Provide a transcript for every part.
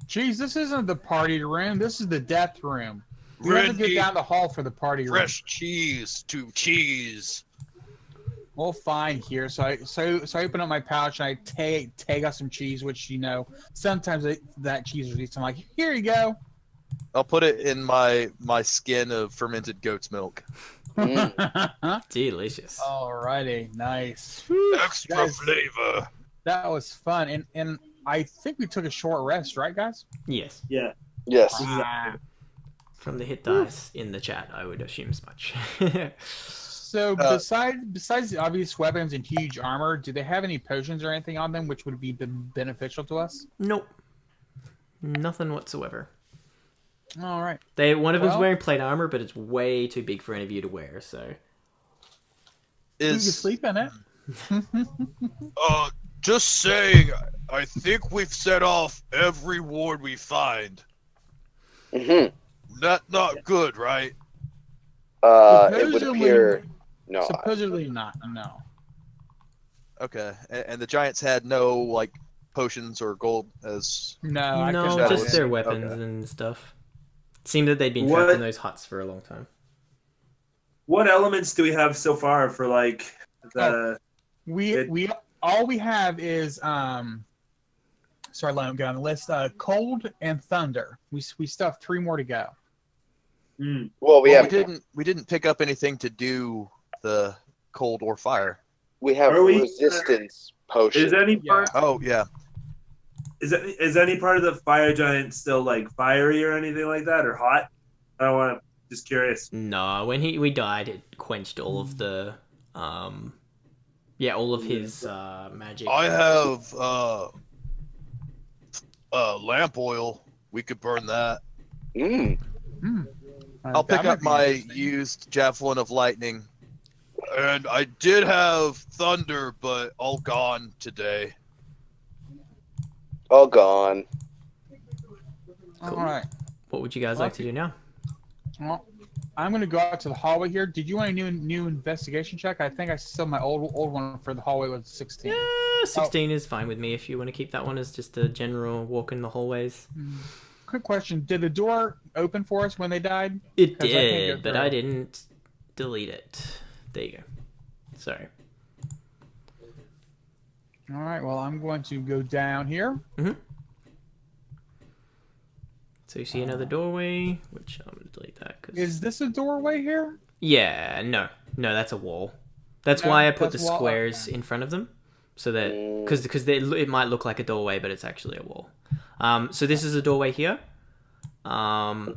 Jeez, this isn't the party room. This is the death room. We have to go down the hall for the party room. Fresh cheese to cheese. We'll find here. So I open up my pouch and I take out some cheese, which sometimes that cheese is easy. I'm like, here you go. I'll put it in my skin of fermented goat's milk. Delicious. Alrighty, nice. Extra flavor. That was fun, and I think we took a short rest, right, guys? Yes. Yeah. Yes. From the hit dice in the chat, I would assume as much. So besides the obvious weapons and huge armor, do they have any potions or anything on them which would be beneficial to us? Nope. Nothing whatsoever. All right. One of them's wearing plate armor, but it's way too big for any of you to wear. So. You can sleep in it. Just saying, I think we've set off every ward we find. That's not good, right? It would appear... No. Supposedly not, no. Okay, and the Giants had no, like, potions or gold as... No, just their weapons and stuff. It seemed that they'd been trapped in those huts for a long time. What elements do we have so far for, like, the... All we have is sorry, let me go on the list. Cold and thunder. We still have 3 more to go. Well, we didn't pick up anything to do the cold or fire. We have resistance potion. Is any part? Oh yeah. Is any part of the fire giant still like fiery or anything like that, or hot? I want to just curious. No, when we died, it quenched all of the all of his magic. I have lamp oil. We could burn that. I'll pick up my used javelin of lightning. And I did have thunder, but all gone today. All gone. Cool. All right. What would you guys like to do now? Well, I'm going to go out to the hallway here. Did you want a new investigation check? I think I still my old one for the hallway was 16. Yeah, 16 is fine with me if you want to keep that one as just a general walk in the hallways. Quick question. Did the door open for us when they died? It did, but I didn't delete it. There you go. Sorry. All right, well, I'm going to go down here. So you see another doorway, which I'm going to delete that. Is this a doorway here? Yeah, no, that's a wall. That's why I put the squares in front of them. So that, because it might look like a doorway, but it's actually a wall. So this is a doorway here. And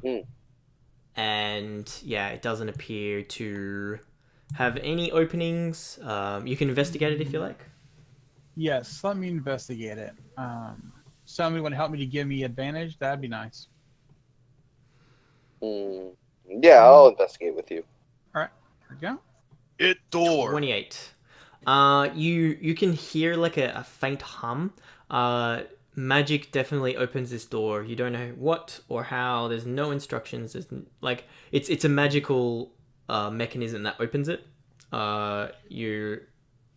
yeah, it doesn't appear to have any openings. You can investigate it if you like. Yes, let me investigate it. Somebody want to help me to give me advantage? That'd be nice. Yeah, I'll investigate with you. All right, here we go. It door. 28. You can hear like a faint hum. Magic definitely opens this door. You don't know what or how. There's no instructions. There's it's a magical mechanism that opens it.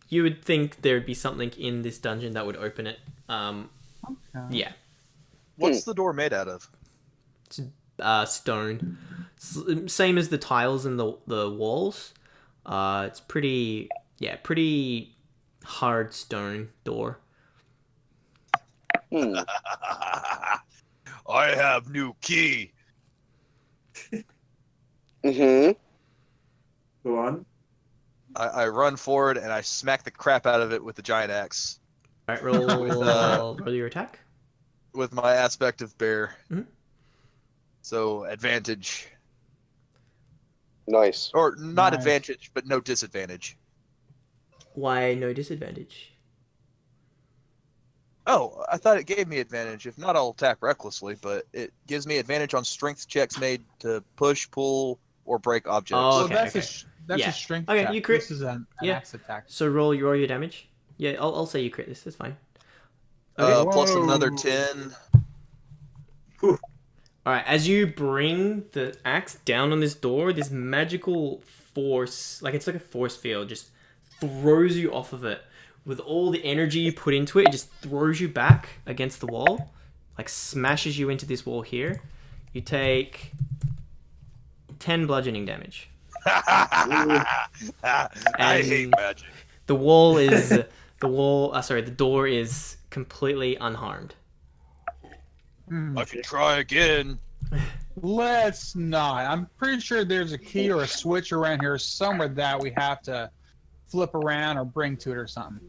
You would think there would be something in this dungeon that would open it. Okay. Yeah. What's the door made out of? It's stone. Same as the tiles in the walls. It's pretty hard stone door. I have new key. Go on. I run forward and I smack the crap out of it with the giant axe. All right, roll your attack. With my aspect of bear. So advantage. Nice. Or not advantage, but no disadvantage. Why no disadvantage? Oh, I thought it gave me advantage. If not, I'll attack recklessly, but it gives me advantage on strength checks made to push, pull, or break objects. Oh, okay, That's a strength Okay, check. you crit. This is an axe attack. So roll your damage. Yeah, I'll say you crit this. It's fine. Plus another 10. All right, as you bring the axe down on this door, this magical force, it's like a force field, just throws you off of it. With all the energy you put into it, it just throws you back against the wall. like smashes you into this wall here. You take 10 bludgeoning damage. I hate magic. The wall is the door is completely unharmed. I can try again. Let's not. I'm pretty sure there's a key or a switch around here somewhere that we have to flip around or bring to it or something.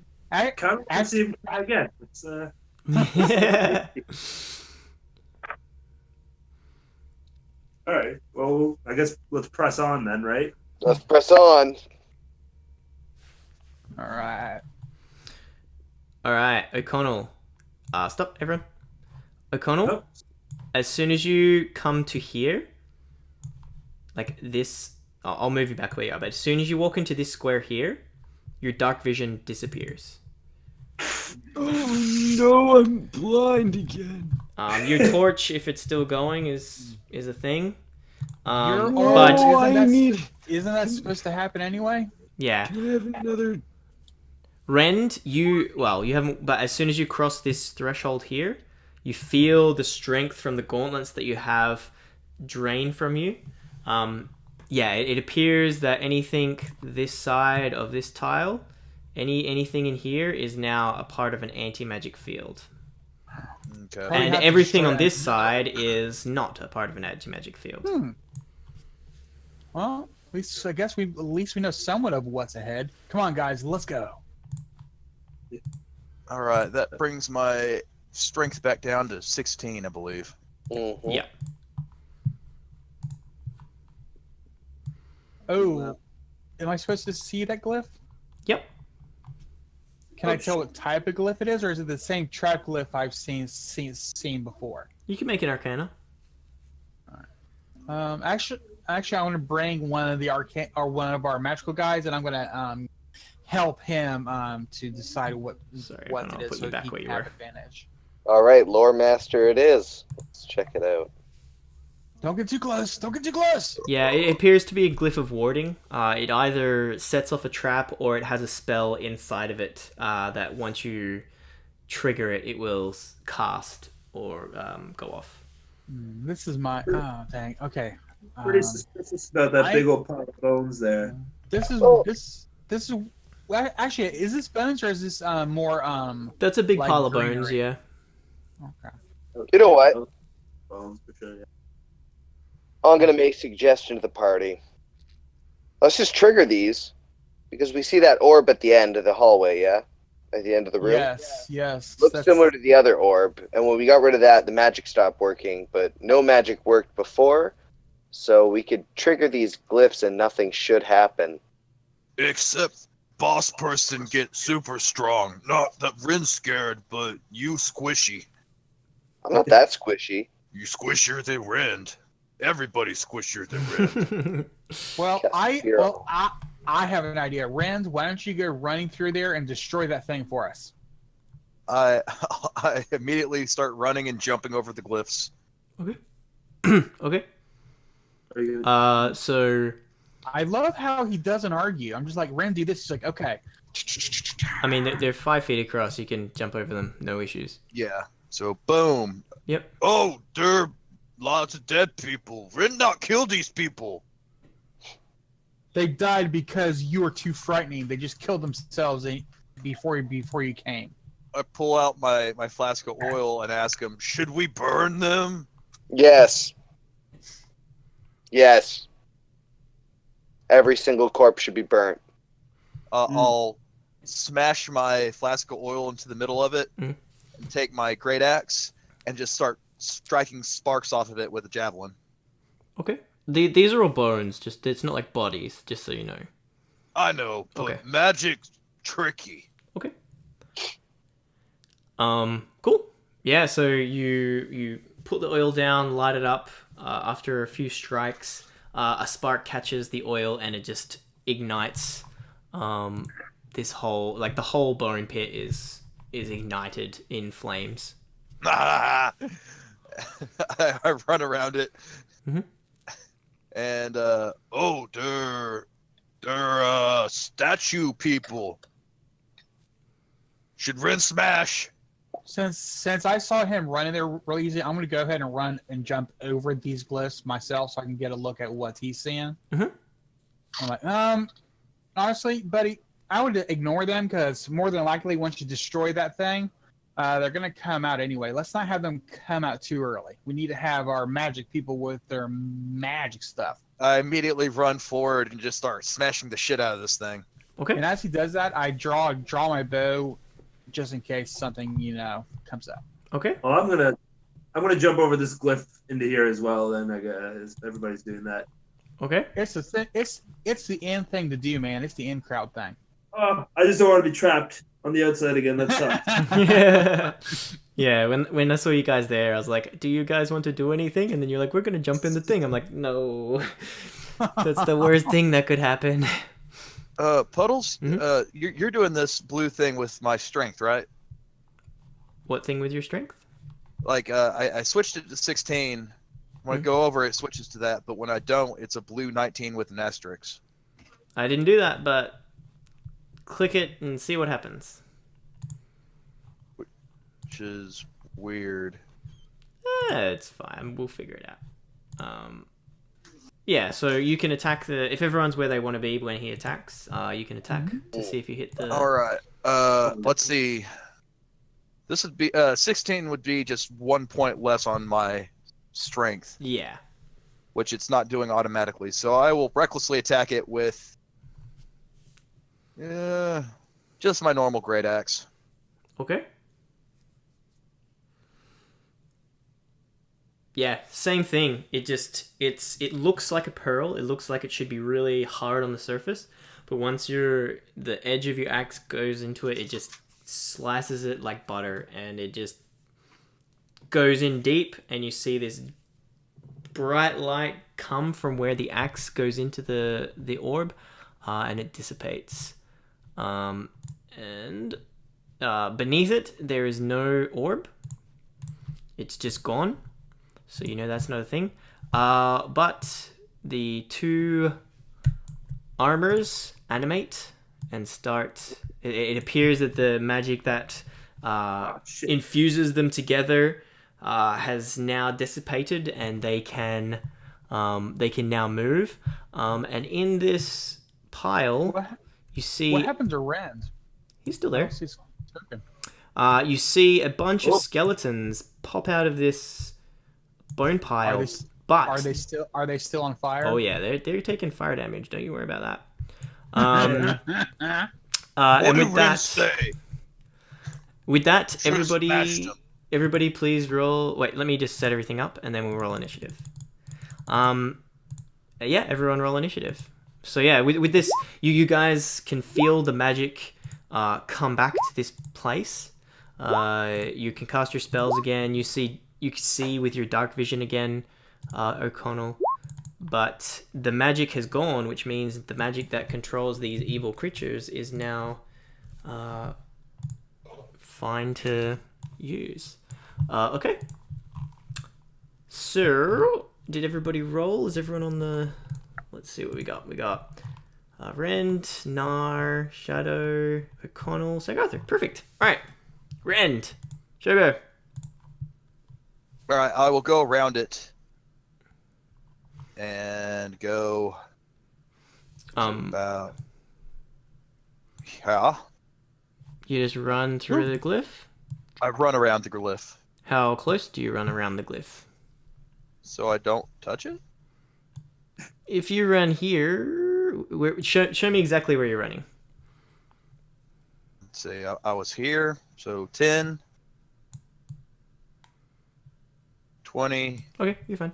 Come and see if try again. It's all right. Well, I guess let's press on then, right? Let's press on. All right. All right, O'Connell. Stop, everyone. O'Connell, Oh. as soon as you come to here, like this, I'll move you back where you are, but as soon as you walk into this square here, your dark vision disappears. Oh no, I'm blind again. Your torch, if it's still going, is a thing. You're But old. Isn't that supposed to happen anyway? yeah, Can I have another? Rend, you haven't. But as soon as you cross this threshold here, you feel the strength from the gauntlets that you have drain from you. It appears that anything this side of this tile, anything in here is now a part of an anti-magic field. Okay. Probably And have to everything on destroy this side is not a part of an anti-magic field. Well, at least I guess we know somewhat of what's ahead. Come on, guys, let's go. All right, that brings my strength back down to 16, I believe. Mm-hmm. Yeah. Oh, am I supposed to see that glyph? Yep. Can I tell what type of glyph it is, or is it the same trap glyph I've seen before? You can make an Arcana. Actually, I want to bring one of our magical guys, and I'm gonna help him to decide what Sorry, what I'll it is, put so you back he where can you have were. advantage. All right, lore master it is. Let's check it out. Don't get too close. Don't get too close. Yeah, it appears to be a glyph of warding. It either sets off a trap or it has a spell inside of it that once you trigger it, it will cast or go off. This is my. Oh, dang. Okay. Pretty suspicious about that big old pile of bones there. This is Oh. this is. Well, actually, is this bones or is this more That's a big like pile of bones, greenery? yeah. Okay. You know what? Bones for sure. Yeah. I'm gonna make a suggestion to the party. Let's just trigger these, because we see that orb at the end of the hallway, yeah? At the end of the room? Yes. Looks that's- similar to the other orb, and when we got rid of that, the magic stopped working, but no magic worked before, so we could trigger these glyphs and nothing should happen. Except boss person get super strong. Not that Rin's scared, but you squishy. I'm not that squishy. You squishier than Rin. Everybody's squishier than Rin. Well, Yes, I have an idea. Rand, why don't you go running through there and destroy that thing for us? I immediately start running and jumping over the glyphs. Okay. Are you gonna... So I love how he doesn't argue. I'm just like, Rand, do this. He's like, okay. I mean, they're 5 feet across. You can jump over them, no issues. Yeah. So boom. Yep. Oh, there are lots of dead people. Rin not kill these people. They died because you were too frightening. They just killed themselves before you came. I pull out my flask of oil and ask him, should we burn them? Yes. Yes. Every single corpse should be burnt. I'll smash my flask of oil into the middle of it and take my great axe and just start striking sparks off of it with a javelin. Okay. These are all bones. Just it's not like bodies. Just so you know. I know, but Okay. magic's tricky. Okay. Cool. Yeah. So you put the oil down, light it up. After a few strikes, a spark catches the oil and it just ignites. This whole the whole bone pit is ignited in flames. I run around it. Mhm. And they're statue people. Should Rin smash? since I saw him running there really easy, I'm gonna go ahead and run and jump over these glyphs myself so I can get a look at what he's seeing. Mhm. I'm like, honestly, buddy, I would ignore them because more than likely, once you destroy that thing, they're gonna come out anyway. Let's not have them come out too early. We need to have our magic people with their magic stuff. I immediately run forward and just start smashing the shit out of this thing. Okay. And as he does that, I draw my bow, just in case something comes up. Okay. Well, I'm gonna jump over this glyph into here as well. Then I guess everybody's doing that. Okay. It's the thing. It's the end thing to do, man. It's the in crowd thing. Oh, I just don't want to be trapped on the outside again. That sucks. Yeah. When I saw you guys there, I was like, "Do you guys want to do anything?" And then you're like, "We're gonna jump in the thing." I'm like, "No, that's the worst thing that could happen." Puddles, Mhm. you're doing this blue thing with my strength, right? What thing with your strength? Like, I switched it to 16. When I go over, it switches to that, but when I don't, it's a blue 19 with an asterisk. I didn't do that, but click it and see what happens. Which is weird. It's fine. We'll figure it out. Yeah, so you can attack if everyone's where they want to be when he attacks, you can attack to see if you hit the... Alright, let's see. This would be, 16 would be just 1 point less on my strength, Yeah. which it's not doing automatically. So I will recklessly attack it with, just my normal great axe. Okay. Yeah, same thing. It looks like a pearl. It looks like it should be really hard on the surface, but once the edge of your axe goes into it, it just slices it like butter, and it just goes in deep, and you see this bright light come from where the axe goes into the orb, and it dissipates. And beneath it, there is no orb. It's just gone. So you know that's not a thing. But the two armors animate and start. It appears that the magic that infuses them together has now dissipated, and they can now move. And in this pile, you see. What happened to Rand? He's still there. He's token. You see a bunch of skeletons pop out of this bone pile, but Are they still on fire? oh yeah, they're taking fire damage. Don't you worry about that. And with that, everybody, please roll. Wait, let me just set everything up, and then we'll roll initiative. Yeah, everyone roll initiative. So yeah, with this, you guys can feel the magic come back to this place. You can cast your spells again. You can see with your dark vision again, O'Connell. But the magic has gone, which means the magic that controls these evil creatures is now fine to use. Okay. So, did everybody roll? Is everyone on the... Let's see what we got. We got Rend, Nar, Shadow, O'Connell, Sagarther. Perfect. All right. Rend. Shadow. All right, I will go around it and go about. Yeah. You just run through the glyph? I run around the glyph. How close do you run around the glyph? So I don't touch it? If you run here, show me exactly where you're running. Let's see, I was here, so 10, 20. Okay, you're fine.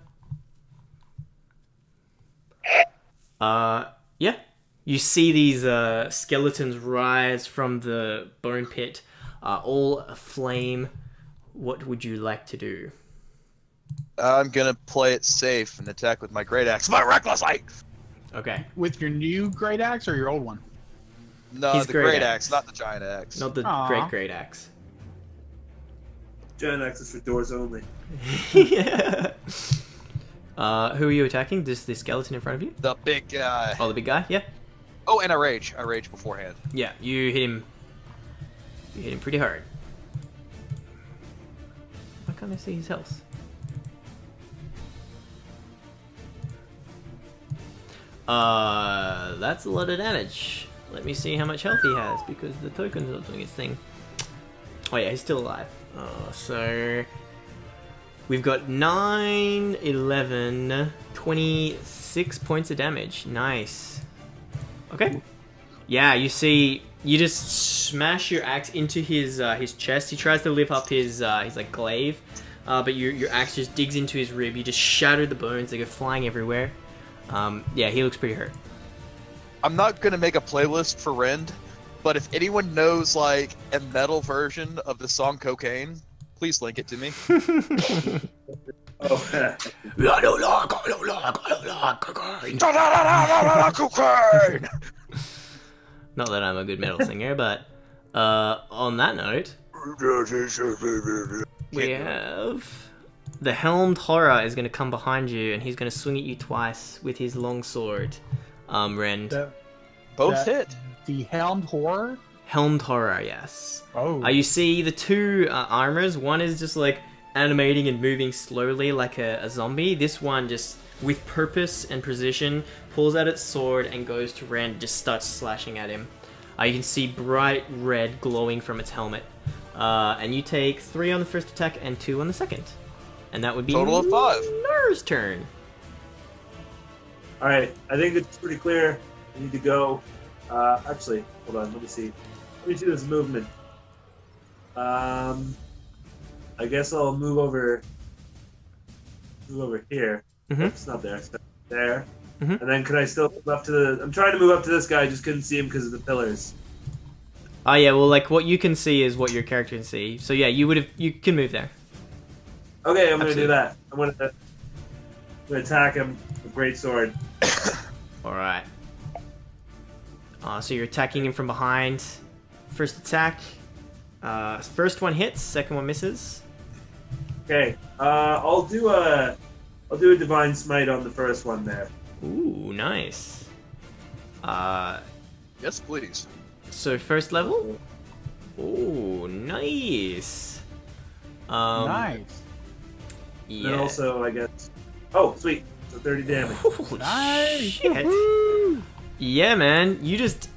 Yeah. You see these skeletons rise from the bone pit, all aflame. What would you like to do? I'm gonna play it safe and attack with my great axe. My reckless light. Okay. With your new great axe or your old one? No, His the great great axe. axe, not the giant axe. Not the Aw. great axe. Giant axe is for doors only. Yeah. Who are you attacking? This the skeleton in front of you? The big guy. Oh, the big guy? Yeah. Oh, and I rage. I rage beforehand. Yeah, you hit him. You hit him pretty hard. can't I see his health? That's a lot of damage. Let me see how much health he has, because the token's not doing its thing. Oh yeah, he's still alive. So... we've got 9, 11, 26 points of damage. Nice. Okay. Yeah, you see, you just smash your axe into his chest. He tries to lift up his like glaive, but your axe just digs into his rib. You just shatter the bones. They go flying everywhere. Yeah, he looks pretty hurt. I'm not gonna make a playlist for Rend, but if anyone knows like a metal version of the song Cocaine, please link it to me. Oh, Cocaine! Not that I'm a good metal singer, but on that note, we have the Helmed Horror is going to come behind you, and he's going to swing at you twice with his long sword. Rend. Both hit. The Helmed Horror? Helmed Horror, yes. Oh. You see the two armors. One is just like animating and moving slowly like a zombie. This one just, with purpose and precision, pulls out its sword and goes to Rend, just starts slashing at him. You can see bright red glowing from its helmet. And you take 3 on the first attack and 2 on the second. And that would be Total of 5. Nur's turn. all right. I think it's pretty clear. We need to go. Actually, hold on. Let me see. Let me see this movement. I guess I'll move over here. Mhm. It's not there. It's there. Mhm. And then could I still move up to the... I'm trying to move up to this guy. I just couldn't see him because of the pillars. Oh yeah, well like what you can see is what your character can see. So yeah, you can move there. Okay, I'm going to Absolutely. do that. I'm going to attack him with great sword. Alright. So you're attacking him from behind. First attack. First one hits, second one misses. Okay. I'll do a divine smite on the first one there. Ooh, nice. Yes, please. So first level? Ooh, nice. Nice. Yeah. And also, I guess... Oh, sweet. So 30 damage. Ooh, Nice. shit. Yeah, man. You just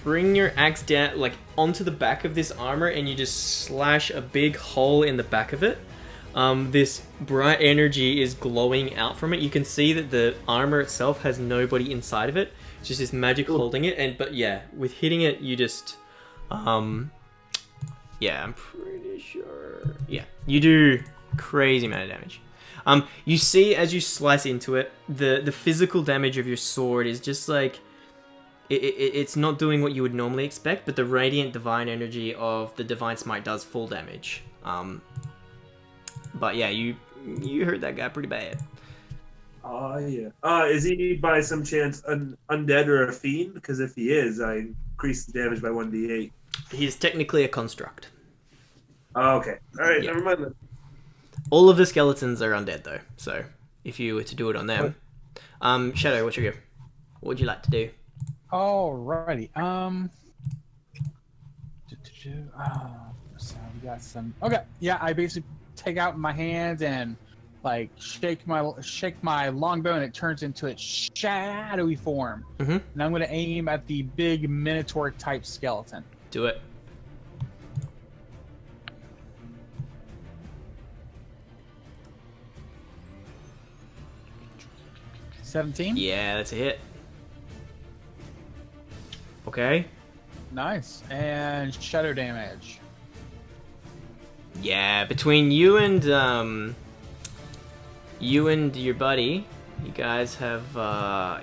bring your axe down, like, onto the back of this armor, and you just slash a big hole in the back of it. This bright energy is glowing out from it. You can see that the armor itself has nobody inside of it. It's just this magic holding it. But yeah, with hitting it, you just, yeah, I'm pretty sure. Yeah, you do crazy amount of damage. You see as you slice into it, the physical damage of your sword is just like, it's not doing what you would normally expect, but the radiant divine energy of the divine smite does full damage. But yeah, you hurt that guy pretty bad. Oh, yeah. Is he by some chance an undead or a fiend? Because if he is, I increase the damage by 1d8. He's technically a construct. Oh, okay. Alright, Yeah. never mind then. All of the skeletons are undead though, so if you were to do it on them. Shadow, what's your go? What would you like to do? Alrighty. So we got some. Okay. Yeah, I basically take out my hands and like shake my longbow, and it turns into its shadowy form. Mhm. And I'm gonna aim at the big minotaur type skeleton. Do it. $17. Yeah, that's a hit. Okay. Nice. And shadow damage. Yeah, between you and your buddy, you guys have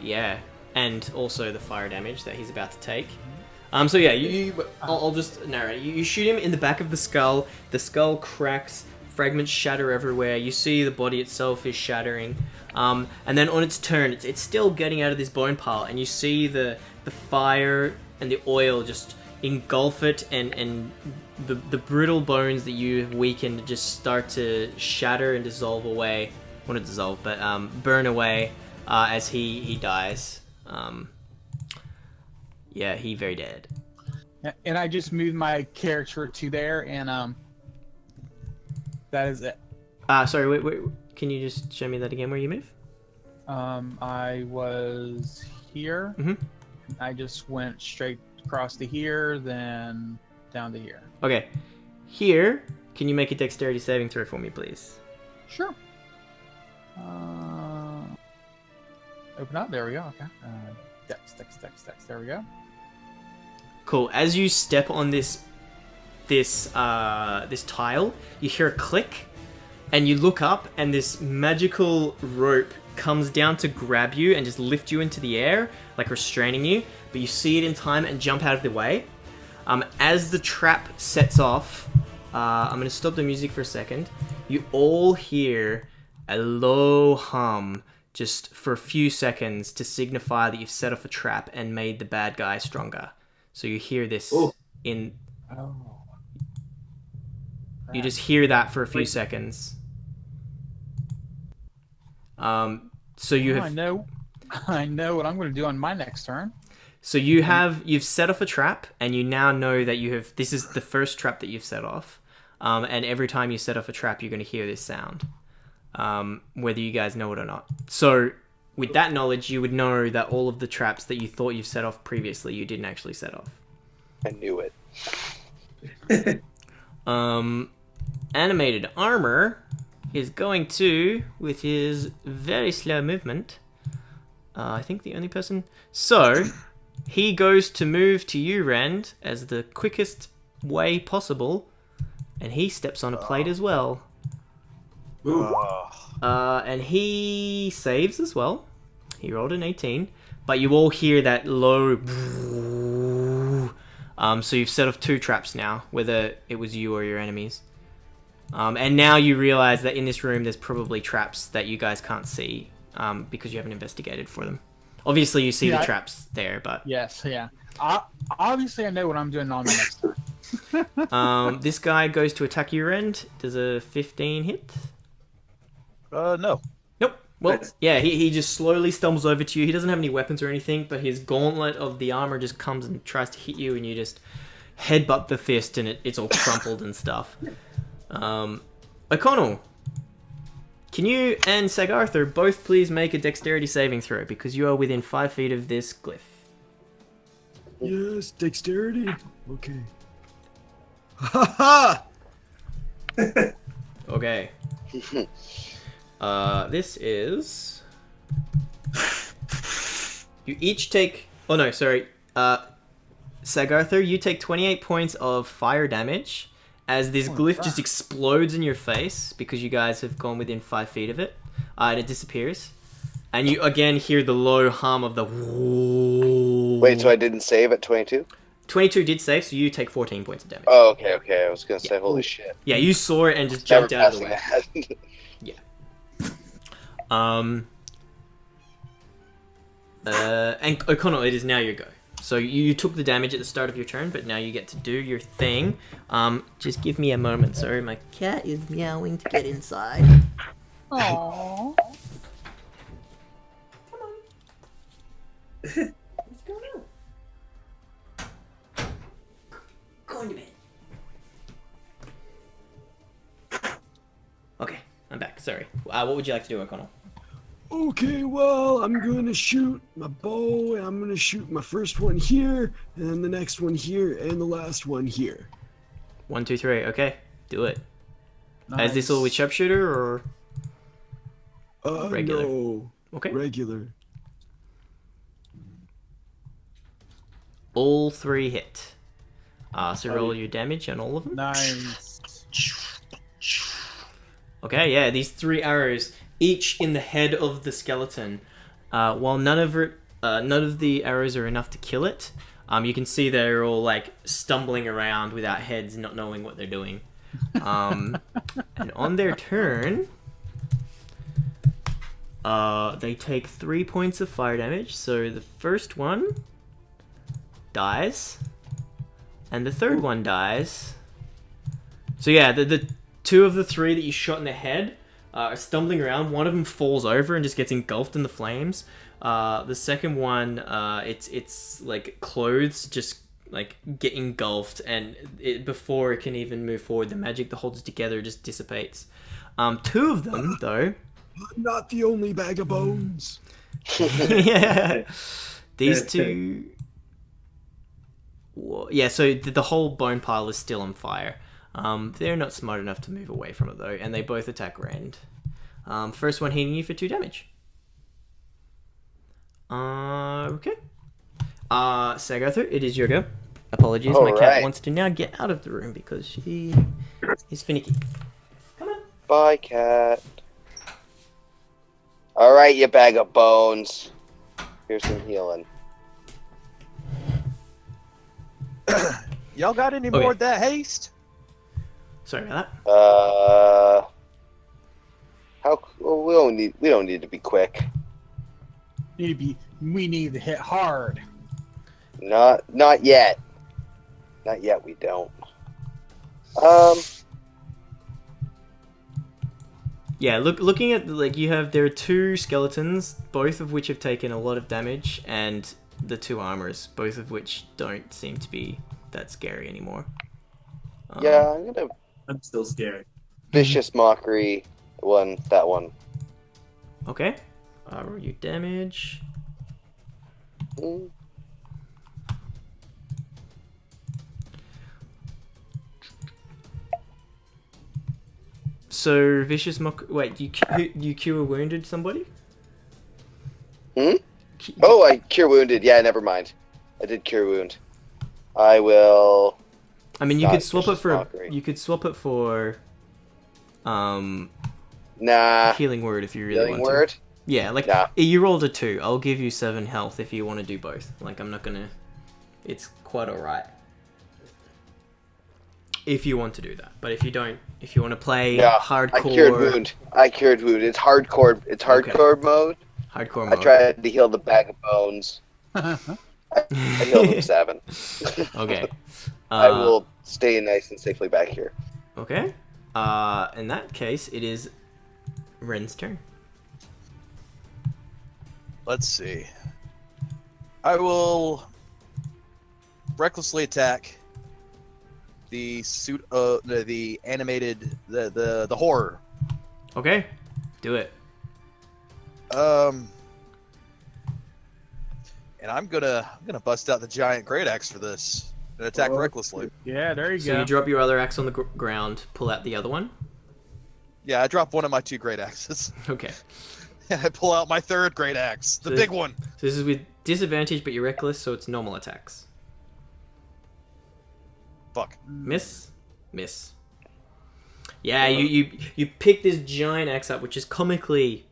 yeah, and also the fire damage that he's about to take. So yeah, I'll just narrate. You shoot him in the back of the skull. The skull cracks, fragments shatter everywhere. You see the body itself is shattering. And then on its turn, it's still getting out of this bone pile, and you see the fire and the oil just engulf it, and the brittle bones that you have weakened just start to shatter and dissolve away. Well, not dissolve, but burn away as he dies. Yeah, he very dead. And I just moved my character to there, and that is it. Sorry, wait. Can you just show me that again where you move? I was here. Mhm. I just went straight across to here, then down to here. Okay. Here, can you make a dexterity saving throw for me, please? Sure. Open up. There we go. Okay. Dex. There we go. Cool. As you step on this tile, you hear a click, and you look up, and this magical rope comes down to grab you and just lift you into the air, like restraining you. But you see it in time and jump out of the way. As the trap sets off, I'm going to stop the music for a second. You all hear a low hum just for a few seconds to signify that you've set off a trap and made the bad guy stronger. So you hear this in... Oh. You just hear that for a few seconds. So you have... I know what I'm going to do on my next turn. So you've set off a trap, and you now know that you have... This is the first trap that you've set off. And every time you set off a trap, you're going to hear this sound. Whether you guys know it or not. So with that knowledge, you would know that all of the traps that you thought you've set off previously, you didn't actually set off. I knew it. Animated Armor is going to, with his very slow movement, I think the only person... So, he goes to move to you, Rend, as the quickest way possible, and he steps on a plate as well. And he saves as well. He rolled an 18, but you all hear that low... So you've set off 2 traps now, whether it was you or your enemies. And now you realize that in this room there's probably traps that you guys can't see because you haven't investigated for them. Obviously you see the traps there, but... Yes, yeah. Obviously I know what I'm doing on my next turn. This guy goes to attack you, Rend. Does a 15 hit? No. Nope. Well, yeah, he just slowly stumbles over to you. He doesn't have any weapons or anything, but his gauntlet of the armor just comes and tries to hit you, and you just headbutt the fist, and it's all crumpled and stuff. O'Connell, can you and Sagarthur both please make a dexterity saving throw, because you are within 5 feet of this glyph. Yes, dexterity. Okay. Ha ha! Okay. This is... You each take... Oh no, sorry. Sagarthur, you take 28 points of fire damage as this glyph just explodes in your face because you guys have gone within 5 feet of it. And it disappears. And you again hear the low hum of the... Wait, so I didn't save at 22? 22 did save, so you take 14 points of damage. Oh, okay. I was going to say, holy shit. Yeah, you saw it and just jumped Never out of the way. passing Yeah. And O'Connell, it is now your go. So you took the damage at the start of your turn, but now you get to do your thing. Just give me a moment. Sorry, my cat is meowing to get inside. Aww. Come on. What's going on? Going to bed. Okay, I'm back. Sorry. What would you like to do, O'Connell? Okay, well, I'm going to shoot my bow, and I'm going to shoot my first one here, and then the next one here, and the last one here. 1, 2, 3. Okay, do it. Nice. Is this all with sharpshooter or regular? No. Okay. Regular. All 3 hit. So roll your damage on all of them. Nice. Okay, yeah, these 3 arrows, each in the head of the skeleton. While none of the arrows are enough to kill it, you can see they're all like stumbling around without heads, not knowing what they're doing. And on their turn, they take 3 points of fire damage. So the first one dies, and the third one dies. So yeah, the 2 of the 3 that you shot in the head are stumbling around. One of them falls over and just gets engulfed in the flames. The second one, it's like clothes just like get engulfed, and before it can even move forward, the magic that holds it together just dissipates. Two of them, though. I'm not the only bag of bones. Yeah. These two. Yeah, so the whole bone pile is still on fire. They're not smart enough to move away from it, though, and they both attack Rand. First one hitting you for 2 damage. Okay. Sagathu, it is your go. Apologies, my cat wants to now get out of the room because she is finicky. Come on. Bye, cat. Alright, you bag of bones. Here's some healing. Y'all got any more of that haste? Sorry about that. We don't need to be quick. We need to hit hard. Not yet. Not yet. We don't. Yeah, looking at there are 2 skeletons, both of which have taken a lot of damage, and the 2 armors, both of which don't seem to be that scary anymore. Yeah, I'm still scared. Vicious Mockery. That one. Okay. Roll your damage. Mm. So vicious mock. Wait, you cure wounded somebody? Hmm? Oh, I cure wounded. Yeah, never mind. I did cure wound. I will. I mean, you could swap it for. You could swap it for. Nah. Healing word if you really Healing want word? to. Yeah, like Nah. you rolled a 2. I'll give you 7 health if you want to do both. Like I'm not gonna. It's quite alright. If you want to do that, but if you don't, if you want to play hardcore. I cured wound. It's hardcore. It's hardcore mode. Hardcore mode. I tried to heal the bag of bones. I healed him 7. Okay. I will stay nice and safely back here. Okay. In that case, it is Ren's turn. Let's see. I will recklessly attack the suit, the animated, the horror. Okay, do it. And I'm gonna bust out the giant great axe for this and attack recklessly. Yeah, there you go. So you drop your other axe on the ground, pull out the other one. Yeah, I drop one of my 2 great axes. Okay. And I pull out my 3rd great axe, the big one. So this is with disadvantage, but you're reckless, so it's normal attacks. Fuck. Miss. Yeah, you pick this giant axe up, which is comically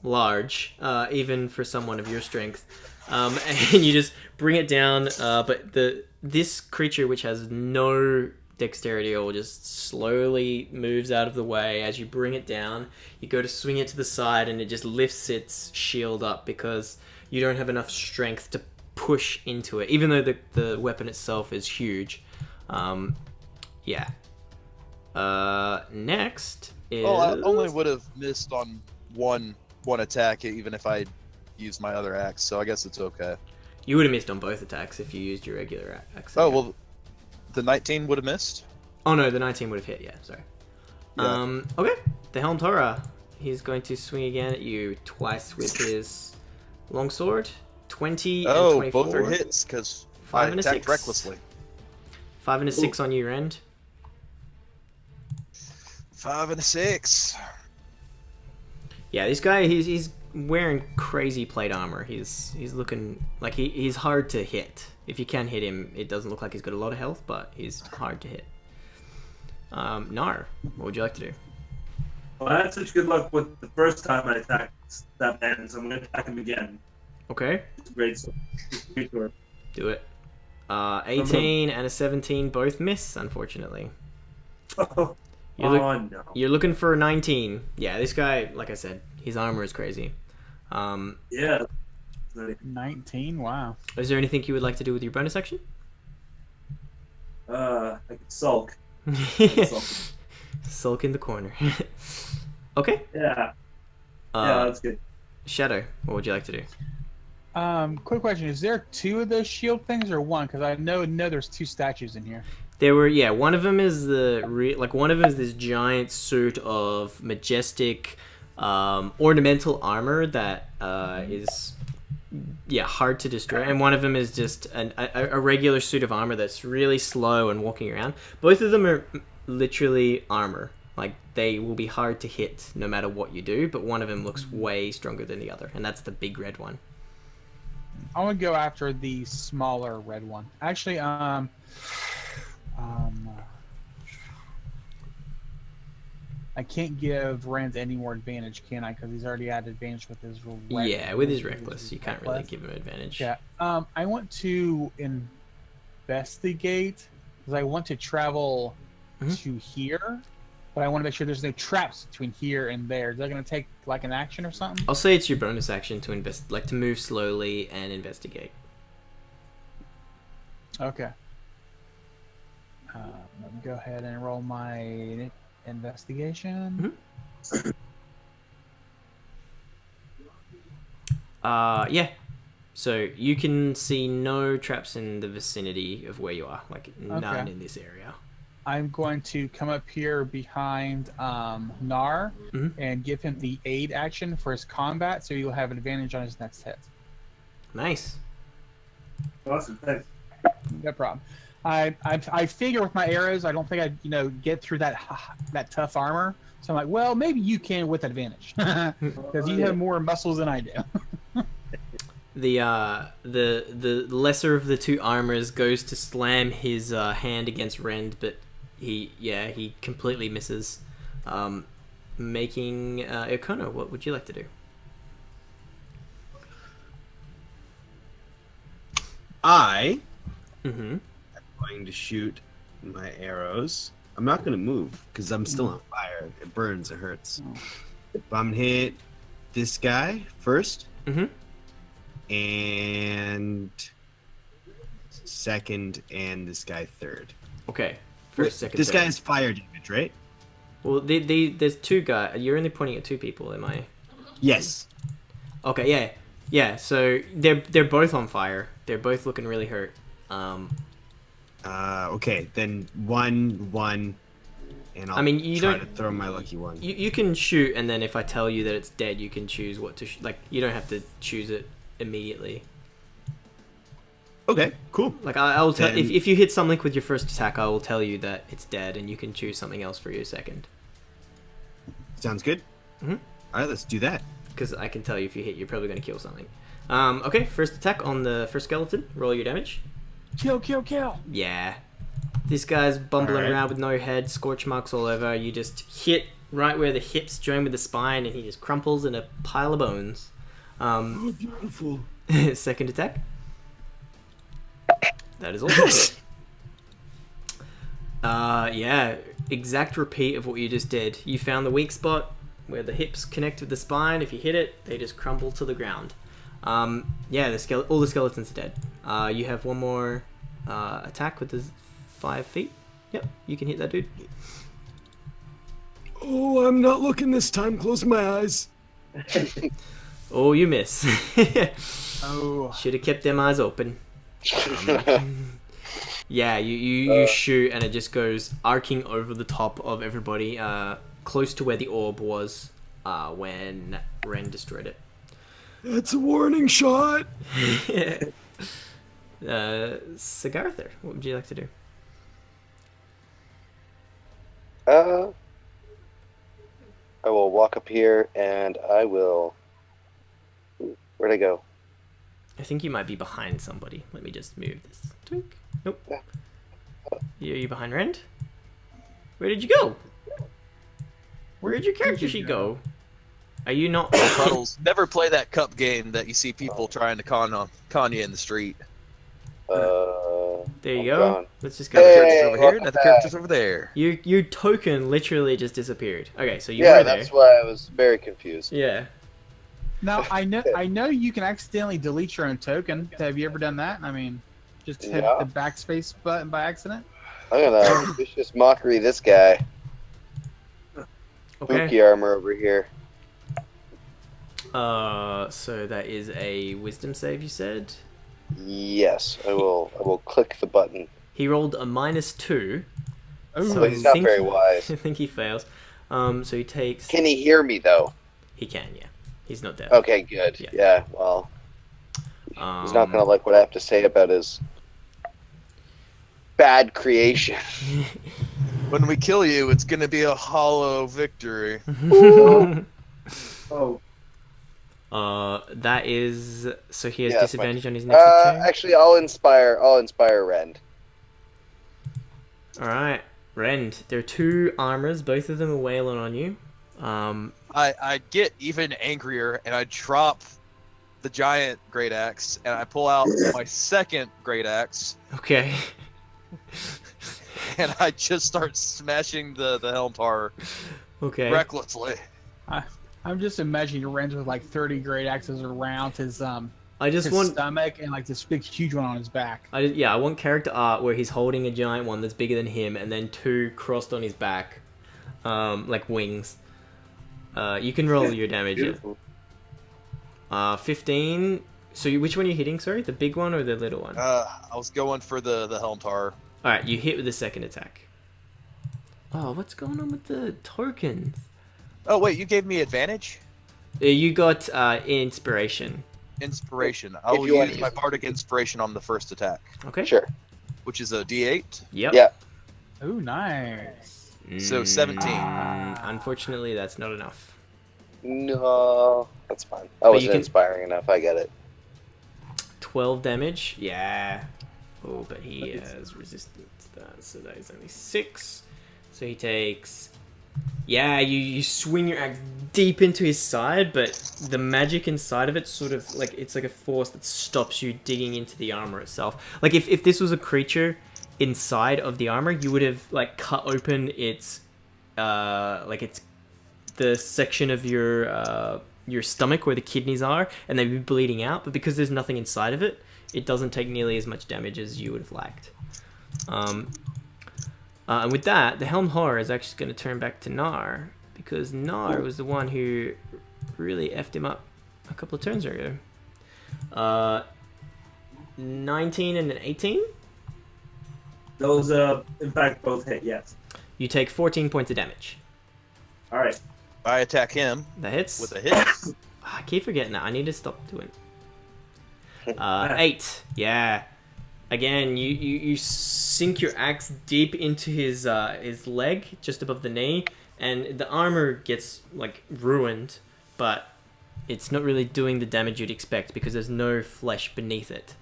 large, even for someone of your strength, and you just bring it down. But this creature, which has no dexterity, or just slowly moves out of the way as you bring it down. You go to swing it to the side, and it just lifts its shield up because you don't have enough strength to push into it, even though the weapon itself is huge. Yeah. Next is. Oh, I only would have missed on one attack, even if I used my other axe. So I guess it's okay. You would have missed on both attacks if you used your regular axe. Oh well, the 19 would have missed. Oh no, the 19 would have hit. Yeah, sorry. Yeah. Okay. The Helmed Horror. He's going to swing again at you twice with his longsword. 20 and 24. Oh, both are hits because I 5 and a attacked 6. recklessly. 5 and a 6 on your end. 5 and a 6. Yeah, this guy, he's wearing crazy plate armor. He's looking like he's hard to hit. If you can hit him, it doesn't look like he's got a lot of health, but he's hard to hit. Nar, what would you like to do? Well, I had such good luck with the first time I attacked that man, so I'm going to attack him again. Okay. It's a great sword. Do it. 18 and a 17 both miss, unfortunately. Oh, no. You're looking for a 19. Yeah, this guy, like I said, his armor is crazy. Yeah. 19? Wow. Is there anything you would like to do with your bonus action? I could sulk. Sulk in the corner. Okay. Yeah. Yeah, that's good. Shadow, what would you like to do? Quick question: is there 2 of those shield things or 1? Because I know there's 2 statues in here. There were, yeah, one of them is one of them is this giant suit of majestic, ornamental armor that is, yeah, hard to destroy, and one of them is just a regular suit of armor that's really slow and walking around. Both of them are literally armor. Like, they will be hard to hit no matter what you do, but one of them looks way stronger than the other, and that's the big red one. I want to go after the smaller red one. Actually, I can't give Rand any more advantage, can I? Because he's already had advantage with his Yeah, with his reckless, you can't really give him advantage. Yeah. I want to investigate because I want to travel to here, but I want to make sure there's no traps between here and there. Is that going to take like an action or something? I'll say it's your bonus action to to move slowly and investigate. Okay. Let me go ahead and roll my investigation. Yeah. So you can see no traps in the vicinity of where you are, like none in this area. I'm going to come up here behind Nar and give him the aid action for his combat, so he'll have an advantage on his next hit. Nice. Awesome, thanks. No problem. I figure with my arrows, I don't think I'd get through that tough armor. So I'm like, well, maybe you can with advantage because you have more muscles than I do. The lesser of the two armors goes to slam his hand against Rend, but he completely misses. Making Okono, what would you like to do? I'm going to shoot my arrows. I'm not going to move because I'm still on fire. It burns. It hurts. But I'm going to hit this guy first. And second, and this guy third. Okay. First, second, this third. guy has fire damage, right? Well, there's two guys. You're only pointing at two people, am I? Yes. Okay, yeah. So they're both on fire. They're both looking really hurt. Okay, then one, and I'll you try don't to throw my lucky one. You can shoot, and then if I tell you that it's dead, you can choose what to like. You don't have to choose it immediately. Okay, cool. Like I'll tell if you hit something with your first attack, I will tell you that it's dead, and you can choose something else for your second. Sounds good. All right, let's do that. Because I can tell you if you hit, you're probably going to kill something. Okay, first attack on the first skeleton. Roll your damage. Kill. Yeah. This guy's bumbling around with no head, scorch marks all over. You just hit right where the hips join with the spine, and he just crumples in a pile of bones. Oh, beautiful. Second attack. That is also good. Yeah, exact repeat of what you just did. You found the weak spot where the hips connect with the spine. If you hit it, they just crumble to the ground. Yeah, all the skeletons are dead. You have one more attack with the 5 feet. Yep, you can hit that dude. Oh, I'm not looking this time. Close my eyes. Oh, you miss. Oh. Should have kept them eyes open. Yeah, you shoot and it just goes arcing over the top of everybody, close to where the orb was when Ren destroyed it. That's a warning shot. Sigarther, what would you like to do? I will walk up here and I will. Where'd I go? I think you might be behind somebody. Let me just move this. Twink. Nope. Are you behind Rend? Where did you go? Where did your character sheet go? Are you not? Puddles. Never play that cup game that you see people trying to con you in the street. There you go. Gone. Let's just go. Hey, Characters over here, another character's over there. Your token literally just disappeared. Okay, so you Yeah, were there. that's why I was very confused. Yeah. Now I know you can accidentally delete your own token. Have you ever done that? I mean, just hit Yeah. the backspace button by accident. I'm gonna vicious mockery this guy. Okay. Spooky armor over here. So that is a wisdom save, you said? Yes, I will click the button. He rolled a -2. So he's not very wise. I think he fails. So he takes... Can he hear me, though? He can, yeah. He's not dead. Okay, good. Yeah, well... He's not going to like what I have to say about his bad creation. When we kill you, it's gonna be a hollow victory. Oh. That is... So he has Yeah, disadvantage on his next attack. Actually, I'll inspire Rend. Alright, Rend. There are 2 armors. Both of them are wailing on you. I get even angrier, and I drop the giant great axe, and I pull out my second great axe, Okay. and I just start smashing the helm tar Okay. recklessly. I'm just imagining Ren's with like 30 great axes around his I just his want... stomach and like this big huge one on his back. I want character art where he's holding a giant one that's bigger than him, and then 2 crossed on his back, like wings. You can roll your damage. Beautiful. 15. So which one are you hitting? Sorry, the big one or the little one? I was going for the helm tar. All right, you hit with the second attack. Oh, what's going on with the tokens? Oh wait, you gave me advantage? You got inspiration. Inspiration. I will you want use to my use it. bardic inspiration on the first attack, Okay. Sure. which is a D8. Yep. Yeah. Oh, nice. So 17. Unfortunately, that's not enough. No, that's fine. I But you wasn't can- inspiring enough. I get it. 12 damage. Yeah. Oh, but he has resistance to that, so that is only 6. So he takes... Yeah, you swing your axe deep into his side, but the magic inside of it sort of like it's like a force that stops you digging into the armor itself. Like if this was a creature inside of the armor, you would have like cut open its like it's the section of your stomach where the kidneys are, and they'd be bleeding out. But because there's nothing inside of it, it doesn't take nearly as much damage as you would have liked. And with that, the Helm Horror is actually going to turn back to Nar, because Nar was the one who really effed him up a couple of turns ago. 19 and an 18? Those, in fact, both hit, yes. You take 14 points of damage. Alright. I attack him That hits? with a hit. I keep forgetting that. I need to stop doing it. 8. Yeah. Again, you sink your axe deep into his leg, just above the knee, and the armor gets like ruined, but it's not really doing the damage you'd expect because there's no flesh beneath it.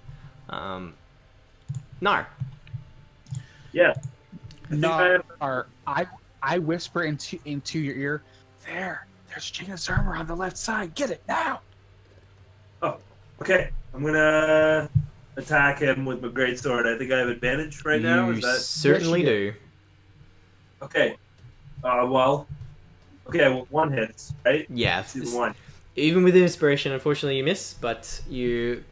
Nar. Yeah. No, or I whisper into your ear. There's Jing's armor on the left side. Get it now. Oh, okay. I'm gonna attack him with my greatsword. I think I have advantage right now. You Is that certainly Yes, you do. okay? Well, one hits, right? Yeah. Do the one. Even with inspiration, unfortunately, you miss. But you're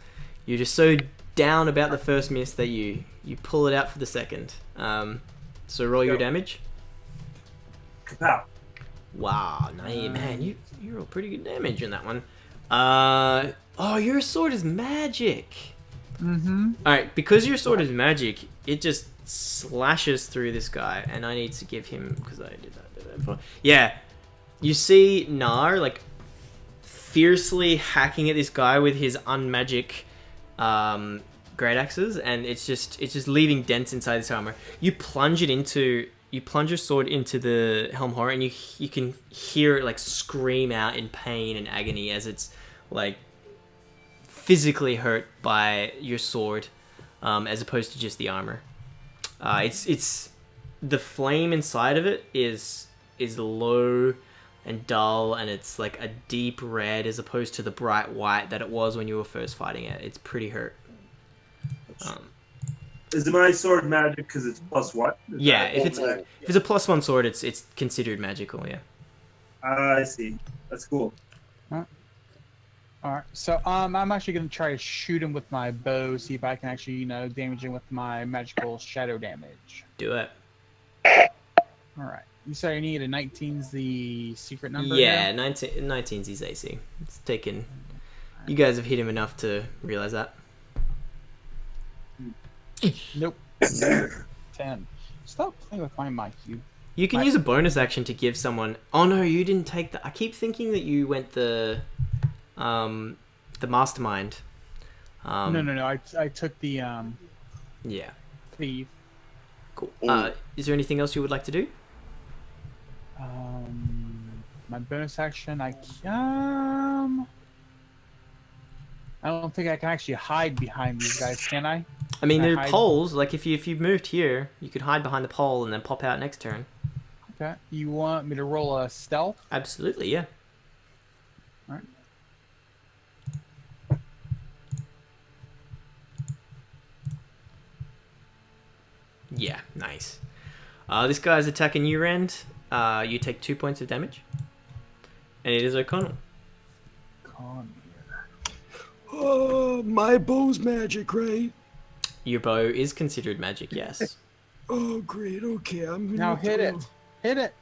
just so down about the first miss that you pull it out for the second. So roll your Go. damage. Kapow. Wow, man, you roll pretty good damage in that one. Oh, your sword is magic. Mm-hmm. All right, because your sword is magic, it just slashes through this guy, and I need to give him because I did that before. Yeah, you see Nar like fiercely hacking at this guy with his unmagic great axes, and it's just leaving dents inside this armor. You plunge your sword into the Helm Horror, and you can hear it like scream out in pain and agony as it's like physically hurt by your sword, as opposed to just the armor. It's the flame inside of it is low and dull, and it's like a deep red as opposed to the bright white that it was when you were first fighting it. It's pretty hurt. Is my sword magic because it's plus what? Is Yeah, that- if it's a +1 sword, it's considered magical. Yeah. I see. That's cool. All right, so I'm actually gonna try to shoot him with my bow, see if I can actually damage him with my magical shadow damage. Do it. All right, you say I need a 19's the secret number. Yeah, 19's his AC. It's taken. You guys have hit him enough to realize that. Nope. 10. Stop playing with my mic, you. You can use a bonus action to give someone. Oh no, you didn't take the. I keep thinking that you went the mastermind. No. I took the Yeah. thief. Cool. Is there anything else you would like to do? My bonus action. I don't think I can actually hide behind these guys, can I? I mean, Can I there are hide? poles. Like if you moved here, you could hide behind the pole and then pop out next turn. Okay. You want me to roll a stealth? Absolutely, yeah. All right. Yeah, nice. This guy's attacking you, Rand. You take 2 points of damage. And it is O'Connell. Con. Oh, my bow's magic, right? Your bow is considered magic, yes. Oh, great. Okay, I'm gonna Now hit throw- it. Hit it.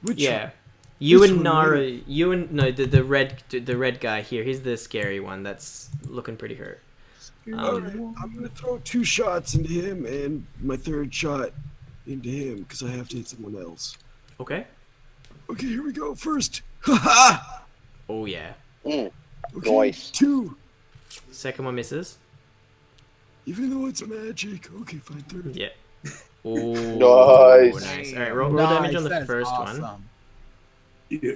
Which Yeah. You This and one, Nara, right? you and no, the red guy here. He's the scary one. That's looking pretty hurt. Alright, I'm gonna throw 2 shots into him and my 3rd shot into him because I have to hit someone else. Okay. Okay, here we go. First, haha. Oh yeah. Mm. Okay, Nice. 2. Second one misses. Even though it's magic. Okay, fine. 3rd. Yeah. Oh. Nice. Nice. All right. Roll damage on the That is first awesome. one. Yeah.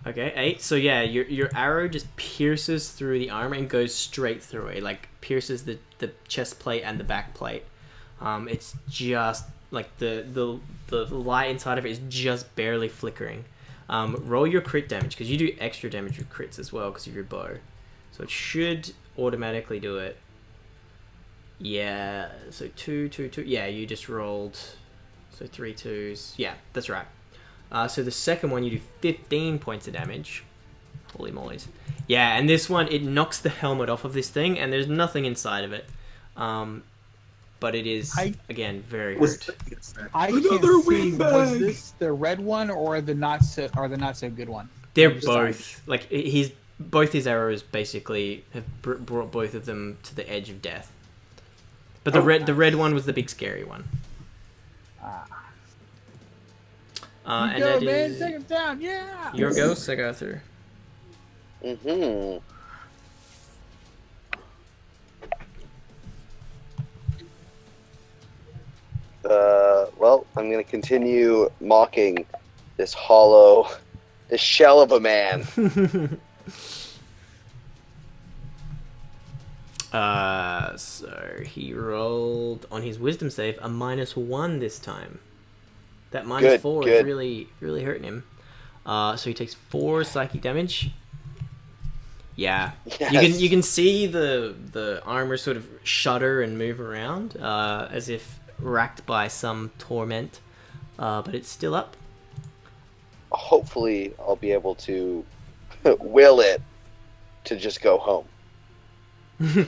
Okay, 8. So yeah, your arrow just pierces through the armor and goes straight through it. Like pierces the chest plate and the back plate. It's just like the light inside of it is just barely flickering. Roll your crit damage because you do extra damage with crits as well because of your bow. So it should automatically do it. Yeah. So 2, 2, 2. Yeah, you just rolled. So 3 2s. Yeah, that's right. So the second one, you do 15 points of damage. Holy mollies. Yeah, and this one, it knocks the helmet off of this thing, and there's nothing inside of it. But it is, again, very hurt. I Another can't see. wing Was bag. this the red one or the not so good one? They're Just both, like, both his arrows basically have brought both of them to the edge of death. But the red one was the big scary one. And Go, that man! is Take him down! Yeah. your go, Sagather. Mm-hmm. Well, I'm going to continue mocking this shell of a man. So he rolled on his wisdom save a -1 this time. That Good, -4 is good. really hurting him. So he takes 4 psychic damage. Yeah, Yes. you can see the armor sort of shudder and move around, as if racked by some torment. But it's still up. Hopefully, I'll be able to will it to just go home. He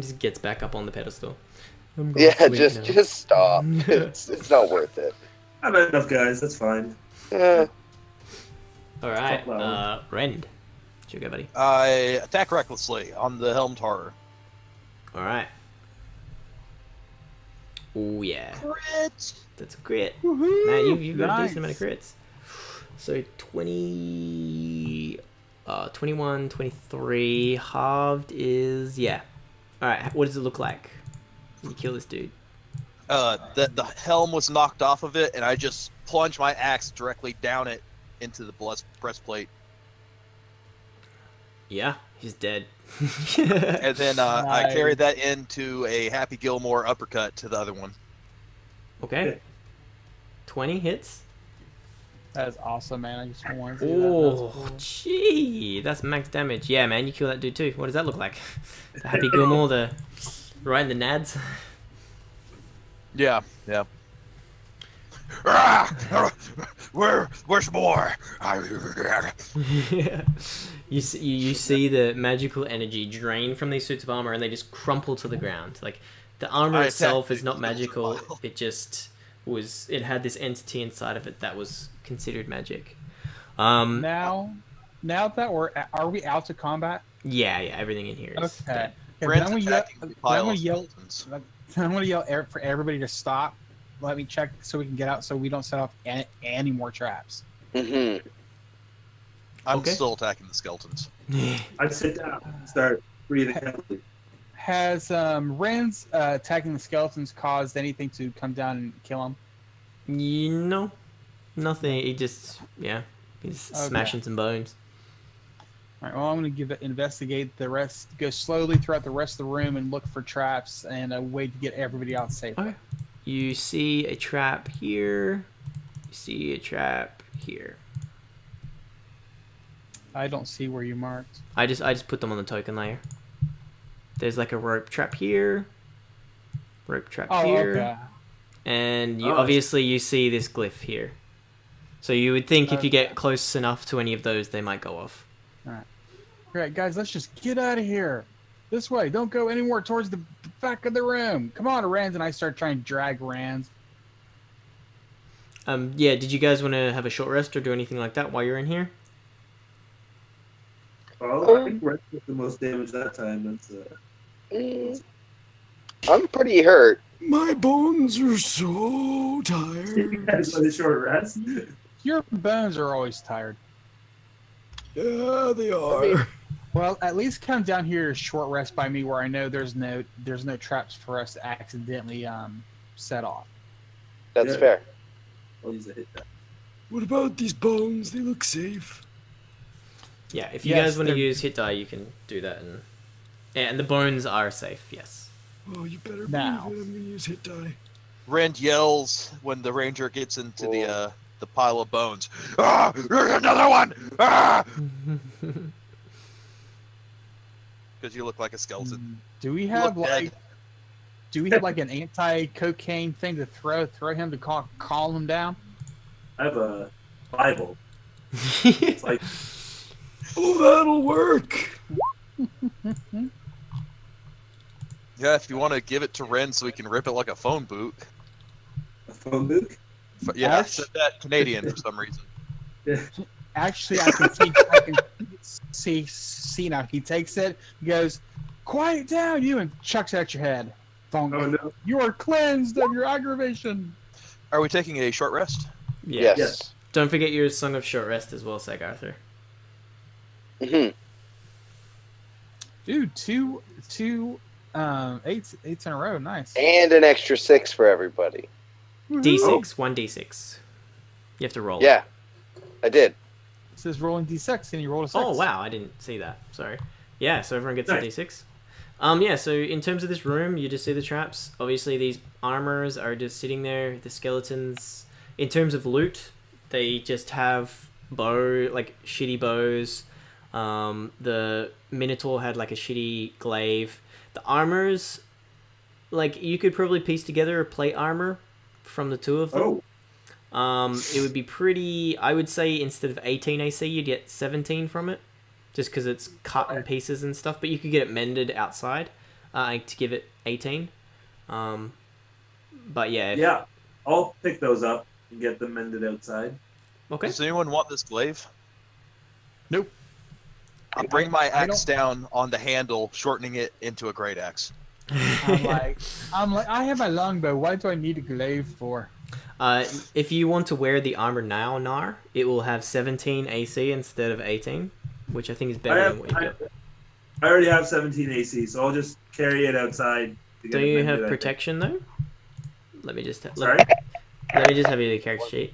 just gets back up on the pedestal. I'm going to Yeah, sleep now. just stop. It's not worth it. I've had enough, guys. That's fine. Eh, All right, Stop loud. Rend. It's your go, buddy. I attack recklessly on the helmed horror. All right. Oh yeah. Crit! That's a crit. Man, you've got a Nice. decent amount of crits. So 20, 21, 23, halved is, yeah. Alright, what does it look like when you kill this dude? The helm was knocked off of it, and I just plunged my axe directly down it into the breastplate. Yeah, he's dead. And then I Nice. carried that into a Happy Gilmore uppercut to the other one. Okay. 20 hits. That is awesome, man. I just want to see that. Oh, That's cool. gee. That's max damage. Yeah, man, you kill that dude too. What does that look like? The Happy Gilmore, right in the nads. Yeah. Where's more? Yeah. You see the magical energy drain from these suits of armor, and they just crumple to the ground. Like the armor I itself attacked is not it. magical. It just was. It had this entity inside of it that was considered magic. Now that are we out to combat? Yeah, everything in here is Okay. dead. Okay, Brent's then I'm gonna attacking the pile of yell. skeletons. I'm gonna yell for everybody to stop. Let me check so we can get out, so we don't set off any more traps. Mm-hmm. I'm Okay. still attacking the skeletons. I sit down and start breathing heavily. Has Ren's attacking the skeletons caused anything to come down and kill him? No, nothing. He just he's smashing some bones. All right. Well, I'm going to investigate the rest. Go slowly throughout the rest of the room and look for traps and a way to get everybody out safely. Okay. You see a trap here. You see a trap here. I don't see where you marked. I just put them on the token layer. There's like a rope trap here. Rope trap here. Okay. And obviously you see this glyph here. So you would think if you get close enough to any of those, they might go off. All right, guys, let's just get out of here. This way. Don't go anywhere towards the back of the room. Come on, Rand. And I start trying to drag Rand. Yeah, did you guys want to have a short rest or do anything like that while you're in here? Well, I think Red took the most damage that time. That's I'm pretty hurt. My bones are so tired. you guys want a short rest? Your bones are always tired. Yeah, they are. Well, at least come down here a short rest by me where I know there's no traps for us to accidentally set off. That's fair. I'll use a hit die. What about these bones? They look safe. Yeah, if you Yes, guys want to they're- use hit die, you can do that. And the bones are safe, yes. Oh, you better Now. believe it. I'm gonna use hit die. Rend yells when the ranger gets into the pile of bones. Ah, there's another one! Ah! Because you look like a skeleton. Do we You have look dead. an anti-cocaine thing to throw him to calm him down? I have a Bible. It's like Oh, that'll work. Yeah, if you want to give it to Ren so he can rip it like a phone book. a phone book. Yeah, I Ash? said that Canadian for some reason. Actually, I can see now. He takes it, he goes, "Quiet down, you," and chucks it at your head. Phone. Oh no. You are cleansed of your aggravation. Are we taking a short rest? Yeah. Yes. Don't forget your Song of Short Rest as well, Sag Arthur. Mm-hmm. Dude, two eights in a row. Nice. And an extra 6 for everybody. D6, 1d6. You have to roll. Yeah, I did. It says rolling d6, and you rolled a 6. Oh wow, I didn't see that. Sorry. Yeah, so everyone gets a Nice. d6. Yeah, so in terms of this room, you just see the traps. Obviously, these armors are just sitting there. The skeletons, in terms of loot, they just have shitty bows. The Minotaur had like a shitty glaive. The armors, like you could probably piece together a plate armor from the two of them. Oh, It would be pretty. I would say instead of 18 AC, you'd get 17 from it, just because it's cut in pieces and stuff. But you could get it mended outside to give it 18. But yeah. yeah. I'll pick those up and get them mended outside. Okay. Does anyone want this glaive? Nope. I'll bring my I axe down on the handle, shortening it into a great axe. I'm like, I have my longbow. Why do I need a glaive for? If you want to wear the armor now, Nar, it will have 17 AC instead of 18, which I think is better than what you got. I already have 17 AC, so I'll just carry it outside. To get Do it you mended, have I think. protection though? Let me just Sorry? let me just have you the character sheet.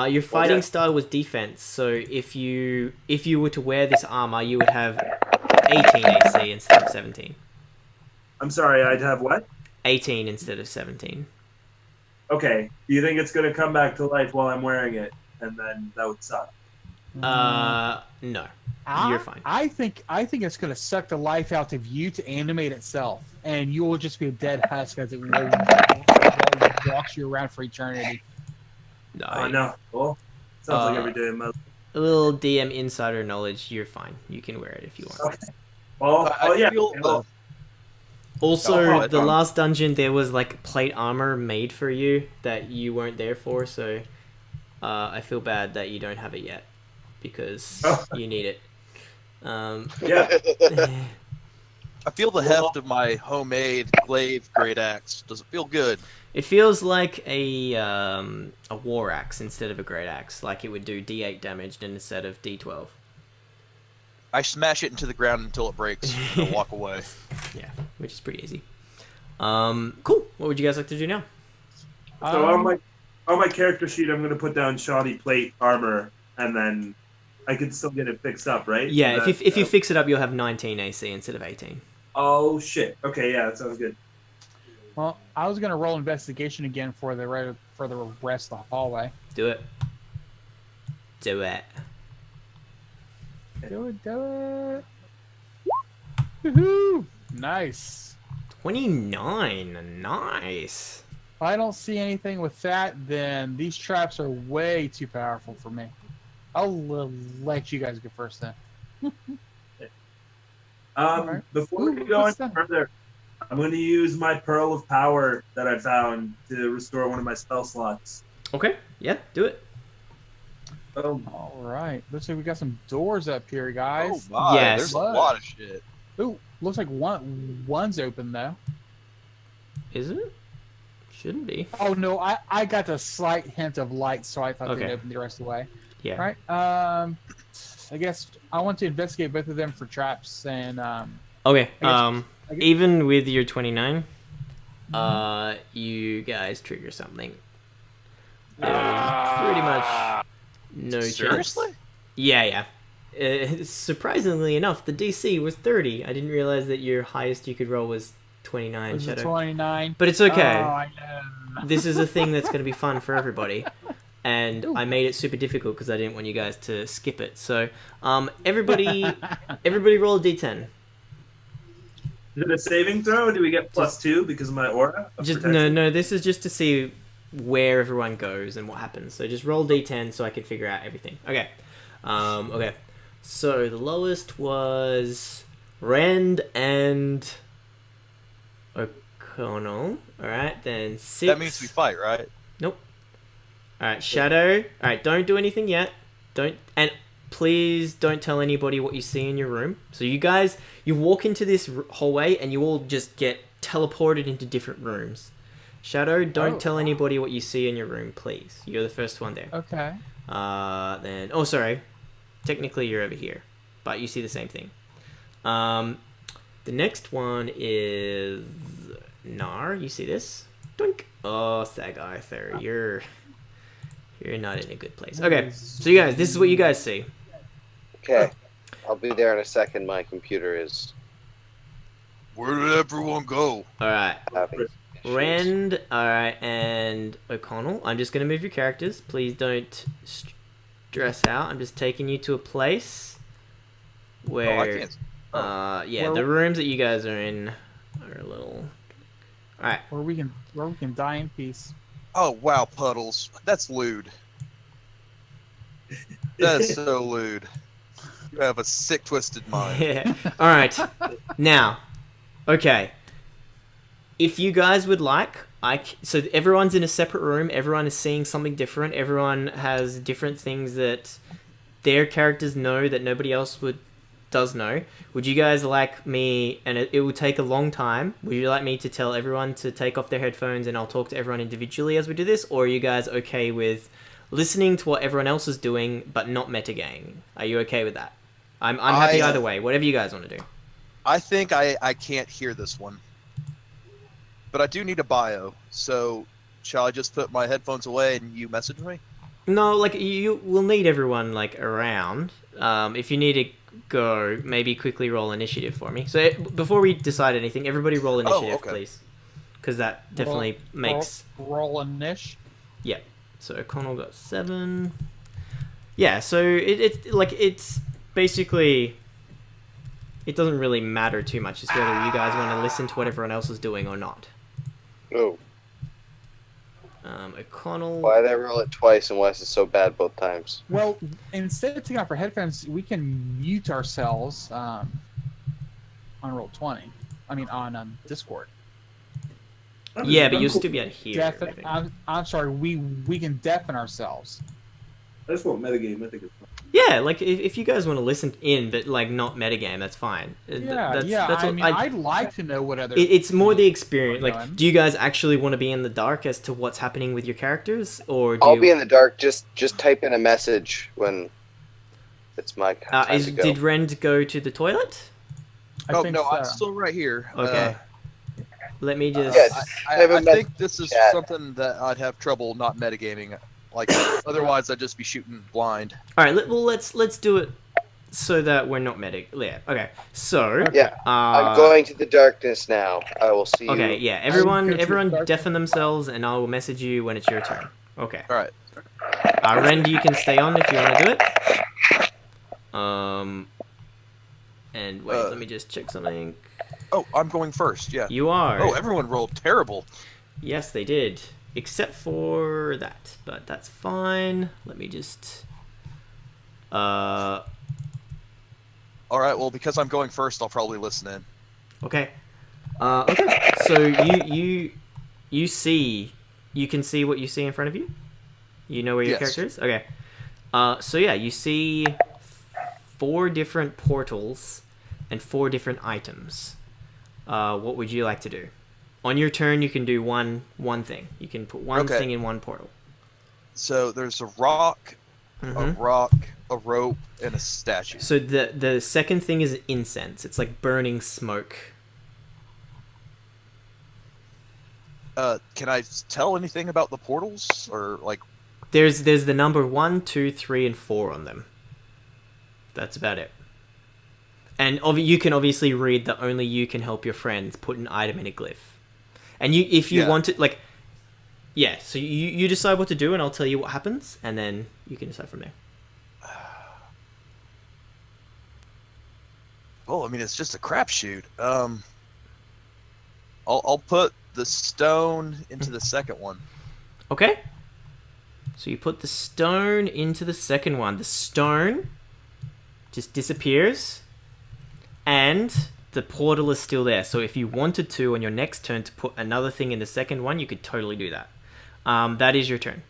Your fighting Okay. style was defense, so if you were to wear this armor, you would have 18 AC instead of 17. I'm sorry, I'd have what? 18 instead of 17. Okay. Do you think it's going to come back to life while I'm wearing it? And then that would suck. No. You're fine. I think it's gonna suck the life out of you to animate itself, and you will just be a dead husk as it walks you around for eternity. No. Oh, no. Well, sounds like every day of my life. A little DM insider knowledge, you're fine. You can wear it if you want. Okay. Well, I yeah. feel well, Also, Oh, the last dungeon, there was like plate armor made for you that you weren't there for, so I feel bad that you don't have it yet because Oh. you need it. yeah. I feel the heft of my homemade glaive great axe. Does it feel good? It feels like a war axe instead of a great axe. Like it would do D8 damage instead of D12. I smash it into the ground until it breaks and I walk away. Yeah, which is pretty easy. Cool. What would you guys like to do now? So on my character sheet, I'm going to put down shoddy plate armor, and then I can still get it fixed up, right? Yeah, if you fix it up, you'll have 19 AC instead of 18. Oh shit. Okay, yeah, that sounds good. Well, I was gonna roll investigation again for the rest of the hallway. Do it. Do it. Do it. Woohoo! Nice. 29. Nice. If I don't see anything with that, then these traps are way too powerful for me. I'll let you guys go first then. Alright. Before we go any further, I'm going to use my Pearl of Power that I found to restore one of my spell slots. Okay. Yeah, do it. Boom. All right. Looks like we got some doors up here, guys. Oh my, Yes. there's a lot of shit. Ooh, looks like one's open though. Is it? Shouldn't be. Oh no, I got a slight hint of light, so I thought Okay. they'd open the rest of the way. Yeah. All right. I guess I want to investigate both of them for traps and Okay. I guess- Even with your 29, you guys trigger something. There's pretty much no chance. Seriously? Yeah. Surprisingly enough, the DC was 30. I didn't realize that your highest you could roll was 29. was it Shadow. 29. But it's okay. Oh, I know. This is a thing that's going to be fun for everybody. And I made it super difficult because I didn't want you guys to skip it. So, everybody roll a d10. Is it a saving throw? Do we get +2 because of my aura? of Just protection? no. This is just to see where everyone goes and what happens. So just roll d10 so I can figure out everything. Okay. Okay. So the lowest was Rand and O'Connell. All right. Then 6. That means we fight, right? Nope. All right, Shadow. All right, don't do anything yet. And please don't tell anybody what you see in your room. So you guys, you walk into this hallway and you all just get teleported into different rooms. Shadow, don't tell anybody what you see in your room, please. You're the first one there. Okay. Then, oh, sorry. Technically, you're over here, but you see the same thing. The next one is Nar. You see this? Doink. Oh, Sag Arthur, you're not in a good place. Okay, so you guys, this is what you guys see. Okay. I'll be there in a second. My computer is Where did everyone go? All right, having issues. Rend. All right, and O'Connell. I'm just gonna move your characters. Please don't stress out. I'm just taking you to a place where, Oh, I can't. yeah, Well- the rooms that you guys are in are a little. All right. Where we can die in peace. Oh wow, Puddles. That's lewd. That is so lewd. You have a sick, twisted mind. Yeah. All right. Now, okay. If you guys would like, so everyone's in a separate room. Everyone is seeing something different. Everyone has different things that their characters know that nobody else does know. Would you guys like me, and it will take a long time, would you like me to tell everyone to take off their headphones and I'll talk to everyone individually as we do this? Or are you guys okay with listening to what everyone else is doing but not metagaming? Are you okay with that? I'm happy either way. Whatever you guys want to do. I think I can't hear this one. But I do need a bio, so shall I just put my headphones away and you message me? No, like, you will need everyone, like, around. If you need to go, maybe quickly roll initiative for me. So, before we decide anything, everybody roll initiative, okay. please. Because that definitely makes... roll a niche. Yeah. So, O'Connell got 7. Yeah, so it's basically... It doesn't really matter too much. It's whether you guys want to listen to what everyone else is doing or not. Oh, O'Connell... why did I roll it twice and why is it so bad both times? Well, instead of taking off our headphones, we can mute ourselves on Roll20. I mean, on Discord. Yeah, but you'll still be able to hear everything. I'm sorry. We can deafen ourselves. I just want metagame. I think it's fun. Yeah, like if you guys want to listen in, but like not metagame, that's fine. That's I all, mean, I'd like to know what other. it's more the experience. going Like, on. do you guys actually want to be in the dark as to what's happening with your characters, or do I'll you? be in the dark. Just type in a message when it's my time to go. Did Rend go to the toilet? I think no, so. I'm still right here. Okay. Let me just. Yeah, just type a I message think this is chat. something that I'd have trouble not metagaming. Like, otherwise I'd just be shooting blind. All right. Let's do it so that we're not medic. Yeah. Okay. So. Yeah, I'm going to the darkness now. I will see you. Okay. Yeah. go to the Everyone, dark- deafen themselves, and I will message you when it's your turn. Okay. All right. Rend, you can stay on if you want to do it. And wait, let me just check something. Oh, I'm going first. Yeah. You are. Oh, everyone rolled terrible. Yes, they did. Except for that, but that's fine. Let me just. All right. Well, because I'm going first, I'll probably listen in. Okay. Okay. So you see, you can see what you see in front of you. You know where your Yes. character is. Okay. So yeah, you see 4 different portals and 4 different items. What would you like to do? On your turn, you can do one thing. You can put one Okay. thing in one portal. So there's a rock, Mhm. a rope, and a statue. So the second thing is incense. It's like burning smoke. Can I tell anything about the portals, or like? There's the number 1, 2, 3, and 4 on them. That's about it. And you can obviously read that only you can help your friends put an item in a glyph. And if you Yeah. want to, like, yeah. So you decide what to do, and I'll tell you what happens, and then you can decide from there. Well, I mean, it's just a crapshoot. I'll put the stone into the second one. Okay. So you put the stone into the second one. The stone just disappears, and the portal is still there. So if you wanted to, on your next turn, to put another thing in the second one, you could totally do that. That is your turn.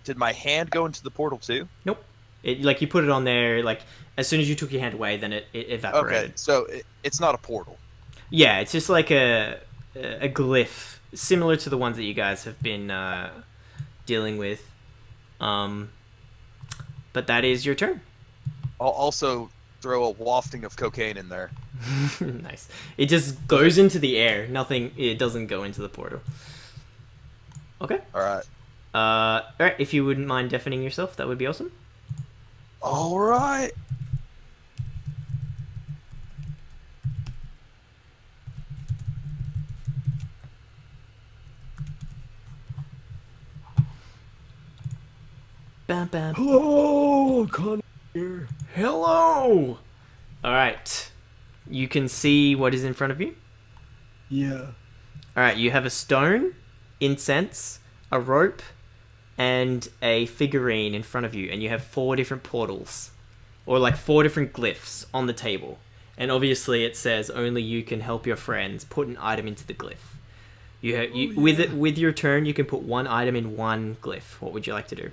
Did my hand go into the portal too? Nope. Like, you put it on there, like, as soon as you took your hand away, then it evaporated. Okay, so it's not a portal. Yeah, it's just like a glyph, similar to the ones that you guys have been dealing with. But that is your turn. I'll also throw a wafting of cocaine in there. Nice. It just goes into the air. It doesn't go into the portal. Okay. All right. Alright, if you wouldn't mind deafening yourself, that would be awesome. All right. Bam, bam. Hello, Connor here. Hello! Alright. You can see what is in front of you. Yeah. Alright, you have a stone, incense, a rope, and a figurine in front of you, and you have 4 different portals. Or like 4 different glyphs on the table. And obviously it says only you can help your friends put an item into the glyph. With your turn, you can put 1 item in 1 glyph. What would you like to do?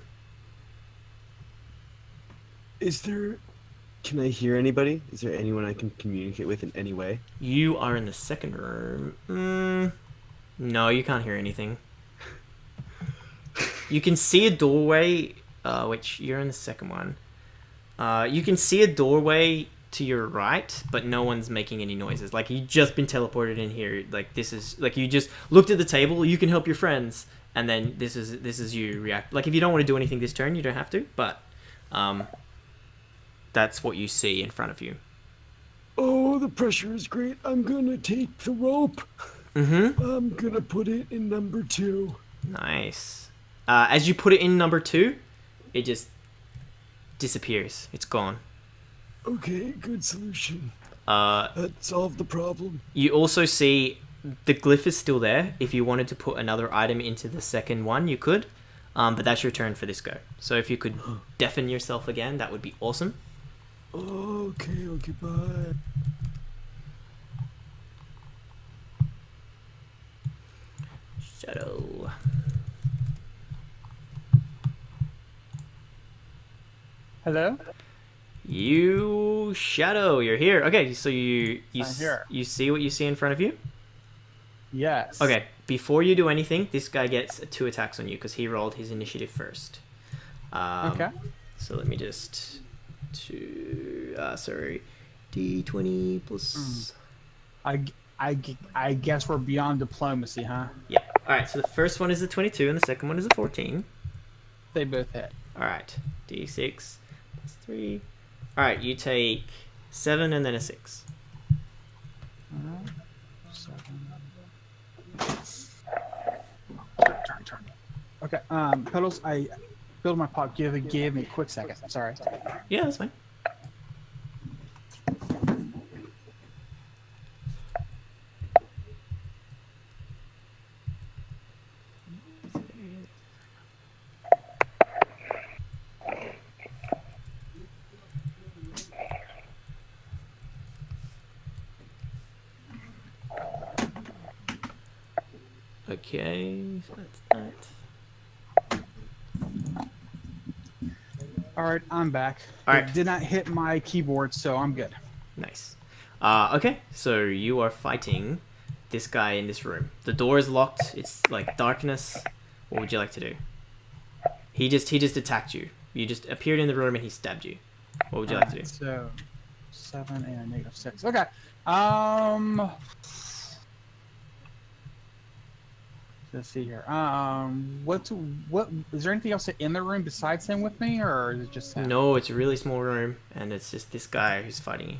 Can I hear anybody? Is there anyone I can communicate with in any way? You are in the second room. No, you can't hear anything. You can see a doorway, which you're in the second one. You can see a doorway to your right, but no one's making any noises. Like, you've just been teleported in here. Like, this is like, you just looked at the table. You can help your friends, and then this is you react. Like, if you don't want to do anything this turn, you don't have to. But that's what you see in front of you. Oh, the pressure is great. I'm gonna take the rope. Mm-hmm. I'm gonna put it in number 2. Nice. As you put it in number 2, it just disappears. It's gone. Okay, good solution. That solved the problem. You also see the glyph is still there. If you wanted to put another item into the second one, you could. But that's your turn for this go. So if you could deafen yourself again, that would be awesome. Okay, bye. Shadow. Hello? You Shadow, you're here. Okay, so I'm here. you see what you see in front of you? Yes. Okay, before you do anything, this guy gets 2 attacks on you because he rolled his initiative first. Okay. So let me just D20 plus. I guess we're beyond diplomacy, huh? Yeah. All right. So the first one is a 22, and the second one is a 14. They both hit. All right. D6 plus 3. All right. You take 7 and then a 6. Turn. Okay. Pedals. I build my pop. Give me a quick second. I'm sorry. Yeah, that's fine. Okay, so that's that. All right, I'm back. All It right. did not hit my keyboard, so I'm good. Nice. Okay, so you are fighting this guy in this room. The door is locked. It's like darkness. What would you like to do? He just attacked you. You just appeared in the room and he stabbed you. What would you like to do? So 7 and a -6. Okay. Let's see here. What is there anything else in the room besides him with me, or is it just him? No, it's a really small room, and it's just this guy who's fighting you.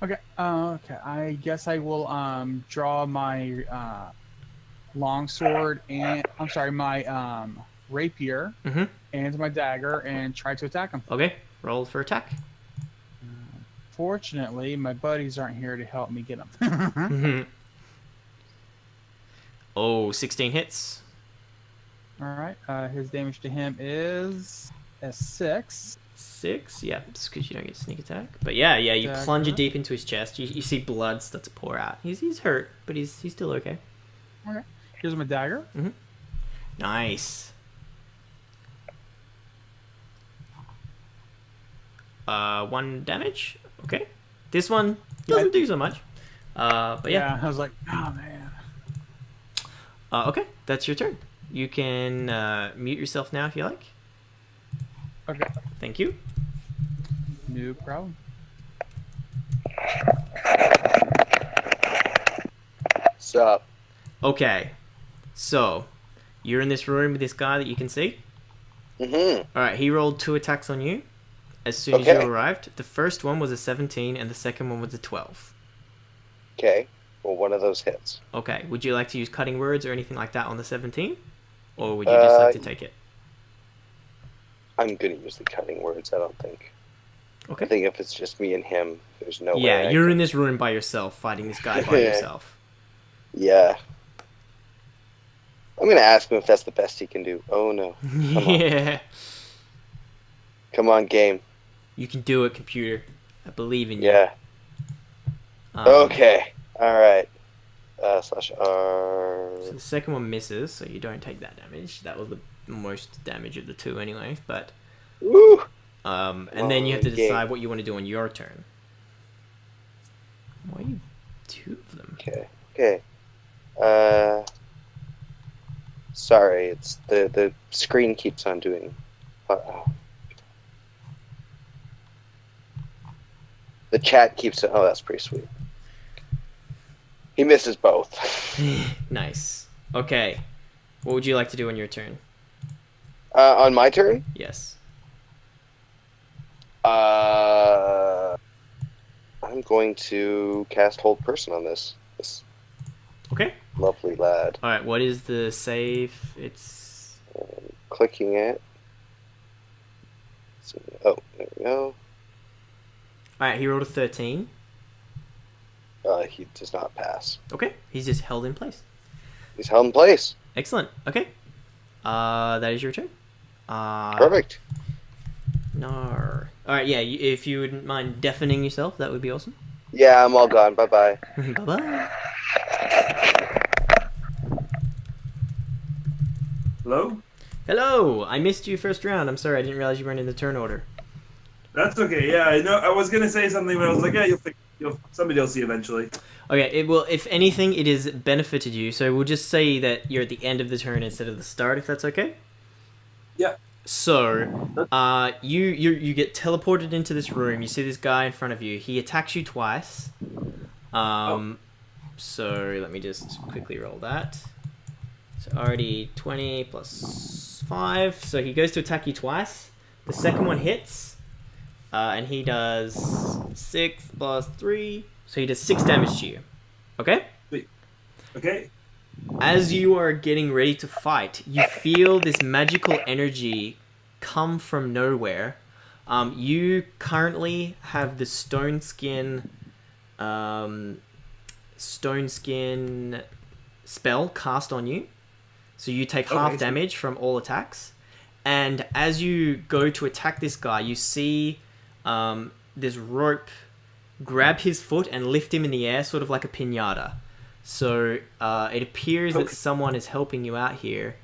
Okay. Okay. I guess I will draw my longsword and my rapier Mhm. and my dagger and try to attack him. Okay, roll for attack. Fortunately, my buddies aren't here to help me get him. Mhm. Oh, 16 hits. All right. His damage to him is a 6. 6, yeah, it's because you don't get sneak attack. But yeah, you Dagger. plunge it deep into his chest. You see blood start to pour out. He's hurt, but he's still okay. Okay. Here's my dagger. Nice. 1 damage. Okay. This one doesn't do so much. But yeah. I was like, oh man. Okay, that's your turn. You can mute yourself now if you like. Okay. Thank you. No problem. Sup? Okay, so you're in this room with this guy that you can see. Mm-hmm. All right, he rolled 2 attacks on you as soon as you arrived. The first one was a 17, and the second one was a 12. Okay. Well, one of those hits. Okay, would you like to use cutting words or anything like that on the 17, or would you just like to take it? I'm gonna use the cutting words. I don't think. Okay. I think if it's just me and him, there's no way. Yeah, you're in this room by yourself, fighting this guy by yourself. Yeah. I'm gonna ask him if that's the best he can do. Oh no. Yeah. Come on, game. You can do it, computer. I believe in you. Yeah. Okay. All right. /R. So the second one misses, so you don't take that damage. That was the most damage of the 2 anyway. But Woo! and then you have to decide what you want to do on your turn. Why are you 2 of them? Okay. Sorry, it's the screen keeps on doing. The chat keeps. Oh, that's pretty sweet. He misses both. Nice. Okay. What would you like to do on your turn? On my turn? Yes. I'm going to cast Hold Person on this Okay. lovely lad. All right. What is the save? It's Clicking it. Oh, there we go. all right. He rolled a 13. He does not pass. Okay. He's just held in place. He's held in place. Excellent. Okay. That is your turn. Perfect. No. All right. Yeah. If you wouldn't mind deafening yourself, that would be awesome. Yeah, I'm all gone. Bye-bye. Bye bye. Hello? Hello! I missed you first round. I'm sorry, I didn't realize you weren't in the turn order. That's okay. Yeah, I know. I was gonna say something, but I was like, yeah, somebody will see eventually. Okay, it will. If anything, it has benefited you. So we'll just say that you're at the end of the turn instead of the start, if that's okay. Yeah. So, you get teleported into this room. You see this guy in front of you. He attacks you twice. So let me just quickly roll that. So already 20 plus 5. So he goes to attack you twice. The second one hits, and he does 6 plus 3. So he does 6 damage to you. Okay? Okay. As you are getting ready to fight, you feel this magical energy come from nowhere. You currently have the stone skin spell cast on you. So you take half damage from all attacks. And as you go to attack this guy, you see this rope grab his foot and lift him in the air, sort of like a piñata. So it appears that someone is helping you out here,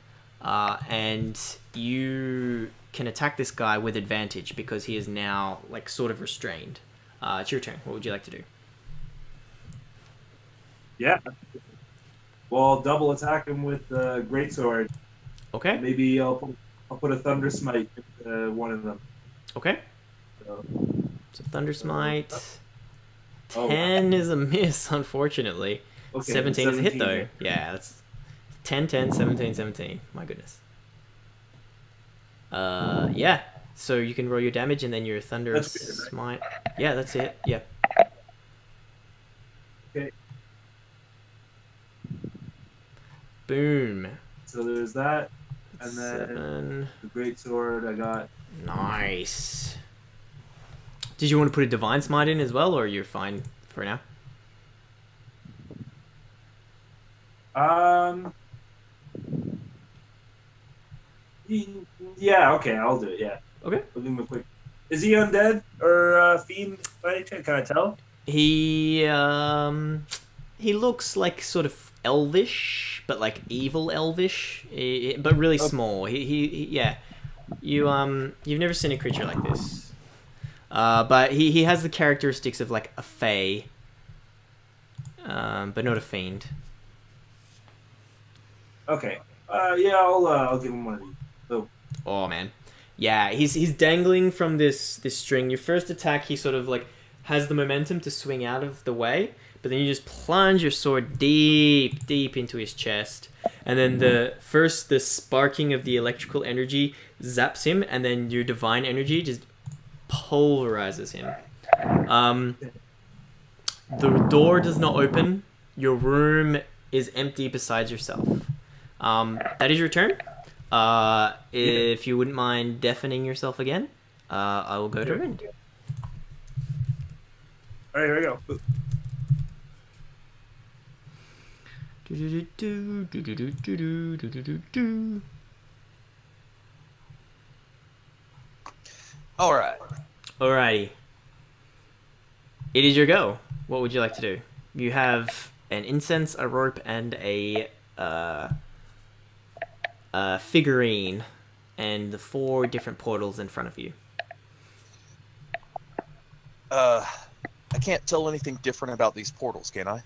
and you can attack this guy with advantage because he is now like sort of restrained. It's your turn. What would you like to do? Yeah. Well, I'll double attack him with the greatsword. Okay. Maybe I'll put a thunder smite into one of them. Okay. So Thunder Smite. 10 is a miss, unfortunately. Okay, 17 is a hit, though. hit. Yeah, that's 10, 10, 17, 17. My goodness. Yeah. So you can roll your damage and then your Thunder That's good, right? Smite. Yeah, that's it. Yeah. Okay. Boom. So there's that, and then 7. the greatsword I got. Nice. Did you want to put a Divine Smite in as well, or you're fine for now? Yeah, okay, I'll do it, yeah. Okay. I'll give him a quick... Is he undead or fiend by any chance? Can I tell? He looks like sort of elvish, but like evil elvish, but really small. He yeah. You've never seen a creature like this. But he has the characteristics of like a fae, but not a fiend. Okay. Yeah, I'll give him one of these. So, Oh man, yeah, he's dangling from this string. Your first attack, he sort of like has the momentum to swing out of the way, but then you just plunge your sword deep into his chest, and then the sparking of the electrical energy zaps him, and then your divine energy just pulverizes him. The door does not open. Your room is empty besides yourself. That is your turn. If you wouldn't mind deafening yourself again, I will go to Rind. alright, here we go. All right. Alrighty. It is your go. What would you like to do? You have an incense, a rope, and a figurine, and the 4 different portals in front of you. I can't tell anything different about these portals, can I?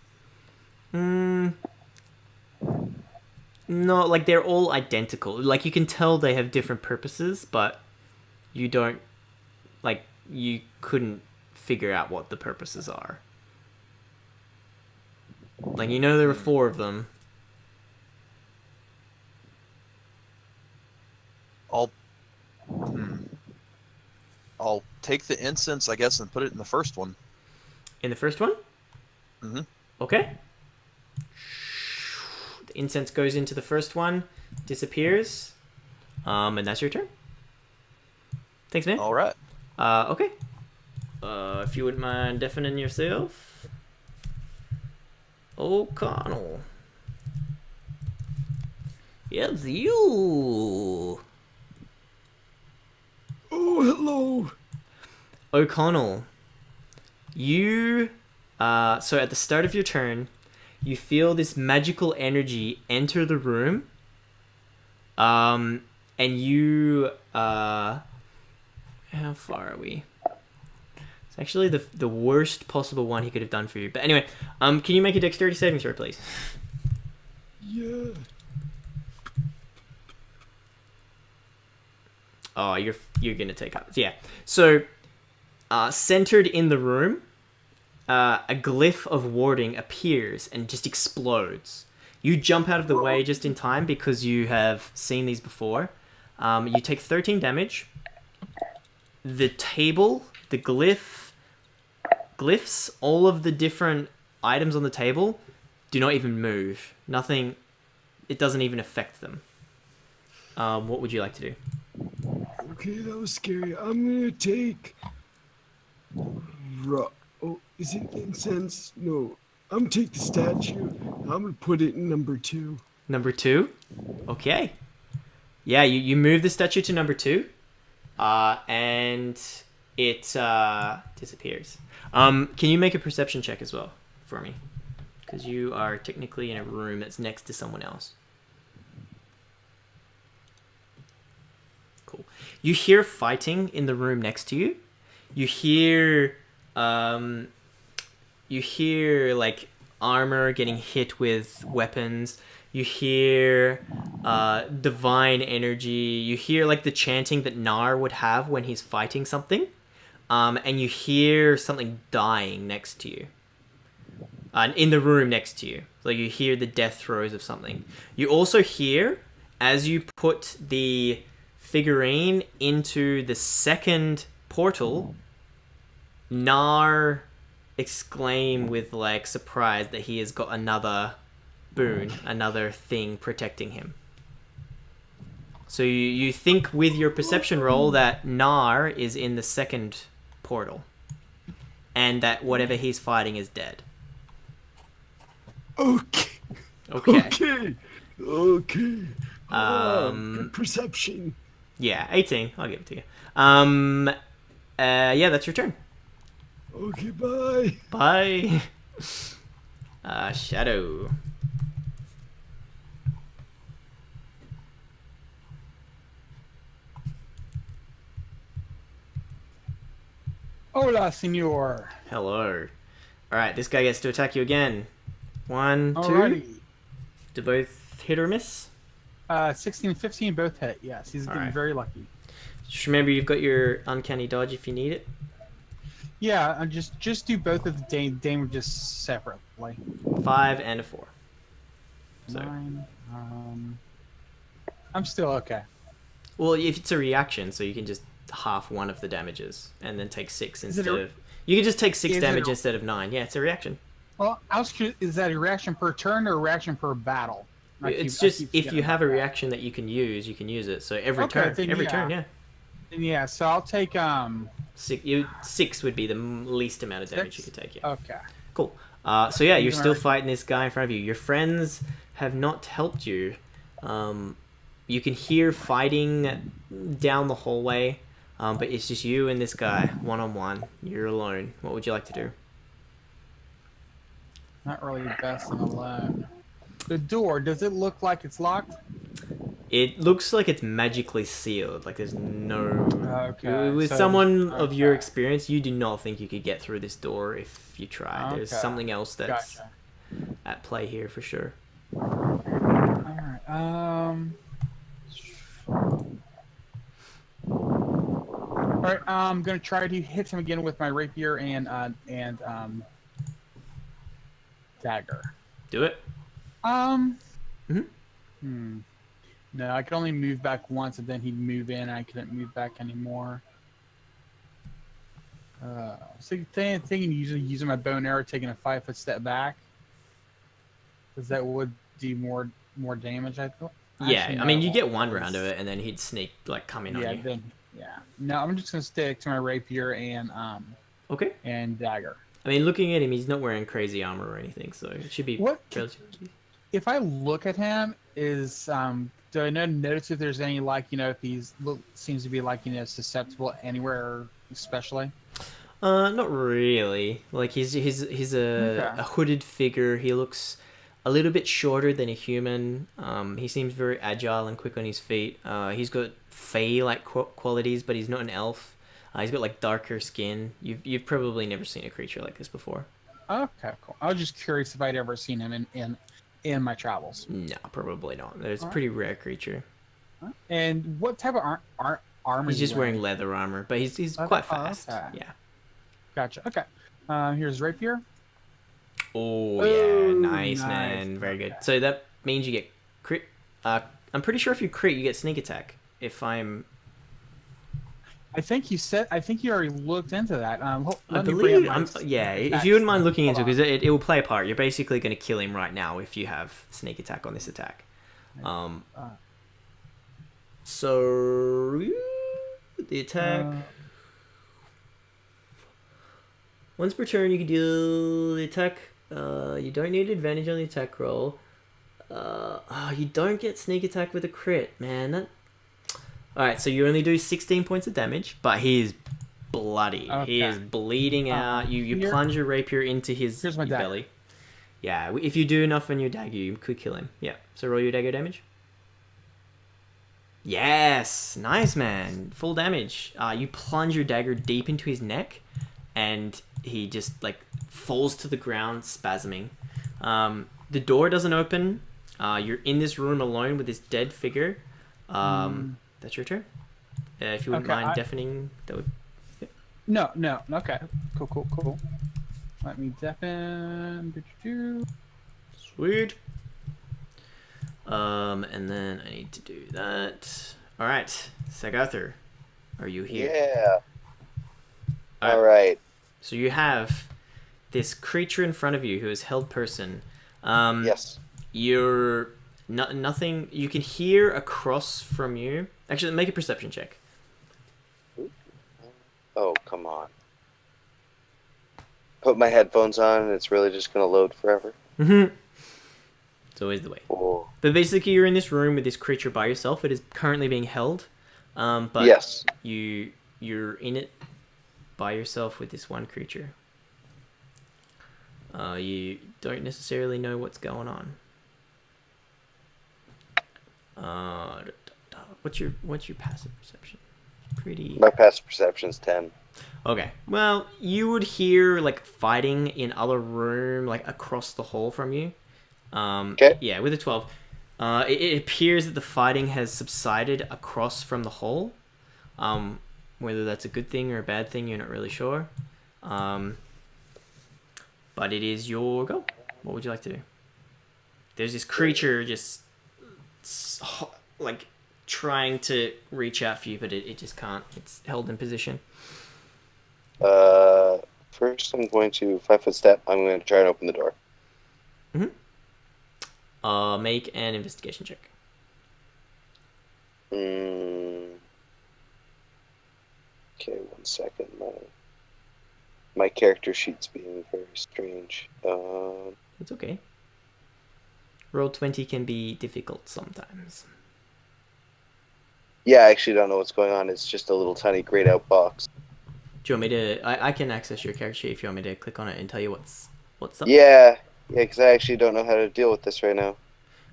No, like they're all identical. Like you can tell they have different purposes, but you don't, like, you couldn't figure out what the purposes are. Like, you know there were 4 of them. I'll take the incense, I guess, and put it in the first one. In the first one? Mm-hmm. Okay. The incense goes into the first one, disappears, and that's your turn. Thanks, man. All right. Okay. If you wouldn't mind deafening yourself. O'Connell. It's you. Oh, hello. O'Connell. You, so at the start of your turn, you feel this magical energy enter the room, and you how far are we? It's actually the worst possible one he could have done for you. But anyway, can you make a dexterity saving throw, please? Yeah. Oh, you're gonna take up. Yeah. So, centered in the room, a glyph of warding appears and just explodes. You jump out of the way just in time because you have seen these before. You take 13 damage. The table, the glyphs, all of the different items on the table do not even move. Nothing. It doesn't even affect them. What would you like to do? Okay, that was scary. I'm gonna take. Oh, is it incense? No. I'm gonna take the statue. I'm gonna put it in number 2. Number 2? Okay. Yeah, you move the statue to number 2. And it disappears. Can you make a perception check as well for me? Because you are technically in a room that's next to someone else. Cool. You hear fighting in the room next to you. You hear like armor getting hit with weapons. You hear divine energy. You hear like the chanting that Nar would have when he's fighting something. And you hear something dying next to you. In the room next to you. So you hear the death throes of something. You also hear, as you put the figurine into the second portal, Nar exclaim with like surprise that he has got another boon, another thing protecting him. So you think with your perception roll that Nar is in the second portal and that whatever he's fighting is dead. Okay. Okay. Okay. Um, Good perception. Yeah, 18. I'll give it to you. Yeah, that's your turn. Okay, bye. Bye. Shadow. Hola, senor. Hello. Alright, this guy gets to attack you again. 1, 2. Alrighty. Do both hit or miss? 16 and 15 both hit. Yes, he's getting Alright. very lucky. Just remember you've got your uncanny dodge if you need it. Yeah, just do both of the damages separately. 5 and a 4. So, 9. I'm still okay. well, if it's a reaction, so you can just half one of the damages and then take 6 Is it instead a- of... You can just take 6 is it damage a- instead of 9. Yeah, it's a reaction. Well, I was curious, is that a reaction per turn or a reaction per battle? It's just if you have a reaction that you can use it. So every Okay, turn, then every yeah. turn, yeah. Yeah, so I'll take 6 would be the least amount of damage 6? you could take. Yeah. Okay. Cool. So yeah, you're still Alright. fighting this guy in front of you. Your friends have not helped you. You can hear fighting down the hallway, but it's just you and this guy, one-on-one. You're alone. What would you like to do? Not really the best in alone. The door, does it look like it's locked? It looks like it's magically sealed. Like there's no... Okay. With so- someone of your okay. experience, you do not think you could get through this door if you try. There's Okay. something else that's Gotcha. at play here for sure. Alright, Alright, I'm gonna try to hit him again with my rapier and dagger. Do it. No, I could only move back once, and then he'd move in, and I couldn't move back anymore. So thinking usually using my bow and arrow, taking a 5-foot step back, because that would do more damage. I thought. Yeah, Actually, I mean, no, you get one it's- round of it, and then he'd sneak, like, come in Yeah, on you. then no, I'm just gonna stick to my rapier Okay. and dagger. I mean, looking at him, he's not wearing crazy armor or anything, so it should be What? relatively... If I look at him, do I notice if there's any if he's seems to be susceptible anywhere especially? Not really. Like he's a Okay. hooded figure. He looks a little bit shorter than a human. He seems very agile and quick on his feet. He's got Fey-like qualities, but he's not an elf. He's got like darker skin. You've probably never seen a creature like this before. Okay, cool. I was just curious if I'd ever seen him in my travels. No, probably not. It's a pretty rare creature. And what type of armor? He's just wearing leather armor, but he's quite fast. Okay. Yeah. Gotcha. Okay. Here's rapier. Oh yeah, Ooh, nice, nice. man, very good. So that means you get crit. I'm pretty sure if you crit, you get sneak attack. If I'm, I think you already looked into that. I Let me bring up believe, my yeah. If stats. you wouldn't mind looking into it, Hold because it will play a part. You're basically going to kill him right now if you have sneak attack on this attack. So the attack. Once per turn, you can deal the attack. You don't need advantage on the attack roll. You don't get sneak attack with a crit, man. Alright, so you only do 16 points of damage, but he is bloody. Okay. He is bleeding out. You plunge your rapier into his Here's my your dagger. belly. Yeah, if you do enough on your dagger, you could kill him. Yeah, so roll your dagger damage. Yes! Nice, man. Full damage. You plunge your dagger deep into his neck, and he just, like, falls to the ground, spasming. The door doesn't open. You're in this room alone with this dead figure. That's your turn. If you wouldn't mind deafening, that would... No. Okay. Cool. Let me deafen. Sweet. And then I need to do that. All right, Sagather, are you here? Yeah. All All right. So you have this creature in front of you who is held person. Yes. You're nothing. You can hear across from you. Actually, make a perception check. Oh, come on. Put my headphones on and it's really just going to load forever. It's always the way. Oh. But basically, you're in this room with this creature by yourself. It is currently being held. But Yes. you're in it by yourself with this one creature. You don't necessarily know what's going on. What's your passive perception? Pretty. My passive perception's 10. Okay. Well, you would hear like fighting in other room, like across the hall from you. Okay. Yeah, with a 12. It appears that the fighting has subsided across from the hall. Whether that's a good thing or a bad thing, you're not really sure. But it is your go. What would you like to do? There's this creature just like trying to reach out for you, but it just can't. It's held in position. First I'm going to 5-foot step. I'm going to try and open the door. Make an investigation check. Okay, 1 second. My character sheet's being very strange. It's okay. Roll20 can be difficult sometimes. Yeah, I actually don't know what's going on. It's just a little tiny grayed out box. Do you want me to... I can access your character sheet if you want me to click on it and tell you what's up. Yeah, because I actually don't know how to deal with this right now.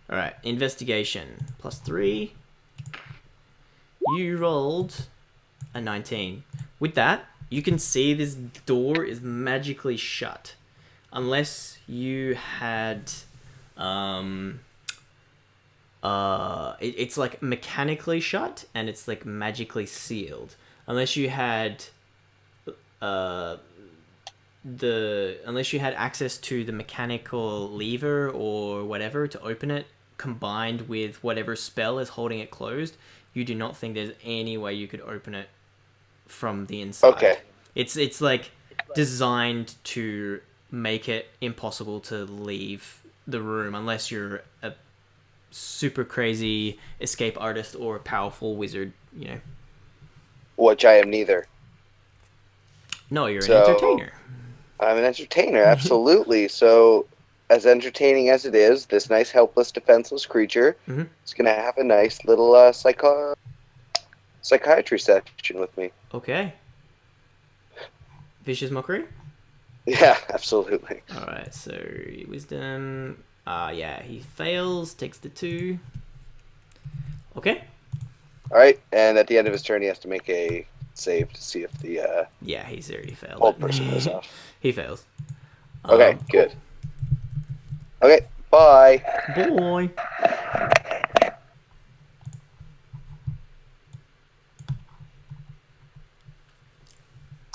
Alright, investigation. +3. You rolled a 19. With that, you can see this door is magically shut. Unless you had... it's like mechanically shut and it's like magically sealed. Unless you had... unless you had access to the mechanical lever or whatever to open it, combined with whatever spell is holding it closed, you do not think there's any way you could open it from the inside. Okay. It's like designed to make it impossible to leave the room unless you're a super crazy escape artist or a powerful wizard, you know. Which I am neither. No, you're an So- entertainer. I'm an entertainer, absolutely. So, as entertaining as it is, this nice, helpless, defenseless creature Mhm. is going to have a nice little psychiatry session with me. Okay. Vicious mockery? Yeah, absolutely. Alright, so wisdom. Yeah, he fails, takes the 2. Okay. All right, and at the end of his turn, he has to make a save to see if the Yeah, he's already failed. old person goes off. He fails. Okay, good. Okay, bye. Boy.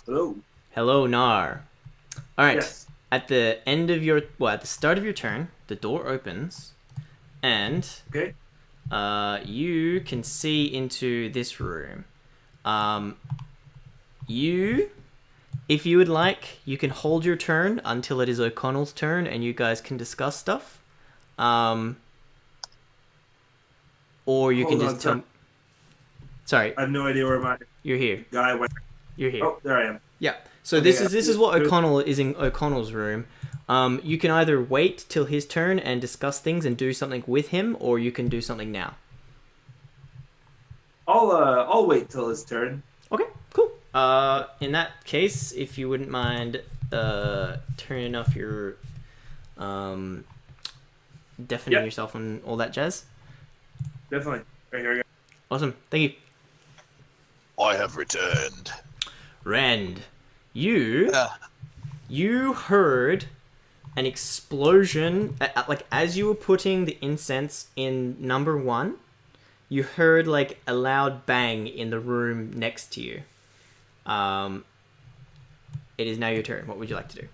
Hello. Hello, Nar. All right. Yes. At the end of your, at the start of your turn, the door opens, and Okay. you can see into this room. If you would like, you can hold your turn until it is O'Connell's turn, and you guys can discuss stuff. Or you can Hold just on, tell. Sorry, I have no idea where my you're here. guy went. You're here. Oh, there I am. Yeah. So Okay, this is what O'Connell is in O'Connell's room. You can either wait till his turn and discuss things and do something with him, or you can do something now. I'll wait till his turn. Okay, cool. In that case, if you wouldn't mind turning off your deafening yourself and all that jazz. Definitely. Right here we go. Awesome. Thank you. I have returned. Rand, you heard an explosion, like as you were putting the incense in number 1, you heard like a loud bang in the room next to you. It is now your turn. What would you like to do?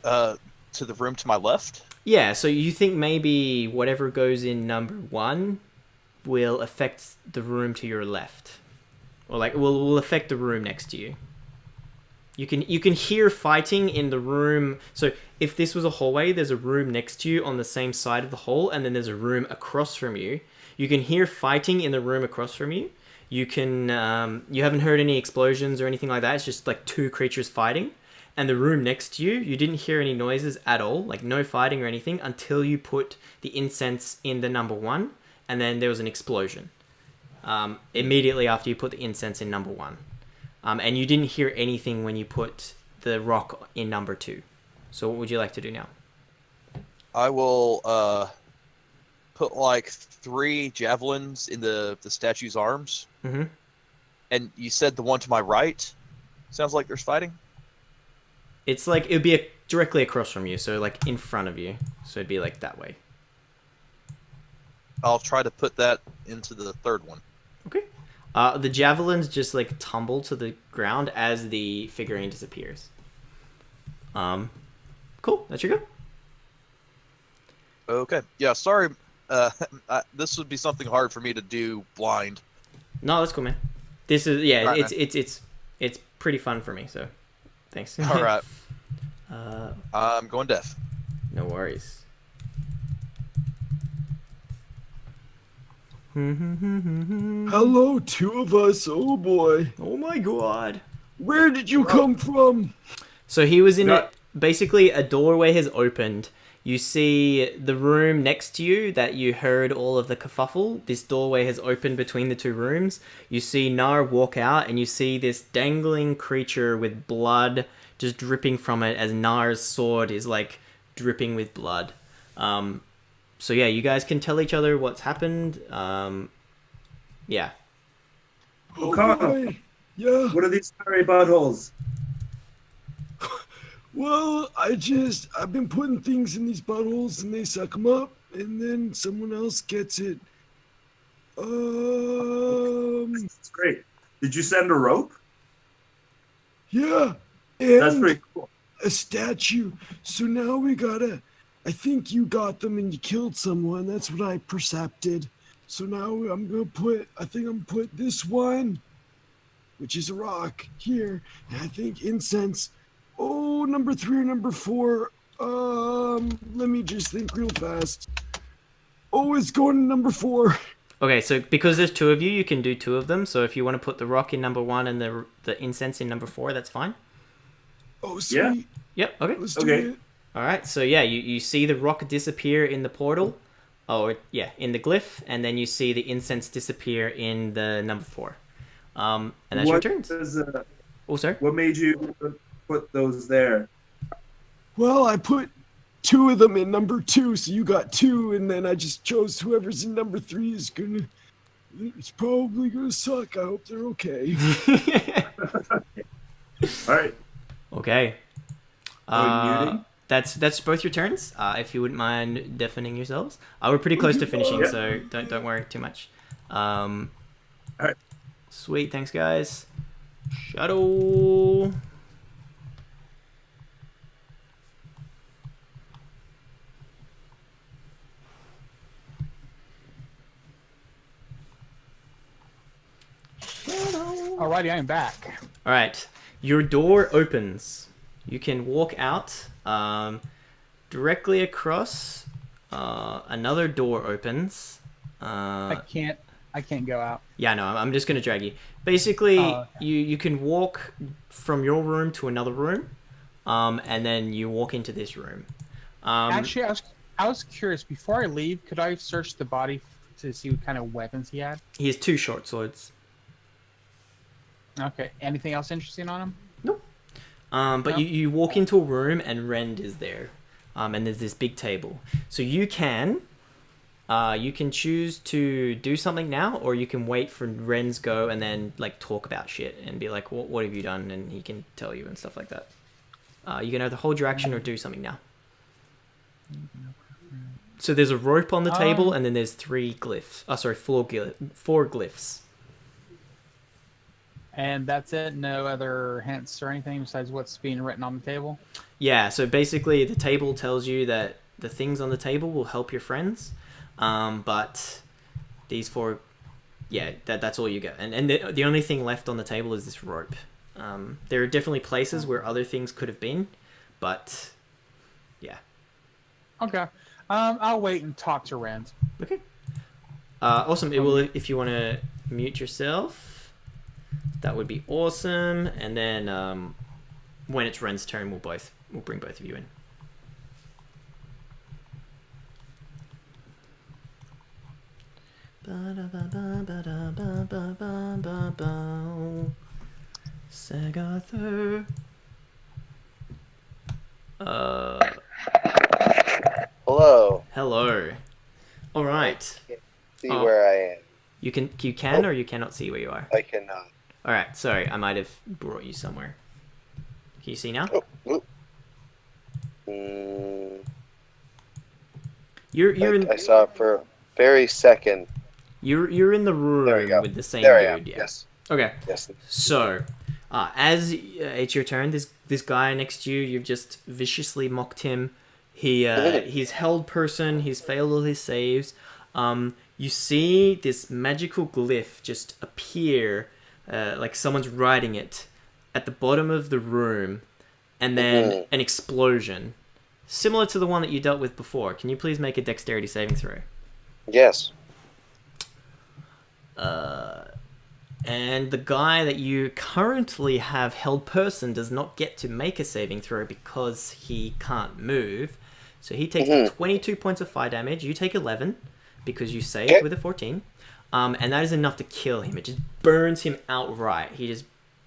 To the room to my left? Yeah, so you think maybe whatever goes in number 1 will affect the room to your left. Or like will affect the room next to you. You can hear fighting in the room. So if this was a hallway, there's a room next to you on the same side of the hall, and then there's a room across from you. You can hear fighting in the room across from you. You can you haven't heard any explosions or anything like that. It's just like 2 creatures fighting. And the room next to you, you didn't hear any noises at all, like no fighting or anything, until you put the incense in the number 1, and then there was an explosion. Immediately after you put the incense in number 1. And you didn't hear anything when you put the rock in number 2. So what would you like to do now? I will put like 3 javelins in the statue's arms. Mm-hmm. And you said the one to my right? Sounds like there's fighting? It's like, it would be directly across from you, so like in front of you. So it'd be like that way. I'll try to put that into the third one. Okay. The javelins just like tumble to the ground as the figurine disappears. Cool. That's your go. Okay. Yeah, sorry. This would be something hard for me to do blind. No, that's cool, man. This is Right, it's pretty fun for me. So, thanks. All right. I'm going deaf. No worries. Hello, 2 of us. Oh boy. Oh my god. Where did you come from? So he was in basically a doorway has opened. You see the room next to you that you heard all of the kerfuffle. This doorway has opened between the 2 rooms. You see Nar walk out, and you see this dangling creature with blood just dripping from it as Nar's sword is like dripping with blood. So yeah, you guys can tell each other what's happened. Yeah. Oh O'Connell. boy. Yeah. What are these fiery buttholes? Well, I've been putting things in these buttholes and they suck them up, and then someone else gets it. That's great. Did you send a rope? Yeah. And That's pretty cool. a statue. So now we gotta. I think you got them and you killed someone. That's what I percepted. So now I'm gonna put. I think I'm gonna put this one, which is a rock here. And I think incense. Oh, number 3 or number 4. Let me just think real fast. Oh, it's going to number 4. Okay, so because there's 2 of you, you can do 2 of them. So if you want to put the rock in number 1 and the incense in number 4, that's fine. Oh, sweet. Yeah. Yep. Okay. Let's do Okay. it. All right. So yeah, you see the rock disappear in the portal. Oh yeah, in the glyph, and then you see the incense disappear in the number 4. And that's your turns. Oh, sorry. What made you put those there? Well, I put 2 of them in number 2, so you got 2, and then I just chose whoever's in number 3 is gonna. It's probably gonna suck. I hope they're okay. All right. Okay. Are you muting? That's both your turns. If you wouldn't mind deafening yourselves, we're pretty close to finishing, Yeah. so don't worry too much. Alright. Sweet, thanks guys. Shadow. Alrighty, I am back. All right, your door opens. You can walk out directly across. Another door opens. I can't go out. Yeah, no, I'm just gonna drag you. Basically, Oh, okay. you can walk from your room to another room, and then you walk into this room. Actually, I was curious. Before I leave, could I search the body to see what kind of weapons he had? he has 2 short swords. Okay. Anything else interesting on him? Nope. But No. you walk into a room and Rend is there, and there's this big table. So you can choose to do something now, or you can wait for Ren's go and then like talk about shit and be like, what have you done? And he can tell you and stuff like that. You can either hold your action or do something now. So there's a rope on the table, and then there's 3 glyphs. Oh, sorry, 4 glyphs. And that's it? No other hints or anything besides what's being written on the table? Yeah, so basically the table tells you that the things on the table will help your friends, but these 4, yeah, that's all you get. And the only thing left on the table is this rope. There are definitely places where other things could have been, but yeah. Okay. I'll wait and talk to Rand. Okay. Awesome. It will, if you want to mute yourself, that would be awesome. And then when it's Ren's turn, we'll bring both of you in. Sagather. Hello. Hello. All right. See Oh. where I am. You can or you cannot see where you are. I cannot. All right. Sorry, I might have brought you somewhere. Can you see now? Oh. Mm, You're in I saw it for a very second. you're in the There we go. room with the same There I am. dude. Yeah. Yes. Okay. Yes. So, as it's your turn, this guy next to you, you've just viciously mocked him. He's held person. He's failed all his saves. You see this magical glyph just appear, like someone's writing it, at the bottom of the room, and then an explosion, similar to the one that you dealt with before. Can you please make a dexterity saving throw? Yes. And the guy that you currently have held person does not get to make a saving throw because he can't move. So he takes 22 points of fire damage. You take 11 because you saved with a 14. And that is enough to kill him. It just burns him outright. He just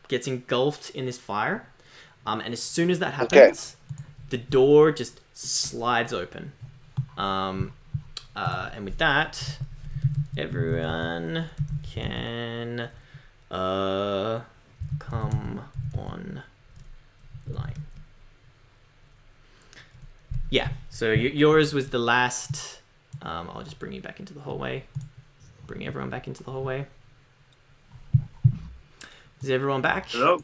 gets engulfed in this fire. And as soon as that happens, the door just slides open. And with that, everyone can come on line. Yeah, so yours was the last. I'll just bring you back into the hallway. Bring everyone back into the hallway. Is everyone back? Hello?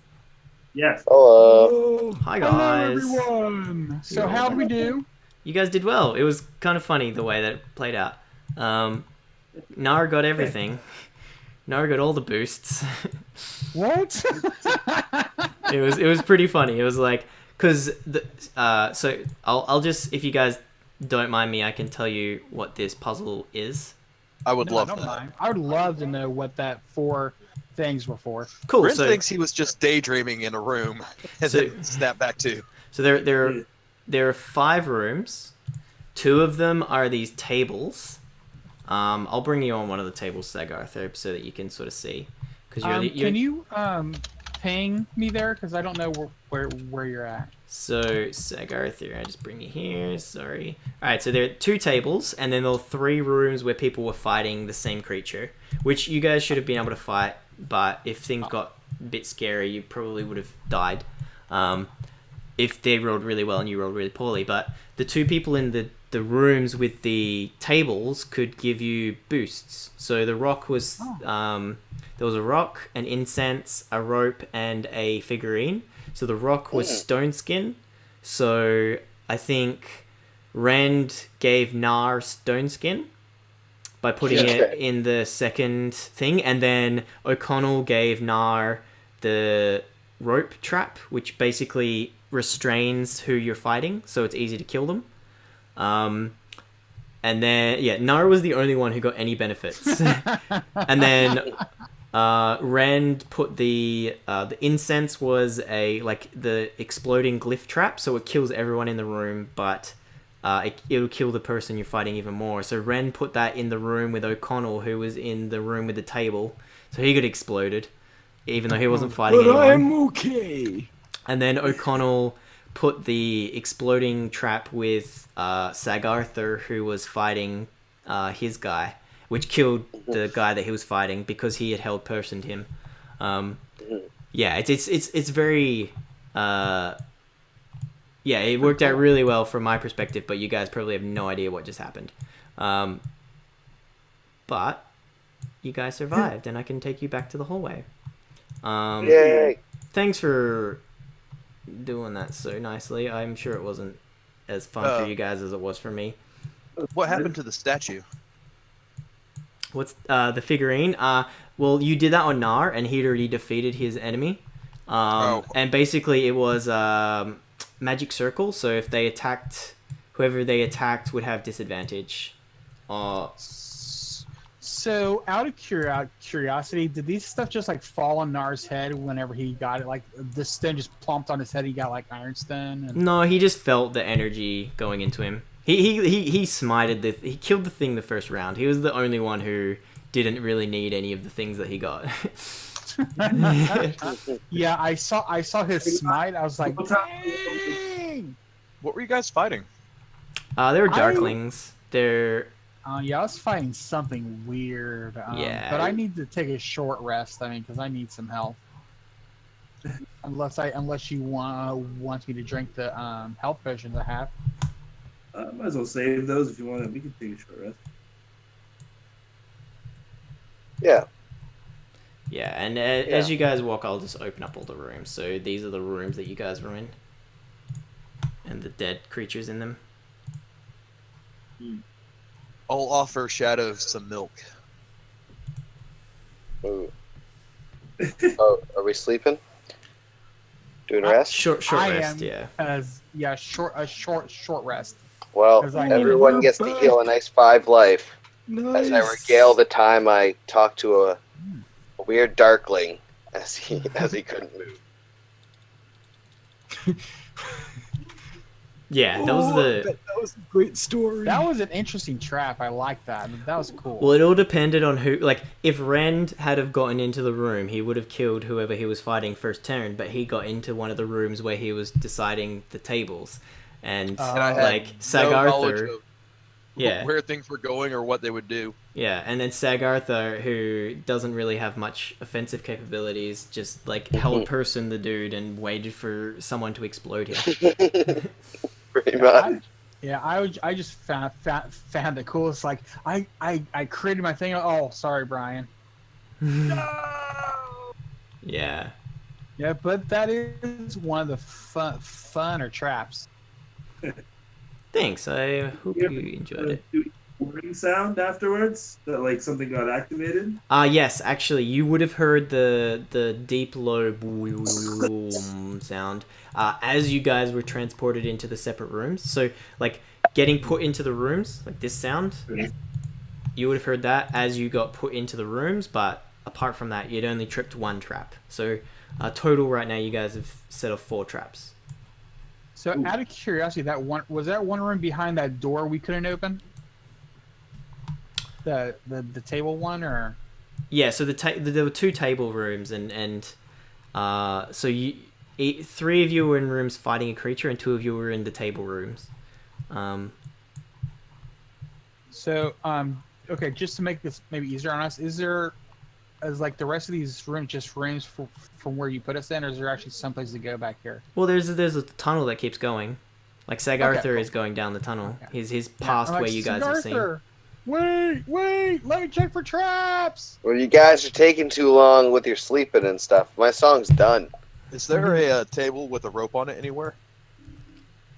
Yes. Hello. Hi Hello, guys. everyone. So You're how all did we do? You guys did well. It was kind of funny the way that it played out. Nara got everything. Nara got all the boosts. What? It was pretty funny. It was like, cause so I'll just, if you guys don't mind me, I can tell you what this puzzle is. I would No, love I don't that. mind. I would love to know what that 4 things were for. Cool. Brent So thinks he was just daydreaming in a room and So- then snap back to. so there are 5 rooms. 2 of them are these tables. I'll bring you on one of the tables, Sagarther, so that you can sort of see. Because Can you ping me there? Because I don't know where you're at. So, Sagarther, I just bring you here. Sorry. Alright, so there are 2 tables, and then there are 3 rooms where people were fighting the same creature, which you guys should have been able to fight, but if things got a bit scary, you probably would have died. If they rolled really well and you rolled really poorly. But the 2 people in the rooms with the tables could give you boosts. So the rock was... there was a rock, an incense, a rope, and a figurine. So the rock was stone skin. So I think Rend gave Nar stone skin by putting it in the second thing. And then O'Connell gave Nar the rope trap, which basically restrains who you're fighting. So it's easy to kill them. And then, Nar was the only one who got any benefits. And then... Rend put the incense was the exploding glyph trap, so it kills everyone in the room, but it'll kill the person you're fighting even more. So Rend put that in the room with O'Connell, who was in the room with the table, so he got exploded, even though he wasn't fighting anyone. I'm okay. And then O'Connell put the exploding trap with Sagarther, who was fighting his guy, which killed the guy that he was fighting because he had held personed him. It's very... it worked out really well from my perspective, but you guys probably have no idea what just happened. But you guys survived, and I can take you back to the hallway. Yay! Thanks for doing that so nicely. I'm sure it wasn't as fun for you guys as it was for me. What happened to the statue? What's the figurine? Well, you did that on Nar, and he'd already defeated his enemy. And basically, it was magic circle. So if they attacked, whoever they attacked would have disadvantage. So, out of curiosity, did these stuff just like fall on Nar's head whenever he got it? Like the stone just plumped on his head. He got like ironstone. And... No, he just felt the energy going into him. He smited he killed the thing the first round. He was the only one who didn't really need any of the things that he got. Yeah, I saw his smite. I was like, dang! What were you guys fighting? They were darklings. They're I was fighting something weird. Yeah. But I need to take a short rest. I mean, because I need some health. Unless you want me to drink the health potions I have. Might as well save those if you want. We can take a short rest. Yeah. Yeah, and as you guys walk, I'll just open up all the rooms. So these are the rooms that you guys were in. And the dead creatures in them. I'll offer Shadow some milk. Ooh. Oh, are we sleeping? Doing rest? Short I rest, am, yeah. Short rest. Well, 'Cause I need everyone to gets go to back. heal a nice 5 life. Nice. As I regale the time I talked to a weird darkling as he couldn't move. Yeah, that was that was a great story. That was an interesting trap. I like that. That was cool. Well, it all depended on who. Like, if Rend had have gotten into the room, he would have killed whoever he was fighting first turn. But he got into one of the rooms where he was deciding the tables, and I had like no knowledge Sagarther, of yeah, where things were going or what they would do. yeah, and then Sagarther, who doesn't really have much offensive capabilities, just like held person the dude and waited for someone to explode him. Pretty much. I just found it cool. It's like I created my thing. Oh, sorry, Brian. No. Yeah. Yeah, but that is one of the funner traps. Thanks. I hope you enjoyed it. Do whirring sound afterwards that like something got activated. Yes, actually, you would have heard the deep low boom sound as you guys were transported into the separate rooms. So, like, getting put into the rooms, like this sound, you would have heard that as you got put into the rooms, but apart from that, you'd only tripped 1 trap. So, total right now, you guys have set off 4 traps. So, out of curiosity, was that one room behind that door we couldn't open? The table one, or? Yeah, so there were 2 table rooms, and So three of you were in rooms fighting a creature, and two of you were in the table rooms. So, okay, just to make this maybe easier on us, is like the rest of these rooms just rooms from where you put us in, or is there actually someplace to go back here? Well, there's a tunnel that keeps going. Like Sag Okay, Arthur cool. is going down the tunnel. Okay. He's past I'm like, where you guys have seen. Arthur, wait, let me check for traps. Well, you guys are taking too long with your sleeping and stuff. My song's done. Is there a table with a rope on it anywhere?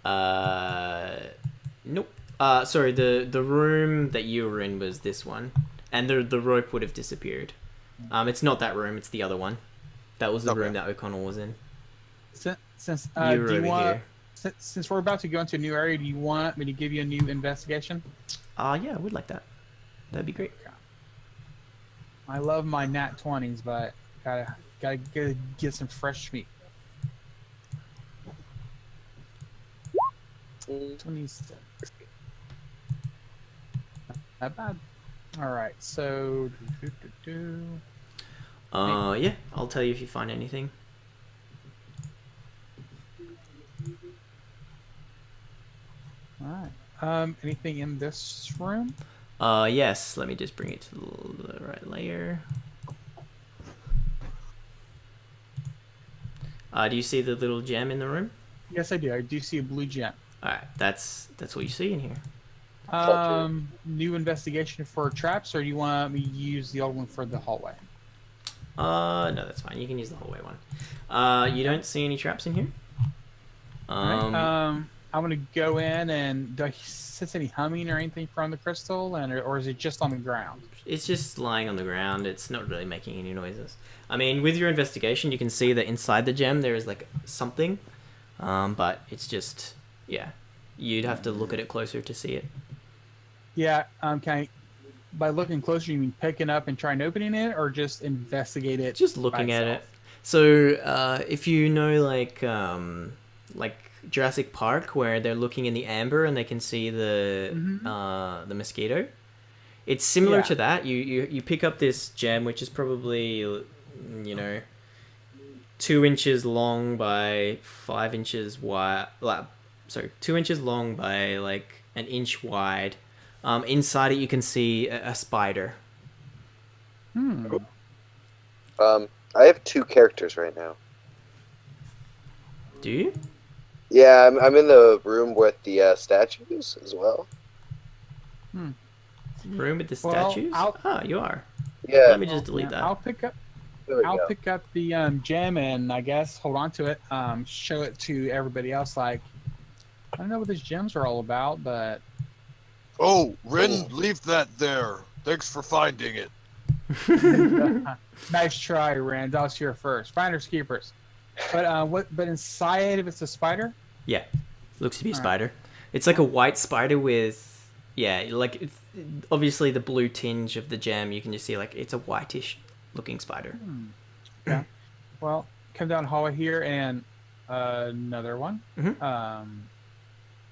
Nope. Sorry, the room that you were in was this one, and the rope would have disappeared. It's not that room; it's the other one. That was the room that O'Connell was in. Since You were do you over want here. since we're about to go into a new area, do you want me to give you a new investigation? Yeah, I would like that. That'd be great. I love my nat 20s, but gotta get some fresh meat. 26. Not bad. All right, so. Yeah, I'll tell you if you find anything. All right. Anything in this room? Yes. Let me just bring it to the right layer. Do you see the little gem in the room? Yes, I do. I do see a blue gem. All right, that's what you see in here. New investigation for traps, or do you want me to use the old one for the hallway? No, that's fine. You can use the hallway one. You don't see any traps in here? I'm gonna go in, and do I sense any humming or anything from the crystal, or is it just on the ground? It's just lying on the ground. It's not really making any noises. I mean, with your investigation, you can see that inside the gem there is like something, but it's just, yeah, you'd have to look at it closer to see it. Yeah. By looking closer, you mean picking up and trying opening it, or just investigate it? Just looking by at it. itself? So, if you know, like Jurassic Park, where they're looking in the amber and they can see the mosquito, it's similar to that. You pick up this gem, which is probably 2 inches long by 5 inches wide. 2 inches long by like an inch wide. Inside it, you can see a spider. I have 2 characters right now. Do you? Yeah, I'm in the room with the statues as well. Room with the Well, statues? You are. Yeah. Let me just delete that. I'll pick up. There we I'll go. pick up the gem and I guess hold on to it. Show it to everybody else. Like, I don't know what these gems are all about, but Oh, Rin, leave that there. Thanks for finding it. nice try, Rand. I was here first. Finders keepers. But But inside of it's a spider. Yeah, looks to be a All right. spider. It's like a white spider with, obviously the blue tinge of the gem. You can just see like it's a whitish looking spider. Yeah. Well, come down the hallway here and another one.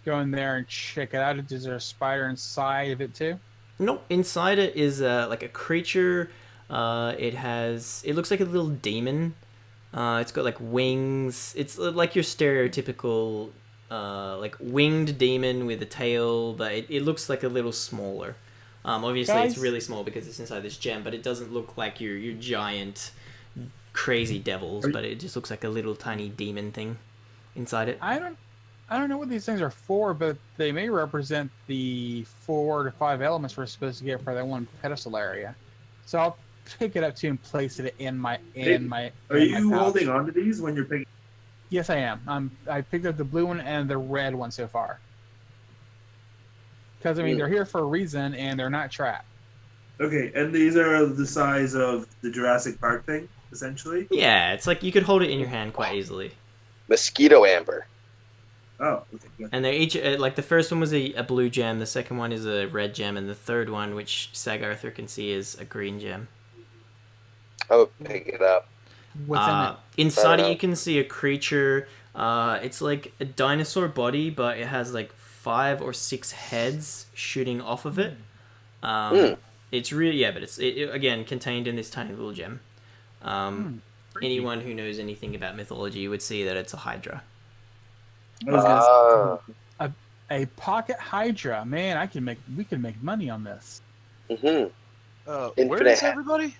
Go in there and check it out. Is there a spider inside of it too? Nope. Inside it is like a creature. It looks like a little demon. It's got like wings. It's like your stereotypical like winged demon with a tail, but it looks like a little smaller. Obviously it's Guys? really small because it's inside this gem, but it doesn't look like your giant crazy devils, but it just looks like a little tiny demon thing inside it. I don't know what these things are for, but they may represent the 4 to 5 elements we're supposed to get for that one pedestal area. So I'll pick it up too and place it in my Are you holding on to these when you're picking? Yes, I am. I picked up the blue one and the red one so far. Because I mean they're here for a reason and they're not trapped. Okay, and these are the size of the Jurassic Park thing, essentially. Yeah, it's like you could hold it in your hand quite easily. Mosquito amber. Oh, okay. Good. And they're each like the first one was a blue gem, the second one is a red gem, and the third one, which Sag Arthur can see, is a green gem. I would pick it up. What's in it? Inside it, you can see a creature. It's like a dinosaur body, but it has like 5 or 6 heads shooting off of it. It's really but it's again contained in this tiny little gem. anyone who knows anything about mythology would see that it's a hydra. I was gonna say, A pocket hydra. Man, we can make money on this. Mm-hmm. Where Infinite is hat. everybody?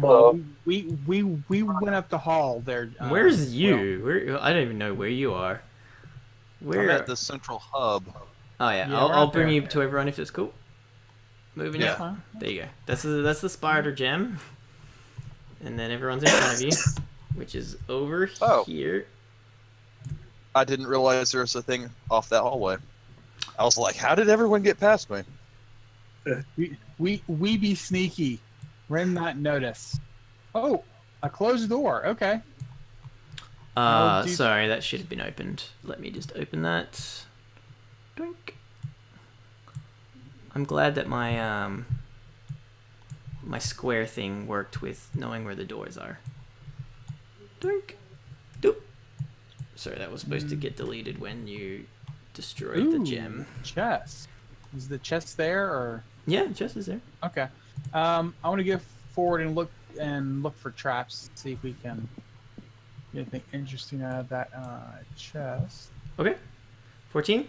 Hello. We went up the hall there. Where's you? Where? I don't even know where you are. I'm Where? at the central hub. Oh yeah, Yeah, I'll we're I'll out bring there. you to everyone if it's cool. Moving Yeah. up. There you go. That's the spider gem. And then everyone's in front of you, which is over Oh. here. I didn't realize there was a thing off that hallway. I was like, how did everyone get past me? We be sneaky. Ren not notice. Oh, a closed door. Okay. Oh, dude. Sorry, that should have been opened. Let me just open that. Doink. I'm glad that my my square thing worked with knowing where the doors are. Doink. Doop. Sorry, that was supposed to get deleted when you destroyed the gem. Chest. Is the chest there or? Yeah, the chest is there. Okay. I want to go forward and look for traps. See if we can get anything interesting out of that chest. Okay. 14?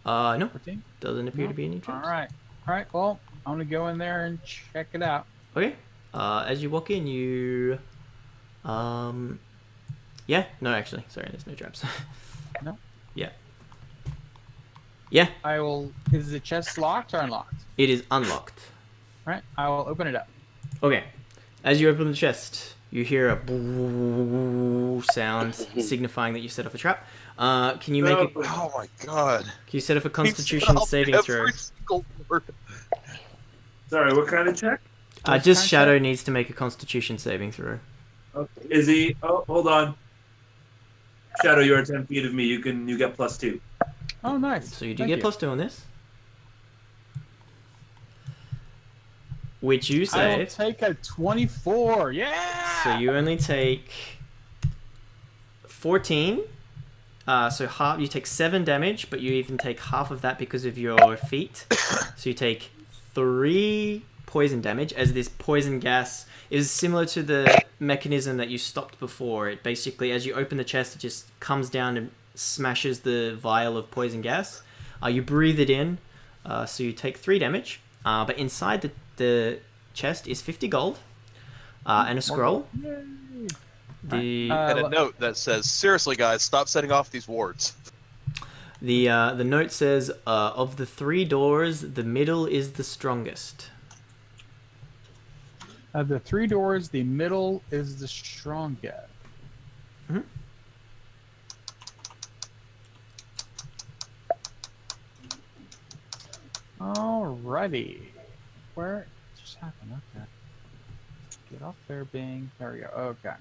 No. 14? Doesn't appear to be any traps. All right. All right. Well, I'm gonna go in there and check it out. Okay. As you walk in, you... Yeah. No, actually. Sorry, there's no traps. No? Yeah. Yeah, I will. Is the chest locked or unlocked? it is unlocked. All right. I will open it up. Okay. As you open the chest, you hear a boo sound signifying that you set off a trap. Can you make a, can Oh my god. you set off a Constitution saving throw? Every single word. sorry, what kind of check? Just Shadow needs to make a Constitution saving throw. Okay. Is he? Oh, hold on. Shadow, you're 10 feet of me. You get +2. Oh, nice. So you do Thank get +2 on this, which you I will save. take a 24. Yeah. So you only take 14. So half, you take 7 damage, but you even take half of that because of your feet. So you take 3 poison damage, as this poison gas is similar to the mechanism that you stopped before. It basically, as you open the chest, it just comes down and smashes the vial of poison gas. You breathe it in, so you take 3 damage. But inside the chest is 50 gold and a scroll. The And a note that says, seriously guys, stop setting off these wards. the note says, of the 3 doors, the middle is the strongest. Of the 3 doors, the middle is the strongest. Mhm. Alrighty. Where just happened? Okay. Get off there, Bing. There we go. Okay.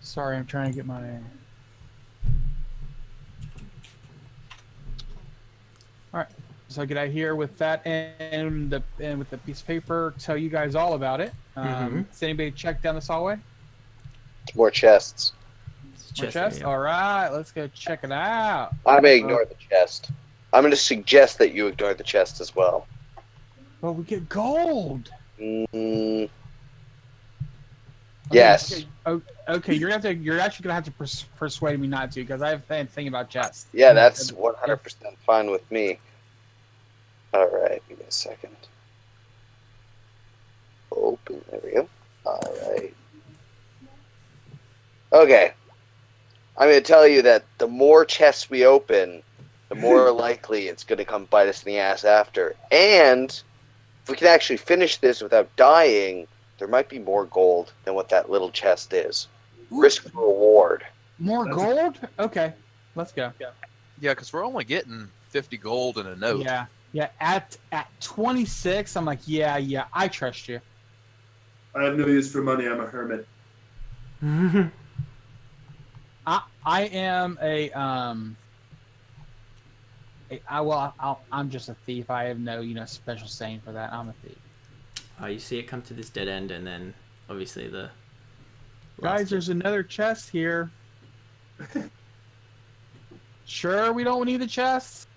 Sorry, I'm trying to get my. Alright. So I get out here with that and with the piece of paper, tell you guys all about it. Has anybody checked down this hallway? More chests. More Chest chest? area. Alright, let's go check it out. I may ignore the chest. I'm going to suggest that you ignore the chest as well. Well, we get gold. Mm, Okay, yes. Okay, you're actually gonna have to persuade me not to, because I have a thing about chests. Yeah, that's 100% fine with me. Alright, give me a second. Open, there we go. Alright. Okay. I'm going to tell you that the more chests we open, the more likely it's going to come bite us in the ass after. And if we can actually finish this without dying, there might be more gold than what that little chest is. Risk reward. More gold? Okay, let's go. Yeah, because we're only getting 50 gold and a note. Yeah. At 26, I'm like, yeah, I trust you. I have no use for money. I'm a hermit. I am I'm just a thief. I have no, special saying for that. I'm a thief. You see it come to this dead end, and then obviously the Guys, there's another chest here. Sure, we don't need the chest?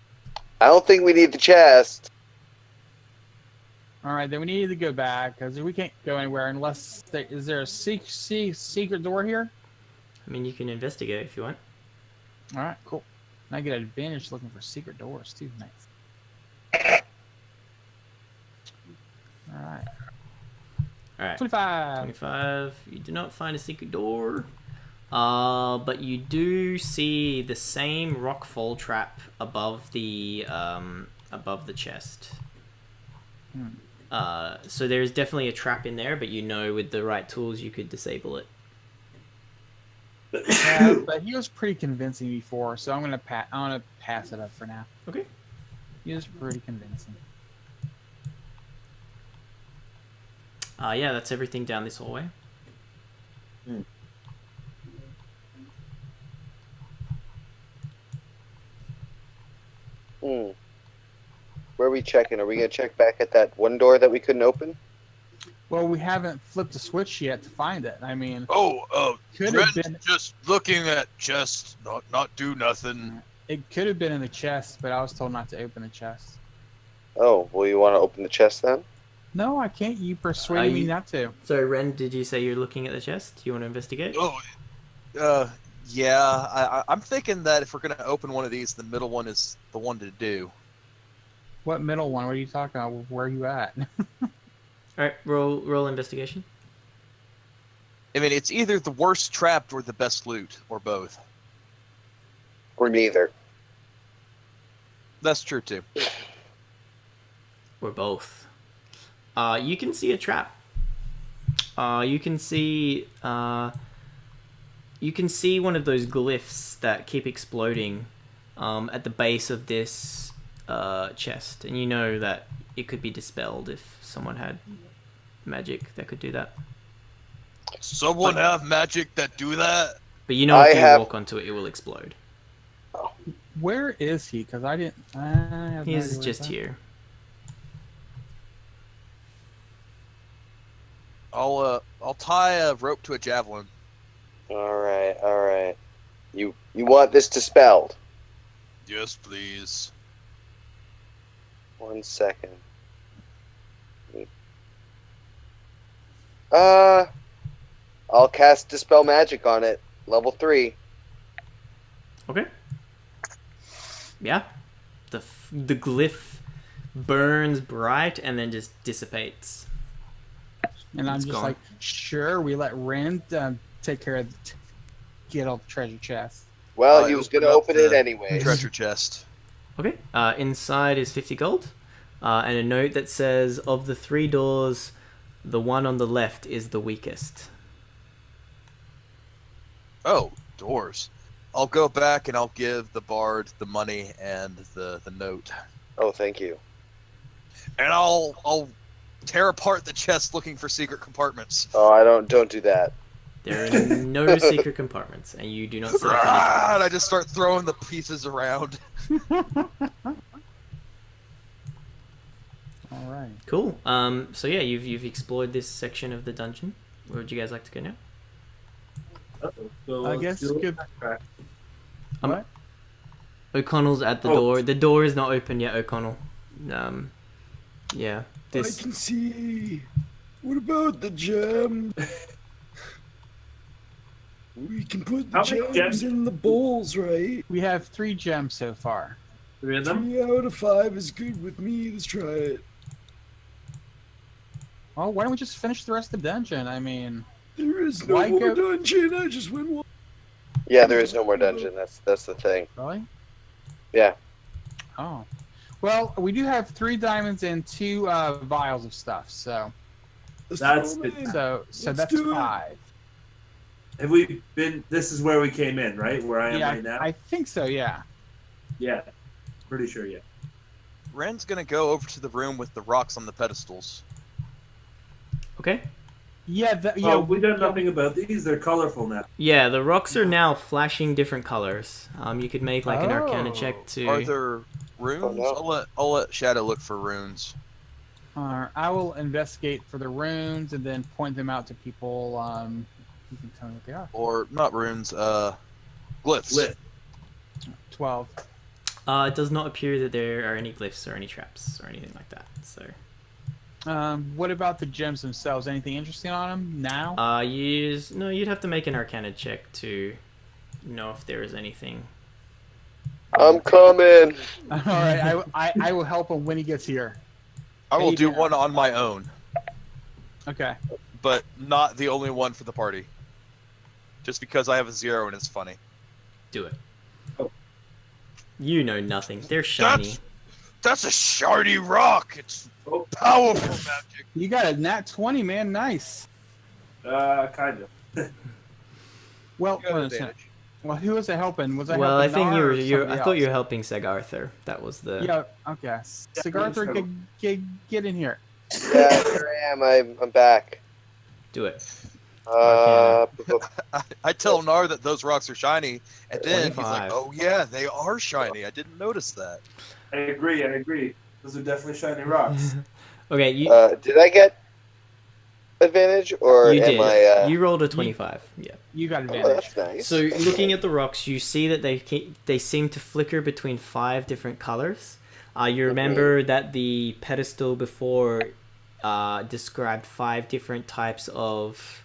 I don't think we need the chest. All right, then we need to go back because we can't go anywhere unless is there a secret door here? I mean, you can investigate if you want. All right, cool. And I get an advantage looking for secret doors too. Nice. All right. All right. 25. 25. You do not find a secret door. But you do see the same rock fall trap above the chest. So there's definitely a trap in there, but you know with the right tools you could disable it. Yeah, but he was pretty convincing before, so I'm gonna pass it up for now. Okay. He was pretty convincing. Yeah, that's everything down this hallway. Where are we checking? Are we gonna check back at that one door that we couldn't open? Well, we haven't flipped the switch yet to find it. I mean, could have Brent's been. just looking at chest, not do nothing. It could have been in the chest, but I was told not to open the chest. Oh, well, you want to open the chest then? No, I can't. You persuaded me not to. So, Ren, did you say you're looking at the chest? You want to investigate? Yeah. I'm thinking that if we're gonna open one of these, the middle one is the one to do. What middle one? What are you talking about? Where are you at? All right, roll investigation. I mean, it's either the worst trapped or the best loot, or both. Or neither. That's true too. Or both. You can see a trap. You can see one of those glyphs that keep exploding at the base of this chest, and you know that it could be dispelled if someone had magic that could do that. Someone have magic that do that? But you know if you walk onto it, it will explode. Where is he? Because I didn't. I have no He's idea where just at. here. I'll tie a rope to a javelin. All right. You want this dispelled? Yes, please. 1 second. I'll cast Dispel Magic on it. Level 3. Okay. Yeah. The glyph burns bright and then just dissipates. And I'm It's just gone. like, sure, we let Ren take care of get all the treasure chests. Well, he was going to open it anyway. Treasure chest. Okay. Inside is 50 gold. And a note that says, of the 3 doors, the one on the left is the weakest. Oh, doors. I'll go back and I'll give the bard the money and the note. Oh, thank you. And I'll tear apart the chest looking for secret compartments. Oh, don't do that. There are no secret compartments, and you do not set up any. And I just start throwing the pieces around. All right. Cool. So yeah, you've explored this section of the dungeon. Where would you guys like to go now? So I let's guess do a good. backtrack. What? O'Connell's at the door. The door is not open yet, O'Connell. Yeah. I can see. What about the gem? We can put the How many gems gems? in the bowls, right? We have 3 gems so far. 3 of them? 3 out of 5 is good with me. Let's try it. Well, why don't we just finish the rest of the dungeon? I mean, There is no Why more go- dungeon. I just went one. Yeah, there is no more dungeon. That's the thing. really? Yeah. Oh. Well, we do have 3 diamonds and 2 vials of stuff, so That's the good. so Let's that's do it. 5. Have we been? This is where we came in, right? Where I am Yeah, right now? I think so. Yeah. Yeah. Pretty sure, yeah. Ren's gonna go over to the room with the rocks on the pedestals. Okay. Yeah. Oh, we got nothing about these. They're colorful now. Yeah, the rocks are now flashing different colors. You could make like an Arcana Oh. check to. Are there runes? Oh, no. I'll let Shadow look for runes. I will investigate for the runes and then point them out to people. You can tell me what they are. Or not runes, glyphs. Lit. 12. It does not appear that there are any glyphs or any traps or anything like that. So. What about the gems themselves? Anything interesting on them now? No, you'd have to make an Arcana check to know if there is anything. I'm coming. All right, I will help him when he gets here. I will Hey, do man. one on my own, Okay. but not the only one for the party. Just because I have a 0 and it's funny. Do it. Oh. You know nothing. They're shiny. That's a shiny rock. It's Oh. powerful magic. You got a nat 20, man. Nice. Kind of. Well, You got wait a second. advantage. Well, who was I helping? Was I Well, I helping think Nar or you were. I somebody thought you were else? helping Seg Arthur. That was the. Yeah. Okay. Sigartha, get in here. Yeah, here I am. I'm back. Do it. I tell Nar that those rocks are shiny, and then he's 25. like, "Oh yeah, they are shiny. I didn't notice that." I agree. Those are definitely shiny rocks. Okay, you Did I get advantage, or you am did. I? You rolled a 25. Yeah. You got Oh, advantage. that's nice. So looking at the rocks, you see that they seem to flicker between 5 different colors. You remember that the pedestal before described 5 different types of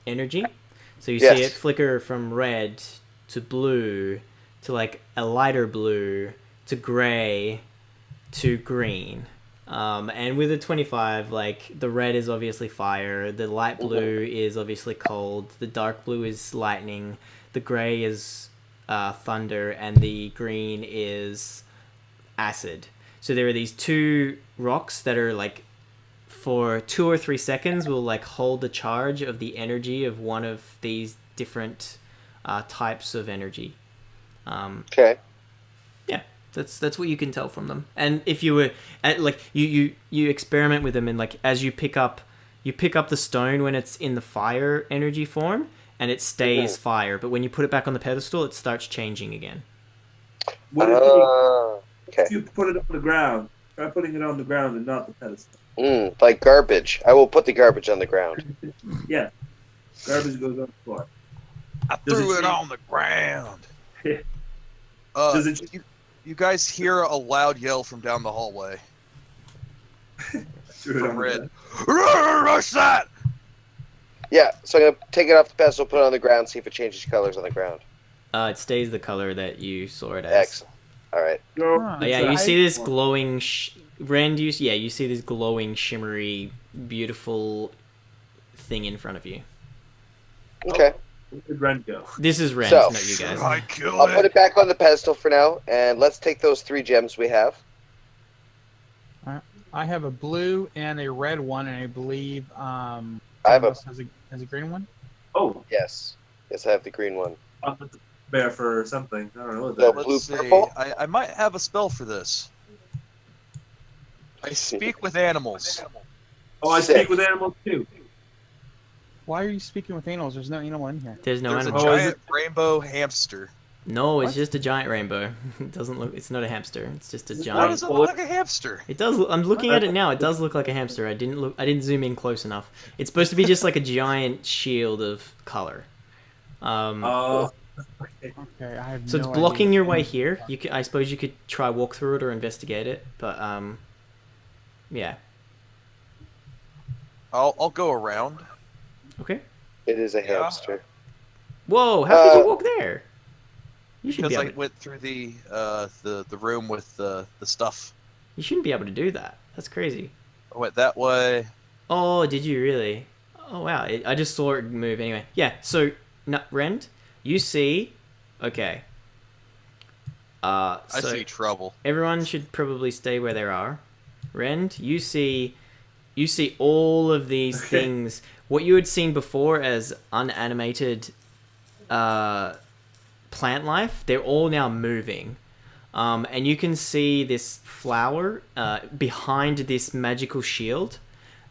energy. So you see Yes. it flicker from red to blue to like a lighter blue to gray to green. And with a 25, like the red is obviously fire, the light blue is obviously cold, the dark blue is lightning, the gray is thunder, and the green is acid. So there are these 2 rocks that are like for 2 or 3 seconds will like hold the charge of the energy of one of these different types of energy. Okay. Yeah, that's what you can tell from them. And if you were like you experiment with them, and like as you pick up the stone when it's in the fire energy form, and it stays fire. But when you put it back on the pedestal, it starts changing again. What if Okay. you put it on the ground? Try putting it on the ground and not the pedestal. Like garbage. I will put the garbage on the ground. Yeah. Garbage goes on the floor. I Does threw it it change- on the ground. Does it? You guys hear a loud yell from down the hallway. Threw it on From the Red. ground. What's that? Yeah. So I'm gonna take it off the pedestal, put it on the ground, see if it changes colors on the ground. It stays the color that you saw it as. Excellent. All right. Go. Huh. Oh, yeah, So you I- see this glowing. Rend, you see this glowing, shimmery, beautiful thing in front of you. Okay. Where did Ren go? This is Rend, So- not you Should guys. I kill I'll put it? it back on the pedestal for now, and let's take those 3 gems we have. I have a blue and a red one, and I believe I have a someone else has a green one. Oh, yes. Yes, I have the green one. I'll put the bear for something. I don't know what The that is. blue Let's see. purple? I might have a spell for this. I speak with animals. Oh, I Sick. speak with animals too. Why are you speaking with animals? There's no animal in here. There's no There's a animal. Oh, is giant rainbow hamster. No, it's What? just a giant rainbow. It doesn't look. It's not a hamster. It's just a Why Why giant. does it look like a hamster? It does. I'm looking at it now. It does look like a hamster. I didn't zoom in close enough. It's supposed to be just like a giant shield of color. Oh, okay. Okay, I have So no it's blocking idea. your way here. I suppose you could try walk through it or investigate it, but yeah. I'll go around. Okay. It is a Yeah. hamster. Whoa! How did you walk there? You should Because be I able. went through the room with the stuff. You shouldn't be able to do that. That's crazy. I went that way. Oh, did you really? Oh wow! I just saw it move anyway. Yeah. So, Rend, you see? Okay. I So see trouble. everyone should probably stay where they are. Rend, you see all of these things. What you had seen before as unanimated plant life, they're all now moving. And you can see this flower behind this magical shield.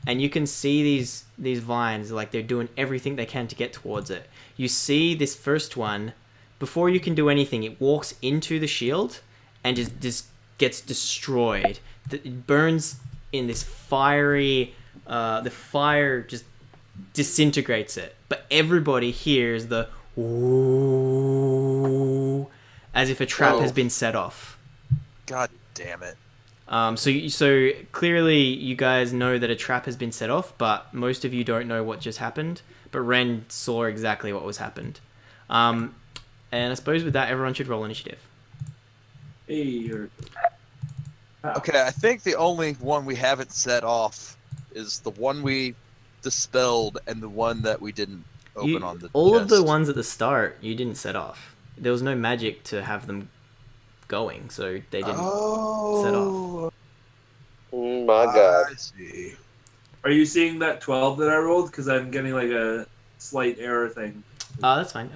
And you can see these vines, like they're doing everything they can to get towards it. You see this first one, before you can do anything, it walks into the shield and just gets destroyed. It burns in this fiery, the fire just disintegrates it. But everybody hears the woo, as if a trap has been set off. God damn it. So clearly you guys know that a trap has been set off, but most of you don't know what just happened. But Ren saw exactly what was happened. And I suppose with that, everyone should roll initiative. Hey, you're... Okay, I think the only one we haven't set off is the one we dispelled and the one that we didn't open on the all chest. of the ones at the start you didn't set off. There was no magic to have them going, so they didn't set off. Oh my god. I see. Are you seeing that 12 that I rolled? Because I'm getting like a slight error thing. That's fine.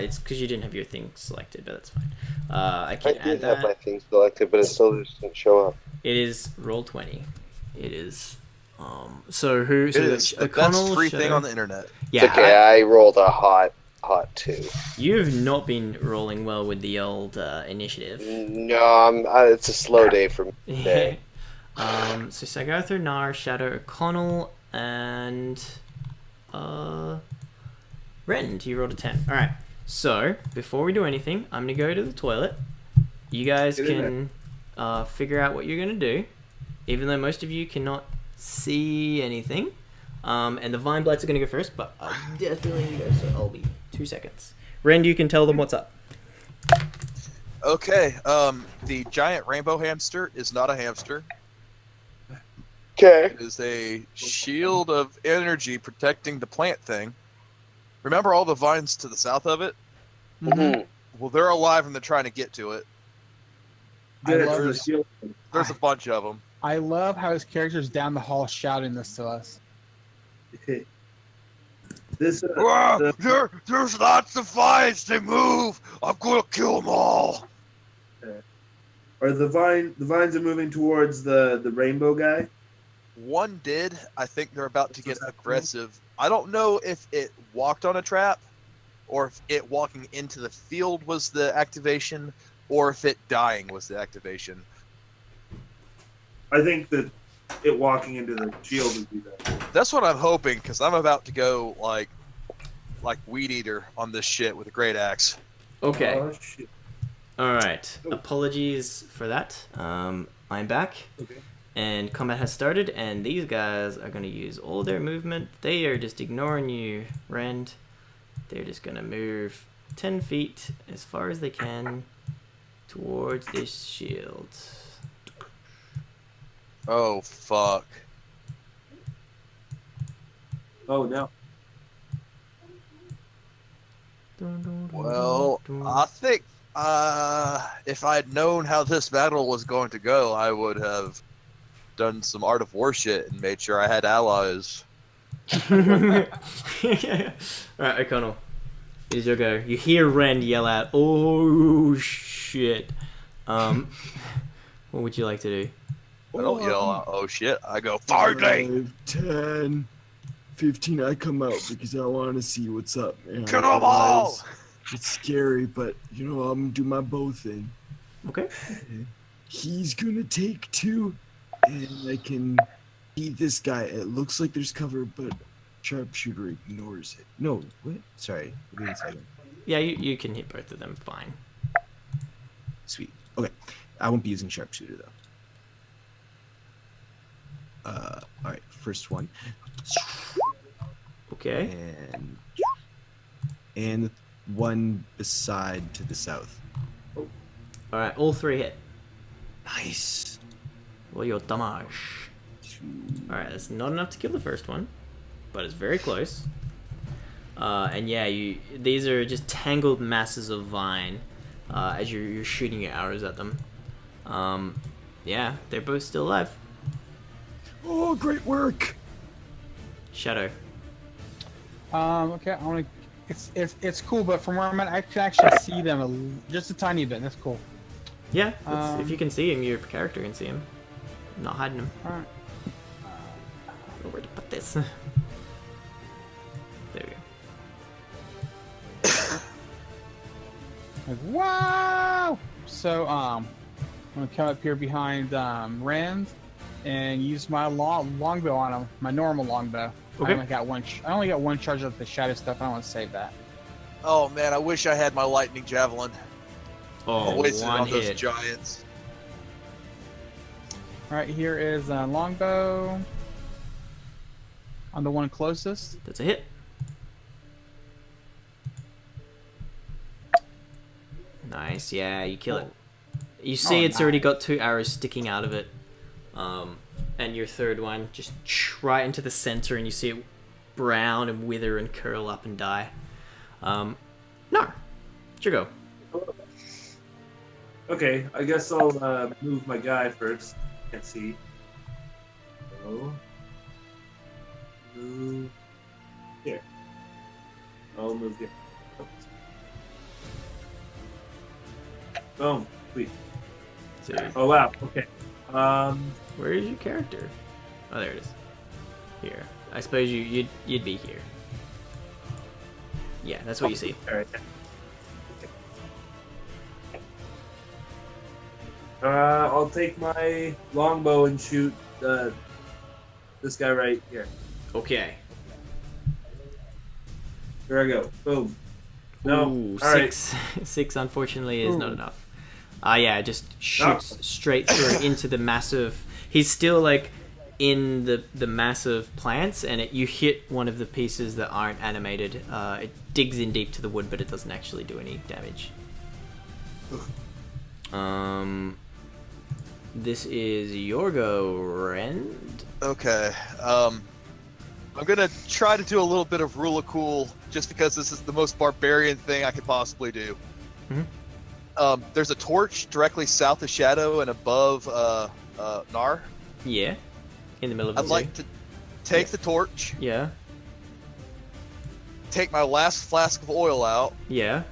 It's because you didn't have your thing selected, but that's fine. I I can did add have my that. thing selected, but it still just didn't show up. It is roll 20. It is. So who? It So is the O'Connell, best free Shadow- thing on the internet. Yeah. It's okay, I rolled a hot 2. You've not been rolling well with the old initiative. No, it's a slow day for me today. So Sagartha, Nar, Shadow, O'Connell, and Ren, you rolled a 10. Alright, so before we do anything, I'm going to go to the toilet. You guys Get in can figure out what you're going to do, even though most of you cannot see anything. And the Vine Blights are going to go first, but I definitely need to go, so I'll be 2 seconds. Ren, you can tell them what's up. Okay, the giant rainbow hamster is not a hamster. Okay. It is a shield of energy protecting the plant thing. Remember all the vines to the south of it? Mhm. Well, they're alive and they're trying to get to it. Good, love it's this. the shield. There's a bunch of them. I love how his character's down the hall shouting this to us. This There's lots of vines. They move. I'm gonna kill them all. are the vines are moving towards the rainbow guy. One did. I think they're about to get aggressive. I don't know if it walked on a trap, or if it walking into the field was the activation, or if it dying was the activation. I think that it walking into the shield would be that. That's what I'm hoping, because I'm about to go like Weed Eater on this shit with a great axe. Okay. Oh, shit. Alright. Apologies for that. I'm back. Okay. And combat has started, and these guys are going to use all their movement. They are just ignoring you, Rend. They're just going to move 10 feet as far as they can towards this shield. Oh fuck. Oh no. Well, I think if I'd known how this battle was going to go, I would have done some Art of War shit and made sure I had allies. Alright, O'Connell. It is your go. You hear Rend yell out, "Oh shit." What would you like to do? I don't yell out, oh shit. I go, Fartley! 5, 10, 15. I come out because I want to see what's up, man. Kill them all! It's scary, but you know I'm gonna do my bow thing. Okay. He's gonna take 2, and I can beat this guy. It looks like there's cover, but sharpshooter ignores it. No, what? Sorry, give me a second. Yeah, you can hit both of them fine. Sweet. Okay, I won't be using sharpshooter though. All right, first one, Okay. and the one beside to the south. Alright, all 3 hit. Nice. Well, your damage. 2. Alright, that's not enough to kill the first one, but it's very close. And yeah, these are just tangled masses of vine as you're shooting your arrows at them. Yeah, they're both still alive. Oh, great work. Shadow. Okay, I want to. It's cool, but from where I'm at, I can actually see them just a tiny bit. That's cool. Yeah, if you can see him, your character can see him. I'm not hiding him. All right. Where to put this? There we go. Like, wow! So, I'm gonna come up here behind Rand and use my longbow on him, my normal longbow. Okay. I only got one charge of the shadow stuff. I want to save that. Oh man, I wish I had my lightning javelin. I Oh, wasted it one on those hit. giants. Right here is a longbow. On the one closest. That's a hit. Nice, yeah, you kill it. You see it's already got 2 arrows sticking out of it. And your third one just right into the center, and you see it brown and wither and curl up and die. No. It's your go. Okay, I guess I'll move my guy first. Can't see. So, move here. I'll move here. Boom. Sweet. So, Oh wow. Okay. where is your character? Oh, there it is. Here. I suppose you'd be here. Yeah, that's what you see. All right. I'll take my longbow and shoot this guy right here. Okay. Here I go. Boom. No. Ooh, All right. six unfortunately is not enough. Yeah, just shoots straight through into the massive. He's still like in the massive plants, and you hit one of the pieces that aren't animated. It digs in deep to the wood, but it doesn't actually do any damage. This is your go, Rend. Okay. I'm gonna try to do a little bit of rule of cool, just because this is the most barbarian thing I could possibly do. Mhm. There's a torch directly south of Shadow and above Nar. Yeah, in the middle of the I'd like to take the torch, Yeah, take my last flask of oil out, yeah.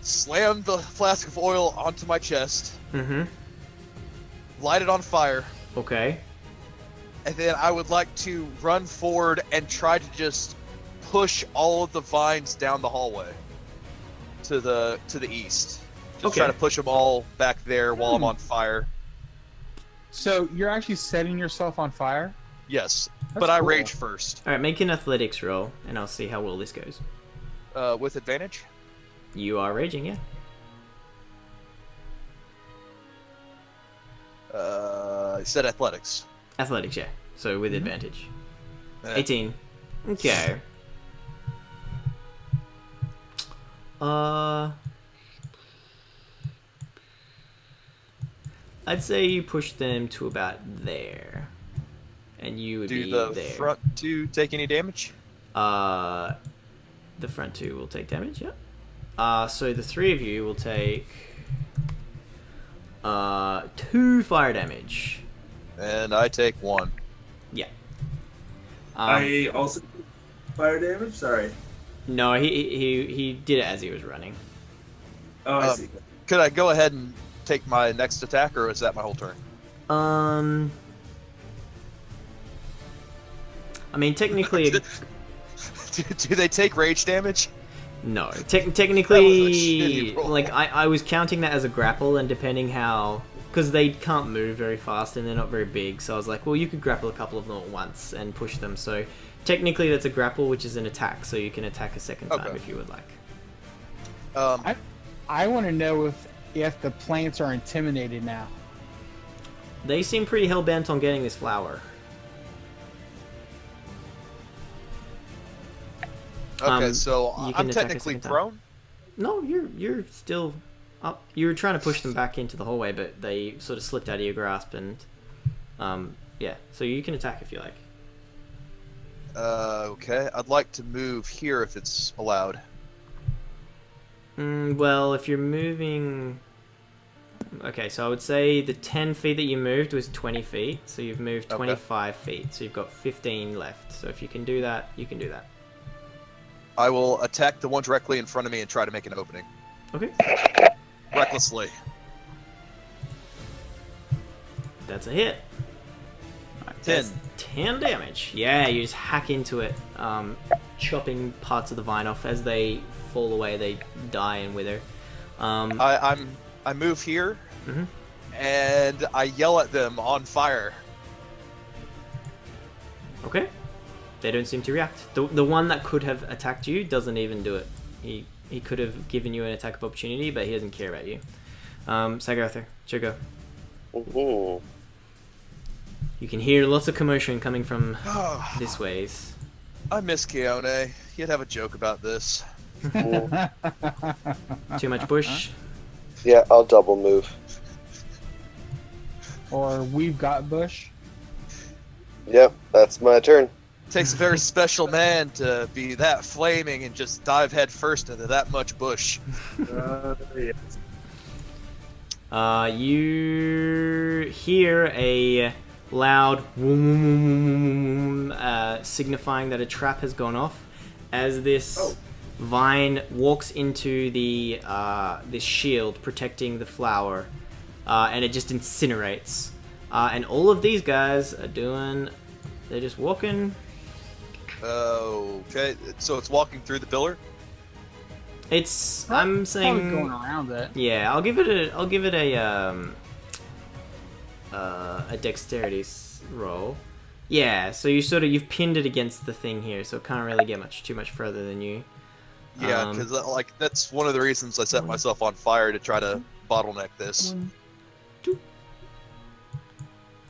slam the flask of oil onto my chest, Mm-hmm. light it on fire, Okay. and then I would like to run forward and try to just push all of the vines down the hallway to the east. Just try Okay. to push them all back there while I'm on fire. So you're actually setting yourself on fire? Yes, That's but I cool. rage first. All right, make an athletics roll, and I'll see how well this goes. With advantage. You are raging, yeah. I said athletics. Athletics, yeah. So with advantage. Eh. 18. Okay. I'd say you push them to about there, and you would Do be the there. front two take any damage? The front two will take damage, yeah. So the three of you will take 2 fire damage. And I take 1. Yeah. I also fire damage. Sorry. No, he did it as he was running. Oh, I see. Could I go ahead and take my next attack, or is that my whole turn? I mean, technically, do they take rage damage? no. That was a Technically, shitty roll. like I was counting that as a grapple, and depending how, because they can't move very fast and they're not very big, so I was like, well, you could grapple a couple of them at once and push them. So technically, that's a grapple, which is an attack, so you can attack a second time Okay. if you would like. I want to know if the plants are intimidated now. They seem pretty hell bent on getting this flower. Okay, so you can I'm attack a technically second time. prone. No, you're still up. You were trying to push them back into the hallway, but they sort of slipped out of your grasp, and yeah. So you can attack if you like. Okay, I'd like to move here if it's allowed. Well, if you're moving... Okay, so I would say the 10 feet that you moved was 20 feet, so you've moved Okay. 25 feet, so you've got 15 left. So if you can do that, you can do that. I will attack the one directly in front of me and try to make an opening. Okay. Recklessly. That's a hit. 10. That's 10 damage. Yeah, you just hack into it, chopping parts of the vine off. As they fall away, they die and wither. I move here, Mhm. and I yell at them on fire. Okay. They don't seem to react. The one that could have attacked you doesn't even do it. He could have given you an attack of opportunity, but he doesn't care about you. Sagarther, it's your go. Ooh. You can hear lots of commotion coming from this ways. I miss Keone. He'd have a joke about this. Too much bush. Yeah, I'll double move. Or we've got Bush. Yep, that's my turn. Takes a very special man to be that flaming and just dive head first into that much bush. Yes. You hear a loud signifying that a trap has gone off as this vine walks into the this shield protecting the flower, and it just incinerates. And all of these guys are they're just walking. Okay, so it's walking through the pillar. I'm Probably saying going around it. yeah. I'll give it a dexterity roll. Yeah, so you've pinned it against the thing here, so it can't really get too much further than you. Yeah, because that's one of the reasons I set myself on fire to try to bottleneck this. 1, 2.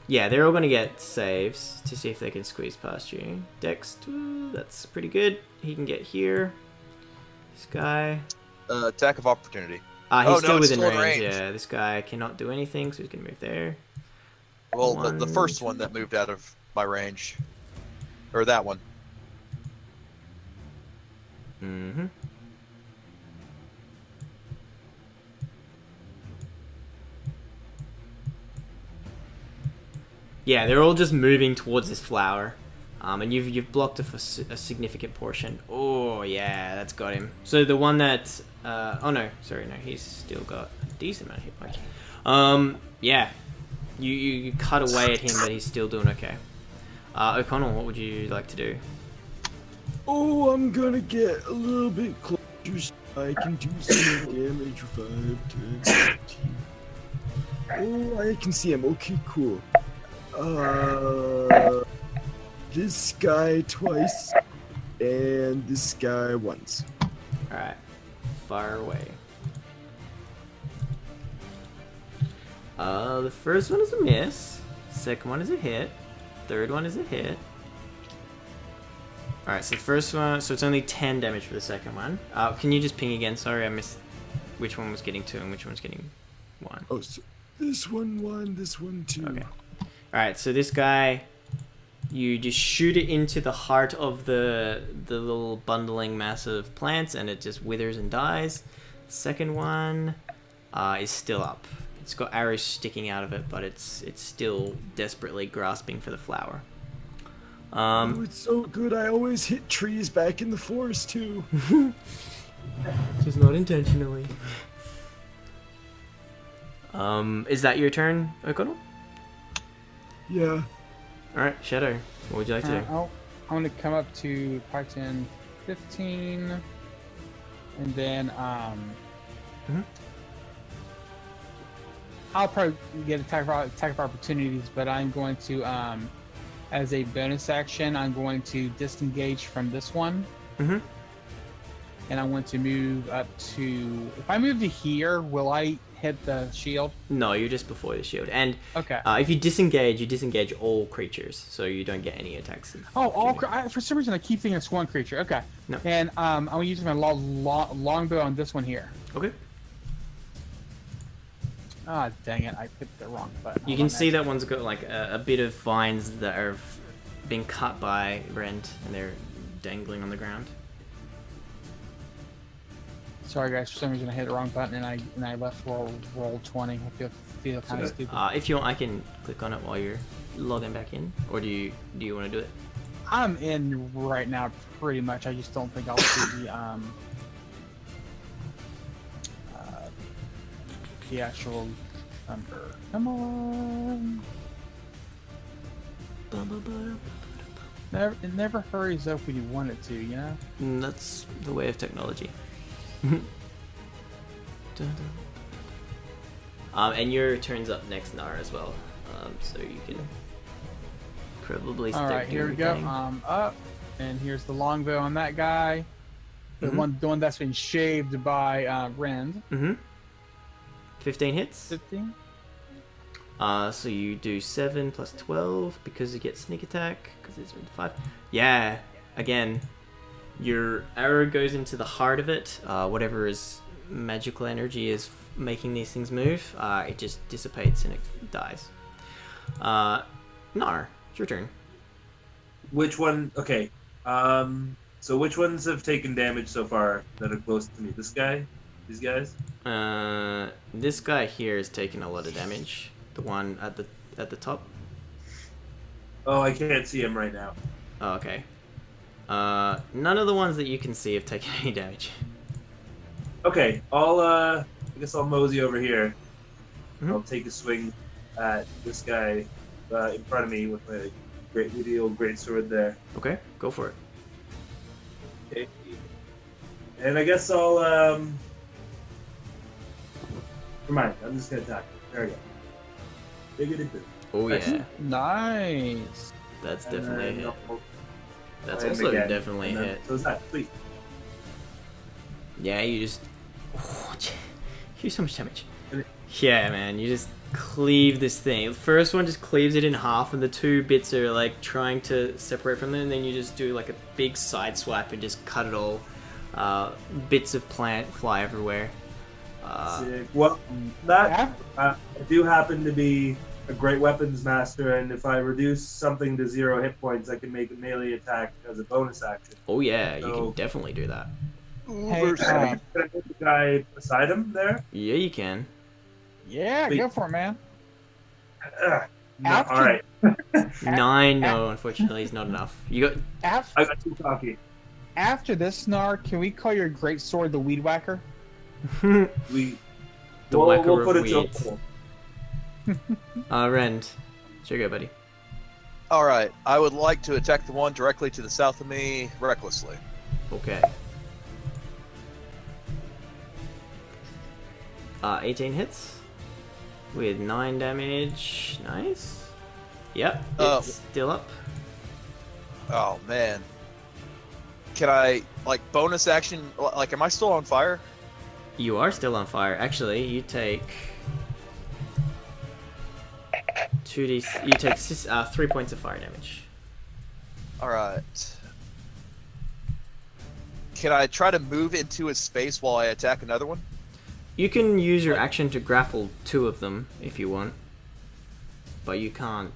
Yeah, they're all gonna get saves to see if they can squeeze past you. Dex 2, that's pretty good. He can get here. This guy. Attack of opportunity. He's still it's within still in range. range. Yeah, this guy cannot do anything, so he's gonna move there. Well, the One, first one that moved out of my range, or that one. Mm-hmm. Yeah, they're all just moving towards this flower, and you've blocked a significant portion. Oh yeah, that's got him. So the one that oh no, sorry, no, he's still got a decent amount of hit points. Yeah, you cut away at him, but he's still doing okay. O'Connell, what would you like to do? Oh, I'm gonna get a little bit closer so I can do some damage. 5, 10, 15. Oh, I can see him. Okay, cool. This guy twice, and this guy once. Alright, far away. The first one is a miss. Second one is a hit. Third one is a hit. Alright, so the first one, so it's only 10 damage for the second one. Can you just ping again? Sorry, I missed which one was getting 2 and which one was getting 1. Oh, so this one 1, this one 2. Okay. Alright, so this guy, you just shoot it into the heart of the little bundling mass of plants and it just withers and dies. Second one is still up. It's got arrows sticking out of it, but it's still desperately grasping for the flower. Oh, it's so good. I always hit trees back in the forest too. Just not intentionally. Is that your turn, O'Connell? Yeah. Alright, Shadow, what would you like to do? I'm going to come up to 5, 10, 15, and then I'll probably get attack of opportunities, but I'm going to as a bonus action, I'm going to disengage from this one. Mm-hmm. And I want to move up to... If I move to here, will I hit the shield? No, you're just before the shield. And okay. If you disengage all creatures, so you don't get any attacks. For some reason I keep thinking it's one creature. Okay. No. And I'm going to use my longbow on this one here. Okay. Ah, dang it. I picked the wrong button. You can see that one's got like a bit of vines that are being cut by Rend, and they're dangling on the ground. Sorry guys, for some reason I hit the wrong button and I left roll 20. I feel kind of stupid. If you want, I can click on it while you're logging back in, or do you want to do it? I'm in right now, pretty much. I just don't think I'll see the actual number. Come on. It never hurries up when you want it to, you know? That's the way of technology. And your turn's up next, Nara, as well. So you can probably start. Alright, here we go. Up, and here's the longbow on that guy. The one that's been shaved by Rend. 15 hits. 15. So you do 7 plus 12 because you get sneak attack because it's been 5. Yeah, again, your arrow goes into the heart of it. Whatever is magical energy is making these things move. It just dissipates and it dies. Nar, it's your turn. Which one? Okay. So which ones have taken damage so far that are close to me? This guy? These guys? This guy here is taking a lot of damage. The one at the top. Oh, I can't see him right now. Oh, okay. None of the ones that you can see have taken any damage. Okay, I guess I'll mosey over here. Mhm. I'll take a swing at this guy in front of me with my the old great sword there. Okay, go for it. Okay. And I guess I'll never mind. I'm just gonna attack. There we go. Bigoted. Oh yeah, Nice. that's definitely a hit. I'll That's hit him also again, definitely a and then- hit. So is that sweet? Yeah, you just. Here's so much damage. Yeah, man, you just cleave this thing. The first one just cleaves it in half, and the two bits are like trying to separate from them, and then you just do like a big side swipe and just cut it all. Bits of plant fly everywhere. Sick. Well, that I do happen to be a great weapons master, and if I reduce something to 0 hit points, I can make a melee attack as a bonus action. Oh yeah, you So- can definitely do that. Hey, Uber Can I uh, put the guy beside him there? Yeah, you can. yeah, Wait. go for it, man. Ugh. No, After- all right, 9, no, unfortunately, is not enough. You got. After, I got too cocky. after this, Snar, can we call your great sword the Weed Whacker? We The we'll whacker put of it to a weeds. poll. Rend. Sure go, buddy. All right, I would like to attack the one directly to the south of me recklessly. Okay. 18 hits with 9 damage. Nice. Yep, it's still up. Oh man, can I like bonus action? Like, am I still on fire? You are still on fire. Actually, you take 2d. You take 3 points of fire damage. All right. Can I try to move into his space while I attack another one? You can use your action to grapple 2 of them if you want, but you can't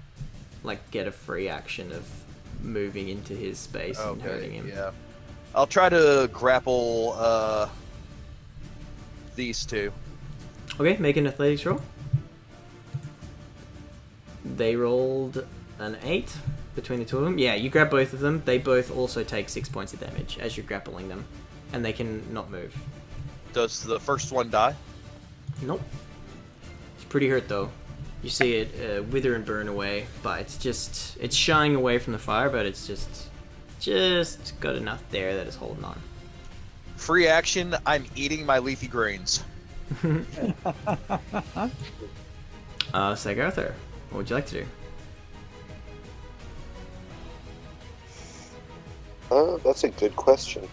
like get a free action of moving into his space and hurting him. Yeah. I'll try to grapple these two. Okay, make an athletics roll. They rolled an 8 between the two of them. Yeah, you grab both of them. They both also take 6 points of damage as you're grappling them, and they can not move. Does the first one die? Nope. It's pretty hurt though. You see it wither and burn away, but it's shying away from the fire, but it's just got enough there that it's holding on. Free action, I'm eating my leafy greens. Sagarthar, what would you like to do? That's a good question.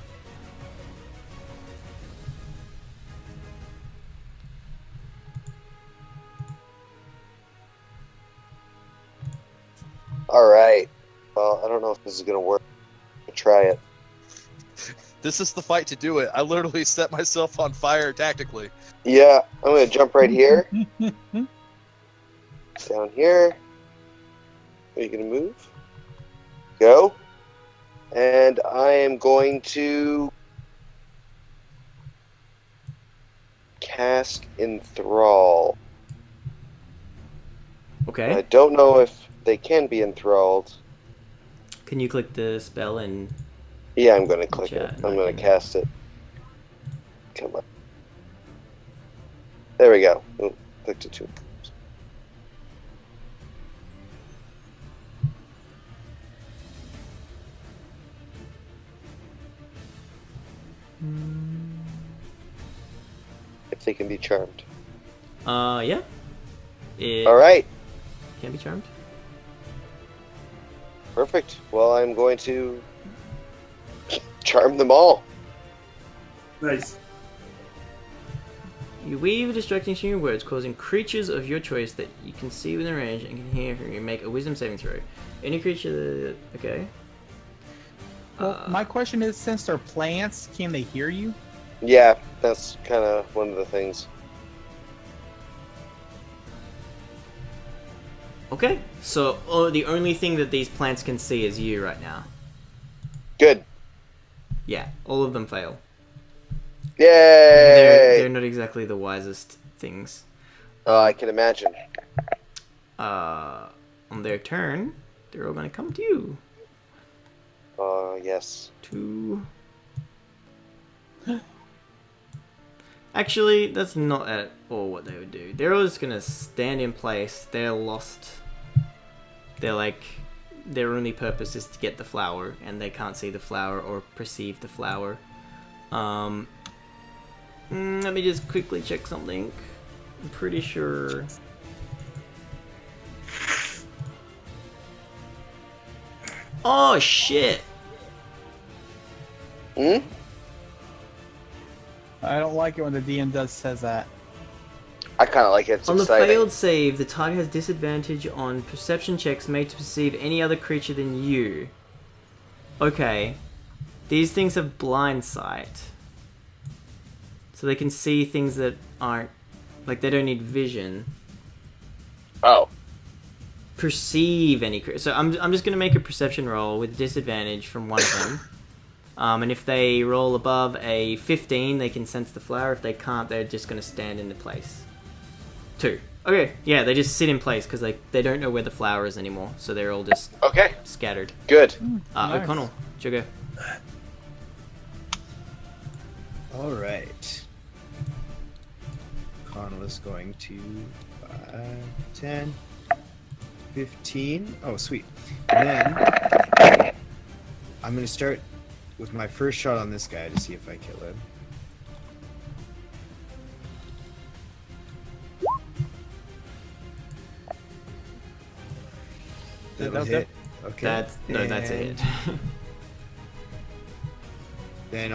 All right. Well, I don't know if this is gonna work. I'll try it. This is the fight to do it. I literally set myself on fire tactically. Yeah, I'm gonna jump right here. Down here. Are you gonna move? Go. And I am going to cast Enthrall. I Okay. don't know if they can be enthralled. Can you click the spell and Yeah, I'm gonna click Chat, it. and I'm I gonna can- cast it. Come on. There we go. Ooh, clicked it too. If they can be charmed. yeah. It All right, can be charmed. perfect. Well, I'm going to charm them all. Nice. You weave a distracting string of words, causing creatures of your choice that you can see within range and can hear from you make a wisdom saving throw. Any creature that... Okay. Well, my question is, since they're plants, can they hear you? Yeah, that's kind of one of the things. Okay, so the only thing that these plants can see is you right now. Good. Yeah, all of them fail. Yay! They're not exactly the wisest things. I can imagine. On their turn, they're all going to come to you. Yes. Actually, that's not at all what they would do. They're all just going to stand in place. They're lost. They're like... Their only purpose is to get the flower, and they can't see the flower or perceive the flower. Let me just quickly check something. I'm pretty sure... Oh, shit! Hmm? I don't like it when the DM says that. I kind of like it. It's On the exciting. failed save, the target has disadvantage on perception checks made to perceive any other creature than you. Okay. These things have blind sight. So they can see things that aren't... Like, they don't need vision. Oh. Perceive any creature. So I'm just going to make a perception roll with disadvantage from one of them. And if they roll above a 15, they can sense the flower. If they can't, they're just going to stand into place. 2. Okay, yeah, they just sit in place because they don't know where the flower is anymore. So they're all just Okay. scattered. Good. Nice. O'Connell, Sugar. All right. Connell is going to 5, 10, 15. Oh, sweet. And then I'm going to start with my first shot on this guy to see if I kill him. That'll hit. Okay. That's a hit. Then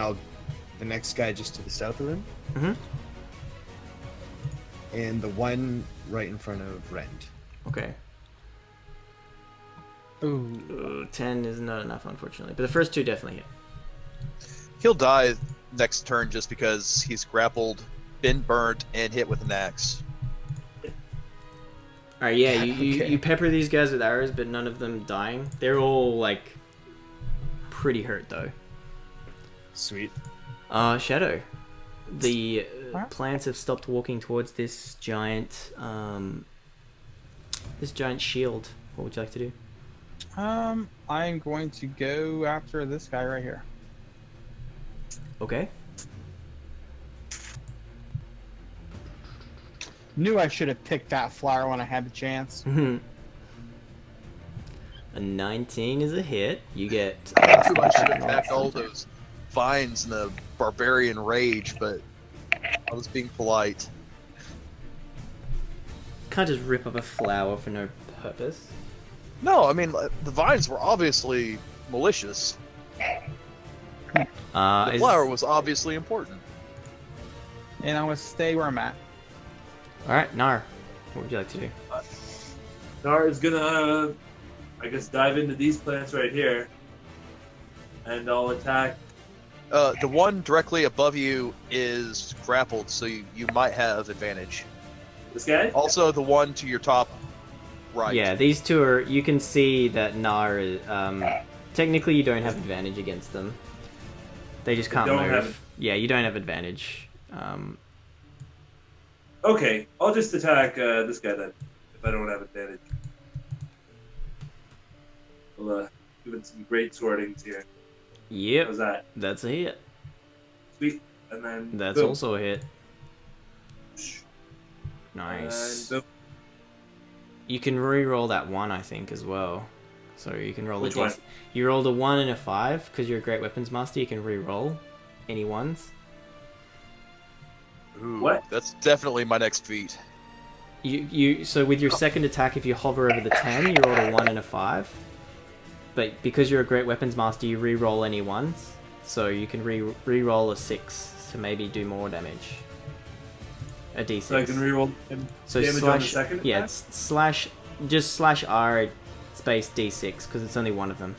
the next guy just to the south of him. Mm-hmm. And the one right in front of Rend. Okay. Ooh. 10 is not enough, unfortunately. But the first 2 definitely hit. He'll die next turn just because he's grappled, been burnt, and hit with an axe. Alright, yeah, you Okay. pepper these guys with arrows, but none of them dying. They're all, like, pretty hurt, though. Sweet. Shadow. The Huh? plants have stopped walking towards this giant shield. What would you like to do? I'm going to go after this guy right here. Okay. Knew I should have picked that flower when I had the chance. A 19 is a hit. You get... I should have attacked all those vines in a barbarian rage, but I was being polite. Can't just rip up a flower for no purpose. No, I mean, the vines were obviously malicious. The flower was obviously important. And I'm going to stay where I'm at. Alright, Nar. What would you like to do? Nar is gonna, I guess, dive into these plants right here, and I'll attack. The one directly above you is grappled, so you might have advantage. This guy? Also, the one to your top right. Yeah, these 2 are... You can see that Nar is... technically, you don't have advantage against them. They just can't don't move. have- Yeah, you don't have advantage. Okay, I'll just attack this guy then, if I don't have advantage. We'll give it some great swordings here. Yep, How's that? that's a hit. Sweet. And then That's boom. also a hit. Nice. And boom. You can re-roll that 1, I think, as well. So you can roll Which a one? You rolled a 1 and a 5, because you're a great weapons master, you can re-roll any ones. Ooh, What? That's definitely my next feat. So with your second attack, if you hover over the 10, you roll a 1 and a 5. But because you're a great weapons master, you re-roll any ones. So you can re-roll a 6 to maybe do more damage. a d6. So I can reroll So damage on the second yeah, attack? it's slash R space d6 because it's only one of them.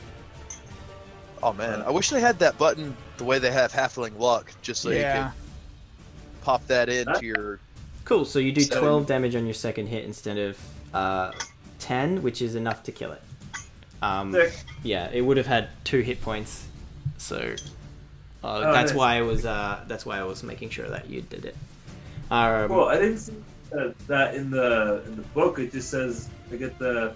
Oh man, I wish they had that button the way they have Halfling Luck, just so you Yeah. could pop that into your. Cool. So you do So- 12 damage on your second hit instead of 10, which is enough to kill it. Sick. Yeah, it would have had 2 hit points, so Oh, that's nice. why I was making sure that you did it. Cool. I didn't see that in the book. It just says I get the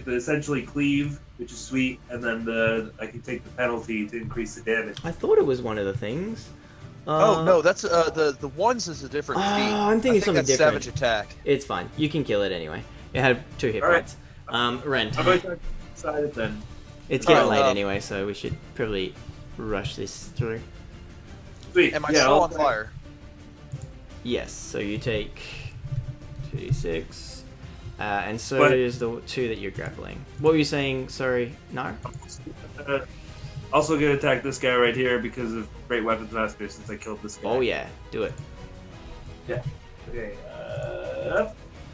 essentially cleave, which is sweet, and then I can take the penalty to increase the damage. I thought it was one of the things. Oh no, that's the ones is a different feat. I'm thinking I think something that's different. Savage attack. It's fine. You can kill it anyway. It had 2 hit All right. points. Rend. How about I decide it then? It's getting Alright, late anyway, so we should probably rush this through. Sweet. Am I yeah, still I'll- on fire? Yes, so you take 2d6, and so But- is the 2 that you're grappling. What were you saying? Sorry, Nar? Also gonna attack this guy right here because of Great Weapons Master since I killed this guy. Oh yeah, do it. Okay.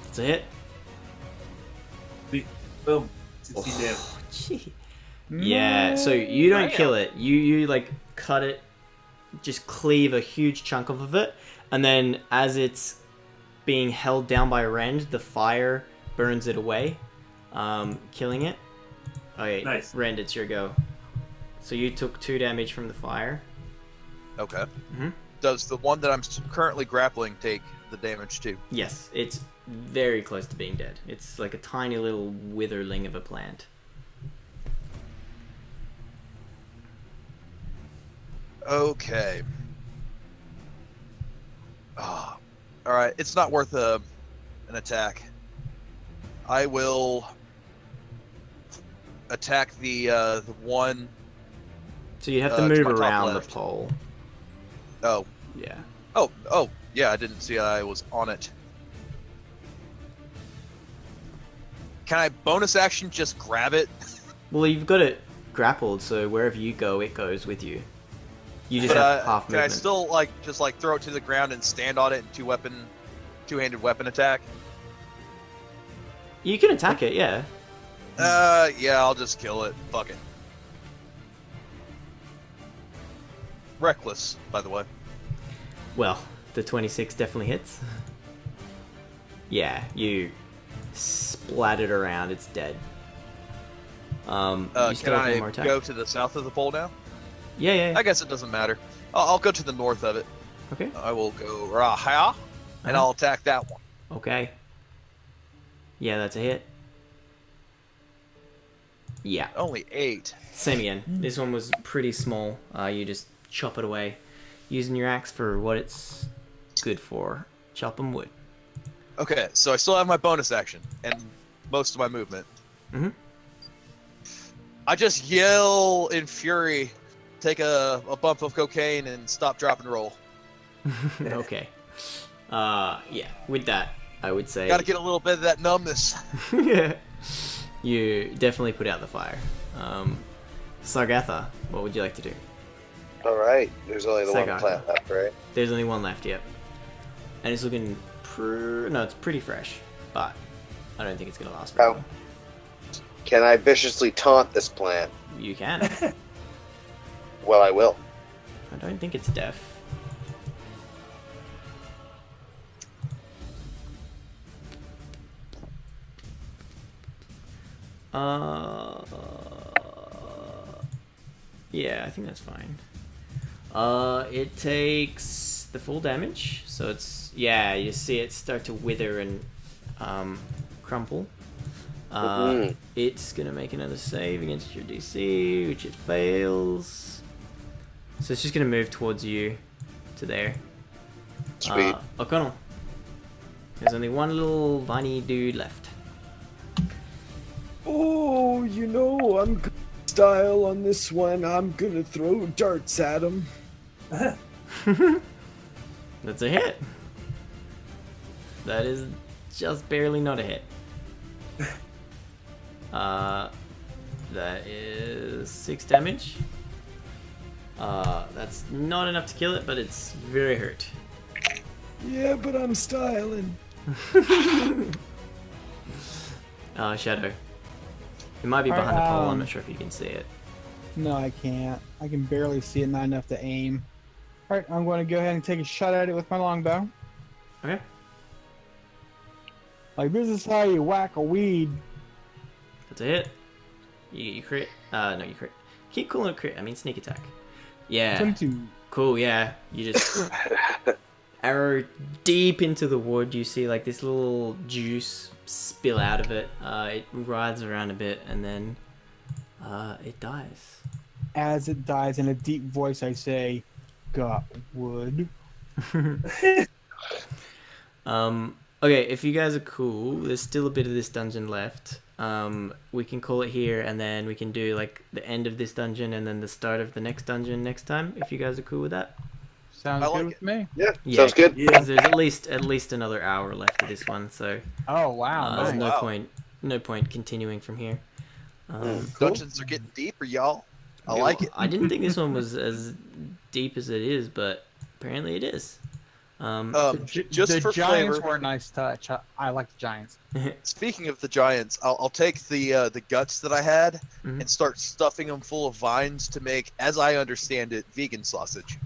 It's a hit. Boom. 16 damage. Oh, gee. Yeah, so you don't kill it. You like cut it, just cleave a huge chunk of it, and then as it's being held down by Rend, the fire burns it away, killing it. Okay, Nice. Rend, it's your go. So you took 2 damage from the fire. Okay. Mhm. Does the one that I'm currently grappling take the damage too? Yes, it's very close to being dead. It's like a tiny little witherling of a plant. Okay. Ah, all right. It's not worth an attack. I will attack the one. So you have to To move my top around the left. pole. Oh, Yeah. oh, yeah. I didn't see I was on it. Can I bonus action just grab it? Well, you've got it grappled, so wherever you go, it goes with you. You just But, have half can I movement. still just throw it to the ground and stand on it and two-handed weapon attack? You can attack it, yeah. Yeah, I'll just kill it. Fuck it. Reckless, by the way. Well, the 26 definitely hits. Yeah, you splat it around. It's dead. You Can still have one I more attack. go to the south of the pole now? Yeah. I guess it doesn't matter. I'll go to the north of it. Okay. I will go Raha, and I'll attack that one. Okay. Yeah, that's a hit. Yeah. Only 8. Same again. This one was pretty small. You just chop it away, using your axe for what it's good for. Chopping wood. Okay, so I still have my bonus action and most of my movement. Mhm. I just yell in fury, take a bump of cocaine, and stop, drop, and roll. Okay. Yeah. With that, I would say. Gotta get a little bit of that numbness. You definitely put out the fire. Sargatha, what would you like to do? All right. There's only the one Sagar. plant left, right? There's only one left, yep. And it's looking no, it's pretty fresh, but I don't think it's gonna last Oh. forever. Can I viciously taunt this plant? You can. Well, I will. I don't think it's deaf. Yeah, I think that's fine. It takes the full damage, so it's you see it start to wither and crumple. Mhm. It's gonna make another save against your DC, which it fails. So it's just gonna move towards you, to there. Sweet. O'Connell. There's only one little viney dude left. Oh, I'm good style on this one. I'm gonna throw darts at him. That's a hit. That is just barely not a hit. That is 6 damage. That's not enough to kill it, but it's very hurt. Yeah, but I'm styling. Shadow. It might be Alright, behind the pole. I'm not sure if you can see it. No, I can't. I can barely see it, not enough to aim. Alright, I'm going to go ahead and take a shot at it with my longbow. Okay. Like, this is how you whack a weed. That's a hit. You crit. No, you crit. Keep calling it crit. I mean sneak attack. Yeah. 22. Cool. Yeah. You just arrow deep into the wood. You see like this little juice spill out of it. It rides around a bit and then it dies. As it dies, in a deep voice, I say, "Got wood." Okay, if you guys are cool, there's still a bit of this dungeon left. We can call it here, and then we can do like the end of this dungeon and then the start of the next dungeon next time. If you guys are cool with that. Sounds I good like with it. me. Yeah, Yeah, sounds good. Yeah. 'Cause there's at least another hour left of this one, so Oh, wow. there's Nice. no point continuing from here. Cool. Dungeons are getting deeper, y'all. I Okay, like well, it. I didn't think this one was as deep as it is, but apparently it is. Just the for Giants flavor. were a nice touch. I like the Giants. Speaking of the Giants, I'll take the guts that I had Mhm. and start stuffing them full of vines to make, as I understand it, vegan sausage.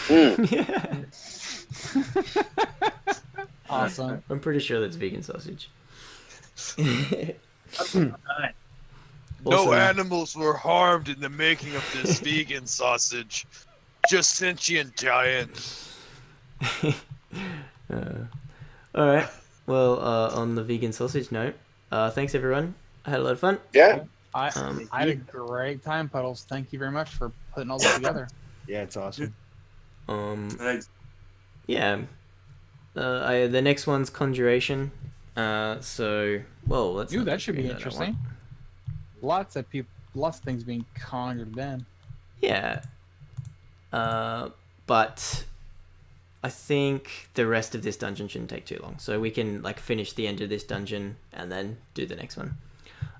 Yeah. Awesome. I'm pretty sure that's vegan sausage. No Also- animals were harmed in the making of this vegan sausage. Just sentient giants. All right. Well, on the vegan sausage note, thanks everyone. I had a lot of fun. Yeah. I had a you. great time, Puddles. Thank you very much for putting all this together. Yeah, it's awesome. Thanks. Yeah. The next one's Conjuration. So, well, let's. Ooh, not that should be figure that out. interesting. Lots of things being conjured then. Yeah. But I think the rest of this dungeon shouldn't take too long, so we can like finish the end of this dungeon and then do the next one.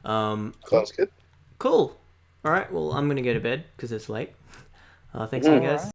Sounds good. Cool. All right. Well, I'm gonna go to bed because it's late. Thanks, you guys.